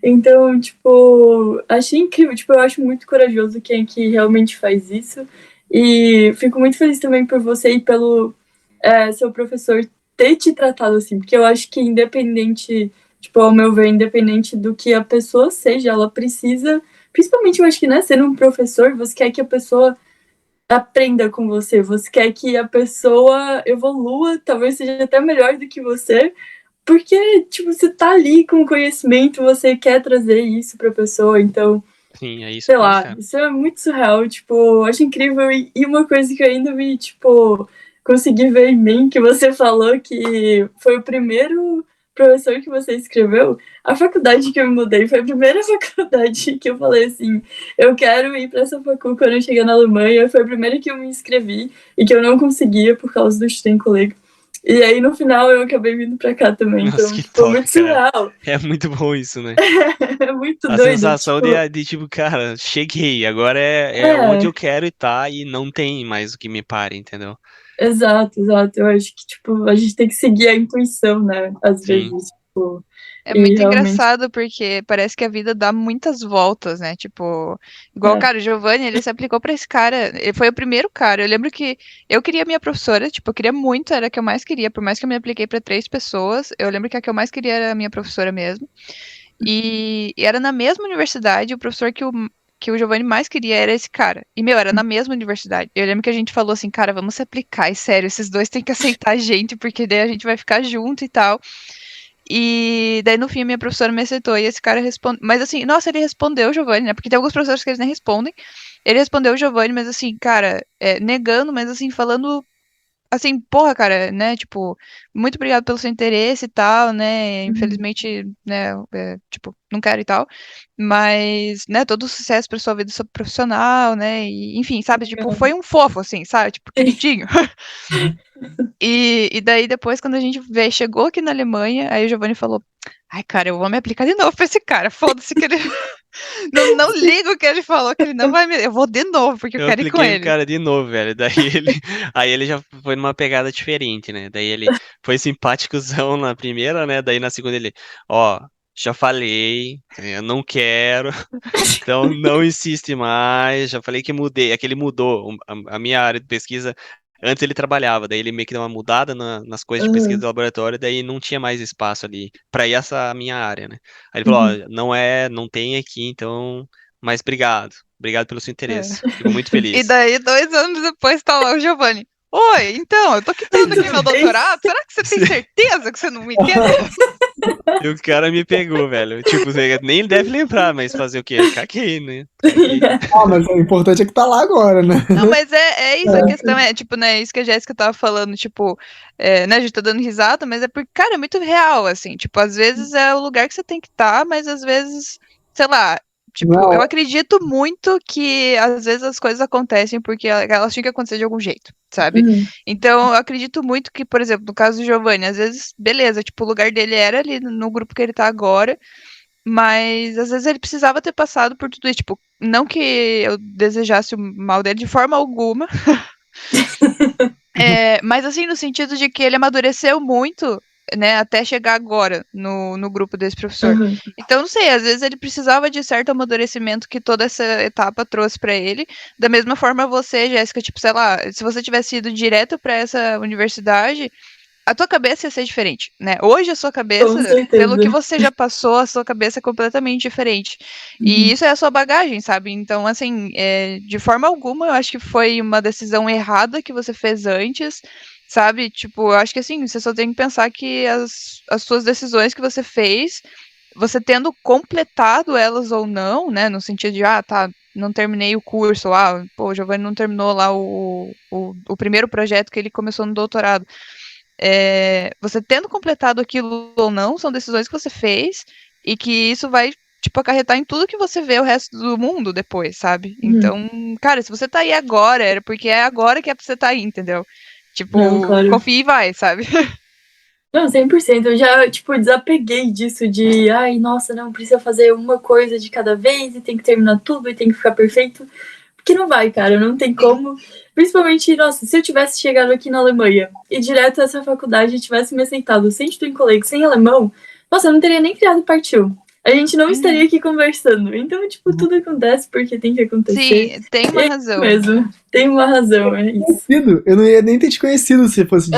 Então, tipo, achei incrível. Tipo, eu acho muito corajoso quem é que realmente faz isso. E fico muito feliz também por você e pelo seu professor ter te tratado assim, porque eu acho que independente, tipo, ao meu ver, independente do que a pessoa seja, ela precisa, principalmente eu acho que, né, sendo um professor, você quer que a pessoa aprenda com você, você quer que a pessoa evolua, talvez seja até melhor do que você, porque, tipo, você tá ali com conhecimento, você quer trazer isso pra pessoa, então, sim, é isso sei aí, lá, cara. isso é muito surreal, tipo, eu acho incrível, e uma coisa que eu ainda vi, tipo, consegui ver em mim, que você falou que foi o primeiro professor que você escreveu, a faculdade que eu me mudei foi a primeira faculdade que eu falei assim, eu quero ir para essa faculdade quando eu cheguei na Alemanha, foi a primeira que eu me inscrevi e que eu não conseguia por causa do Studenkolleg. E aí no final eu acabei vindo pra cá também, Nossa, então, que tipo, top, muito cara. surreal. É muito bom isso, né? É muito A doido, sensação tipo, de tipo, cara, cheguei, agora é onde é. eu quero estar e não tem mais o que me pare, entendeu? Exato, exato. Eu acho que, tipo, a gente tem que seguir a intuição, né? Às Sim, vezes, tipo, É e muito realmente. engraçado porque parece que a vida dá muitas voltas, né? Tipo, igual, É. cara, o Giovanni, ele se aplicou pra esse cara. Ele foi o primeiro cara. Eu lembro que eu queria minha professora, tipo, eu queria muito, era a que eu mais queria, por mais que eu me apliquei pra 3 pessoas. Eu lembro que a que eu mais queria era a minha professora mesmo. E era na mesma universidade, o professor que o Giovanni mais queria era esse cara. E, meu, era na mesma universidade. Eu lembro que a gente falou assim, cara, vamos se aplicar, e sério, esses dois têm que aceitar a gente, porque daí a gente vai ficar junto e tal. E daí, no fim, a minha professora me aceitou e esse cara respondeu. Mas assim, nossa, ele respondeu o Giovanni, né? Porque tem alguns professores que eles nem respondem. Ele respondeu o Giovanni, mas assim, cara, negando, mas assim, falando assim, porra, cara, né? Tipo, muito obrigado pelo seu interesse e tal, né? Uhum. Infelizmente, né? Tipo, não quero e tal. Mas, né? Todo sucesso pra sua vida profissional, né? E, enfim, sabe? Tipo, Legal. foi um fofo, assim, sabe? Tipo, Sim. queridinho. uhum. E daí depois, quando a gente chegou aqui na Alemanha, aí o Giovanni falou: Ai, cara, eu vou me aplicar de novo pra esse cara. Foda-se que ele. Não ligo o que ele falou, que ele não vai me. Eu vou de novo, porque eu eu quero ir com apliquei no ele. cara de novo, velho. Daí ele, aí ele já foi numa pegada diferente, né? Daí ele foi simpáticozão na primeira, né? Daí na segunda ele, ó, já falei, eu não quero, então não insiste mais. Já falei que mudei, é que ele mudou a minha área de pesquisa. Antes ele trabalhava, daí ele meio que deu uma mudada nas coisas de pesquisa Uhum. do laboratório, daí não tinha mais espaço ali pra essa minha área, né? Aí ele falou, Uhum. ó, não tem aqui, então, mas obrigado. Obrigado pelo seu interesse. Fico muito feliz. E daí, 2 anos depois, tá lá o Giovanni. Oi, então, eu tô quitando aqui meu doutorado. Será que você tem certeza que você não me quer? E o cara me pegou, velho. Tipo, você nem deve lembrar, mas fazer o quê? Caguei, né? Caguei. Mas o importante é que tá lá agora, né? Não, mas é isso, a questão é, tipo, né, isso que a Jéssica tava falando, tipo, né, a gente tá dando risada, mas é porque, cara, é muito real, assim, tipo, às vezes é o lugar que você tem que estar, mas às vezes, sei lá, tipo, Não. eu acredito muito que às vezes as coisas acontecem porque elas tinham que acontecer de algum jeito, sabe? Uhum. Então, eu acredito muito que, por exemplo, no caso do Giovanni, às vezes, beleza, tipo, o lugar dele era ali no grupo que ele tá agora, mas às vezes ele precisava ter passado por tudo isso. Tipo, não que eu desejasse o mal dele de forma alguma. Mas assim, no sentido de que ele amadureceu muito, né, até chegar agora no grupo desse professor. Uhum. Então, não sei, às vezes ele precisava de certo amadurecimento que toda essa etapa trouxe pra ele. Da mesma forma você, Jéssica, tipo, sei lá, se você tivesse ido direto pra essa universidade, a tua cabeça ia ser diferente, né? Hoje a sua Com cabeça, certeza. pelo que você já passou, a sua cabeça é completamente diferente. E isso é a sua bagagem, sabe? Então, assim, de forma alguma, eu acho que foi uma decisão errada que você fez antes, sabe? Tipo, eu acho que assim, você só tem que pensar que as suas decisões que você fez, você tendo completado elas ou não, né? No sentido de, tá, não terminei o curso, pô, o Giovanni não terminou lá o primeiro projeto que ele começou no doutorado. Você tendo completado aquilo ou não, são decisões que você fez e que isso vai, tipo, acarretar em tudo que você vê o resto do mundo depois, sabe? Uhum. Então, cara, se você tá aí agora, era porque é agora que é pra você tá aí, entendeu? Tipo, Não, claro. confia e vai, sabe? Não, 100%. Eu já, tipo, desapeguei disso de, ai, nossa, não, precisa fazer uma coisa de cada vez e tem que terminar tudo e tem que ficar perfeito. Porque não vai, cara, não tem como. Principalmente, nossa, se eu tivesse chegado aqui na Alemanha e direto a essa faculdade e tivesse me aceitado sem estudo em colégio, sem alemão, nossa, eu não teria nem criado Partiu. A gente não estaria aqui conversando. Então, tipo, tudo acontece porque tem que acontecer. Sim, tem uma razão. Mesmo, tem uma razão, é isso. Eu não ia nem ter te conhecido se fosse de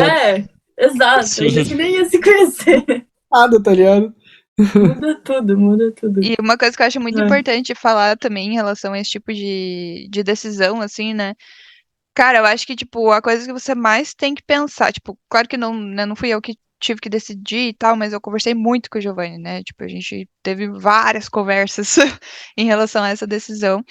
Exato, a gente nem ia se conhecer. nada, tá ligado? Muda tudo, muda tudo. E uma coisa que eu acho muito importante falar também em relação a esse tipo de decisão, assim, né? Cara, eu acho que, tipo, a coisa que você mais tem que pensar, tipo, claro que não, né, não fui eu que tive que decidir e tal, mas eu conversei muito com o Giovanni, né? Tipo, a gente teve várias conversas em relação a essa decisão.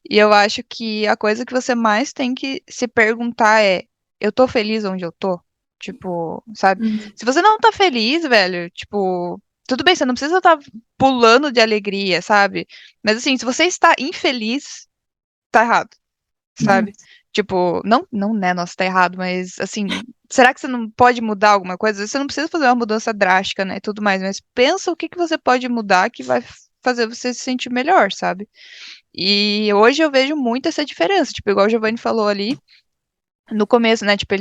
E eu acho que a coisa que você mais tem que se perguntar é: eu tô feliz onde eu tô? Tipo, sabe? Se você não tá feliz, velho, tipo, tudo bem, você não precisa estar pulando de alegria, sabe? Mas assim, se você está infeliz, tá errado, sabe? Tipo, não, né, nossa, tá errado, mas assim, será que você não pode mudar alguma coisa? Você não precisa fazer uma mudança drástica, né, e tudo mais, mas pensa o que que você pode mudar que vai fazer você se sentir melhor, sabe? E hoje eu vejo muito essa diferença, tipo, igual o Giovanni falou ali, no começo, né, tipo,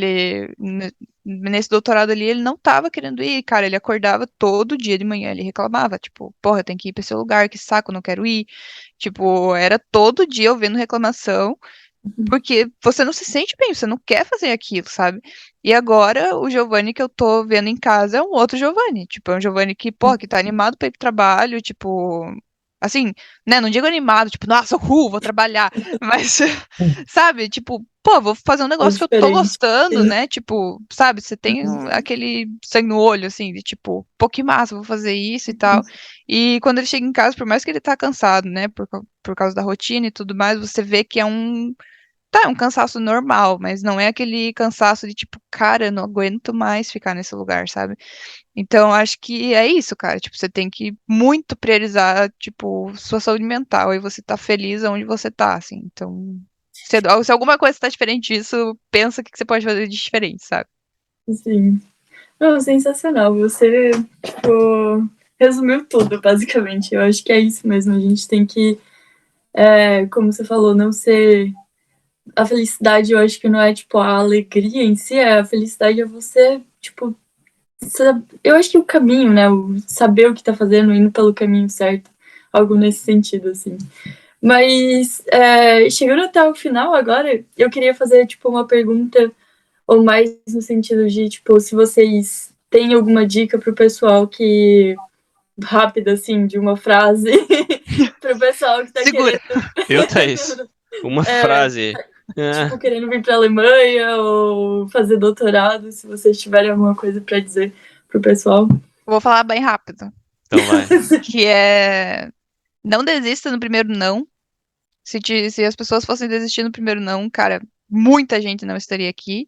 nesse doutorado ali, ele não tava querendo ir, cara, ele acordava todo dia de manhã, ele reclamava, tipo, porra, eu tenho que ir pra esse lugar, que saco, não quero ir, tipo, era todo dia ouvindo reclamação, porque você não se sente bem, você não quer fazer aquilo, sabe? E agora o Giovanni que eu tô vendo em casa é um outro Giovanni, tipo, é um Giovanni que, pô, que tá animado pra ir pro trabalho, tipo, assim, né, não digo animado, tipo, nossa, vou trabalhar, mas, sabe, tipo, pô, vou fazer um negócio que eu tô gostando, né, tipo, sabe, você tem aquele sangue no olho, assim, de tipo, pô, que massa, vou fazer isso e tal, e quando ele chega em casa, por mais que ele tá cansado, né, por causa da rotina e tudo mais, você vê que é um cansaço normal, mas não é aquele cansaço de tipo, cara, eu não aguento mais ficar nesse lugar, sabe? Então, acho que é isso, cara. Tipo, você tem que muito priorizar, tipo, sua saúde mental e você tá feliz onde você tá, assim. Então, se alguma coisa tá diferente disso, pensa o que você pode fazer de diferente, sabe? Sim. Não, sensacional. Você, tipo, resumiu tudo, basicamente. Eu acho que é isso mesmo. A gente tem que, como você falou, não ser. A felicidade, eu acho que não é, tipo, a alegria em si, a felicidade é você, tipo, eu acho que o caminho, né, o saber o que tá fazendo, indo pelo caminho certo, algo nesse sentido, assim. Mas, chegando até o final agora, eu queria fazer, tipo, uma pergunta, ou mais no sentido de, tipo, se vocês têm alguma dica pro pessoal que, rápida, assim, de uma frase, Pro pessoal que tá Segura. Eu, Thaís, uma frase. tipo, querendo vir pra Alemanha ou fazer doutorado, se vocês tiverem alguma coisa pra dizer pro pessoal. Vou falar bem rápido. Então vai. Que é... Não desista no primeiro não. Se as pessoas fossem desistir no primeiro não, cara, muita gente não estaria aqui.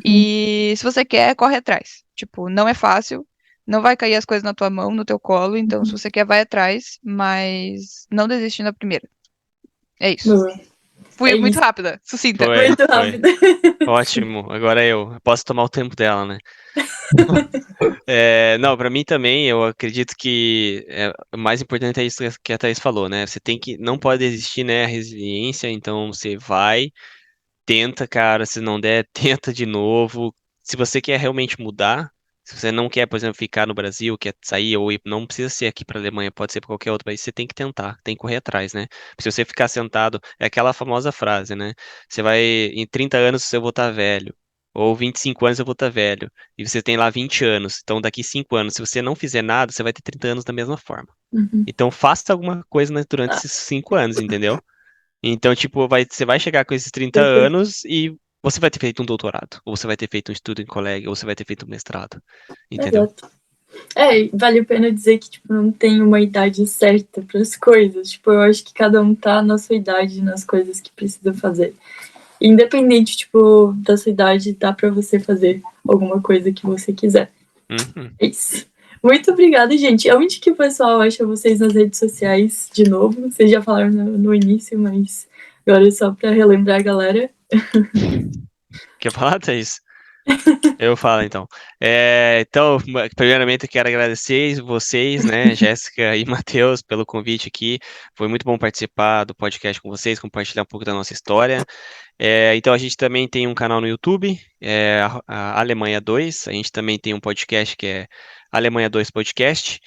E se você quer, corre atrás. Tipo, não é fácil. Não vai cair as coisas na tua mão, no teu colo. Então, se você quer, vai atrás. Mas não desiste na primeira. É isso. Boa. Fui É muito isso. rápida, sucinta. Foi, Muito foi. rápido. Ótimo. Agora eu posso tomar o tempo dela, né? Não, pra mim também, eu acredito que o mais importante é isso que a Thaís falou, né? Você não pode desistir, né? A resiliência, então você vai, tenta, cara, se não der, tenta de novo. Se você quer realmente mudar, se você não quer, por exemplo, ficar no Brasil, quer sair ou ir, não precisa ser aqui pra Alemanha, pode ser pra qualquer outro país, você tem que tentar, tem que correr atrás, né? Se você ficar sentado, é aquela famosa frase, né? Você vai, em 30 anos eu vou estar velho. Ou 25 anos eu vou estar velho. E você tem lá 20 anos. Então, daqui 5 anos, se você não fizer nada, você vai ter 30 anos da mesma forma. Uhum. Então, faça alguma coisa, né, durante Ah. esses 5 anos, entendeu? Então, tipo, você vai chegar com esses 30 Perfeito. anos e você vai ter feito um doutorado, ou você vai ter feito um estudo em colégio, ou você vai ter feito um mestrado, entendeu? Exato. E vale a pena dizer que, tipo, não tem uma idade certa para as coisas. Tipo, eu acho que cada um tá na sua idade, nas coisas que precisa fazer. Independente, tipo, da sua idade, dá para você fazer alguma coisa que você quiser. Uhum. É isso. Muito obrigada, gente. Onde que o pessoal acha vocês nas redes sociais, de novo? Vocês já falaram no início, mas agora é só para relembrar a galera. Quer falar, Thaís? Eu falo, então. Então, primeiramente, eu quero agradecer vocês, né, Jéssica e Matheus, pelo convite aqui. Foi muito bom participar do podcast com vocês, compartilhar um pouco da nossa história. Então, a gente também tem um canal no YouTube, a Alemanha 2. A gente também tem um podcast que é Alemanha 2 Podcast.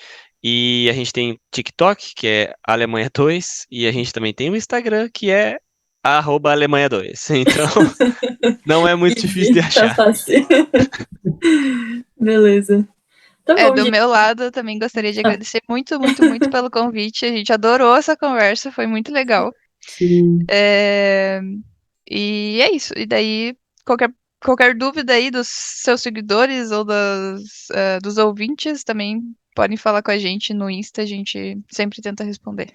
E a gente tem TikTok, que é Alemanha 2. E a gente também tem o Instagram, que é @Alemanha 2. Então, não é muito difícil de Tá achar. fácil. Beleza. Tá bom, Do gente. meu lado, eu também gostaria de agradecer muito, muito, muito pelo convite. A gente adorou essa conversa, foi muito legal. Sim. E é isso. E daí, qualquer dúvida aí dos seus seguidores ou dos ouvintes também podem falar com a gente no Insta, a gente sempre tenta responder.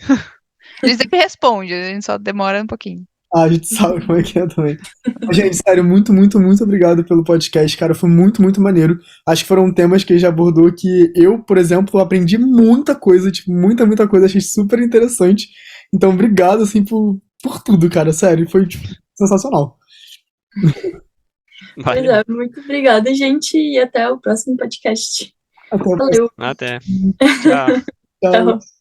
A gente sempre responde, a gente só demora um pouquinho. A gente sabe como é que é também. Mas, gente, sério, muito, muito, muito obrigado pelo podcast, cara. Foi muito, muito maneiro. Acho que foram temas que ele já abordou que eu, por exemplo, aprendi muita coisa, tipo, muita, muita coisa. Achei super interessante. Então, obrigado, assim, por tudo, cara. Sério, foi, tipo, sensacional. Pois Valeu. é, muito obrigada, gente, e até o próximo podcast. Até a próxima. Valeu. Até. Tchau. Tchau. Tchau.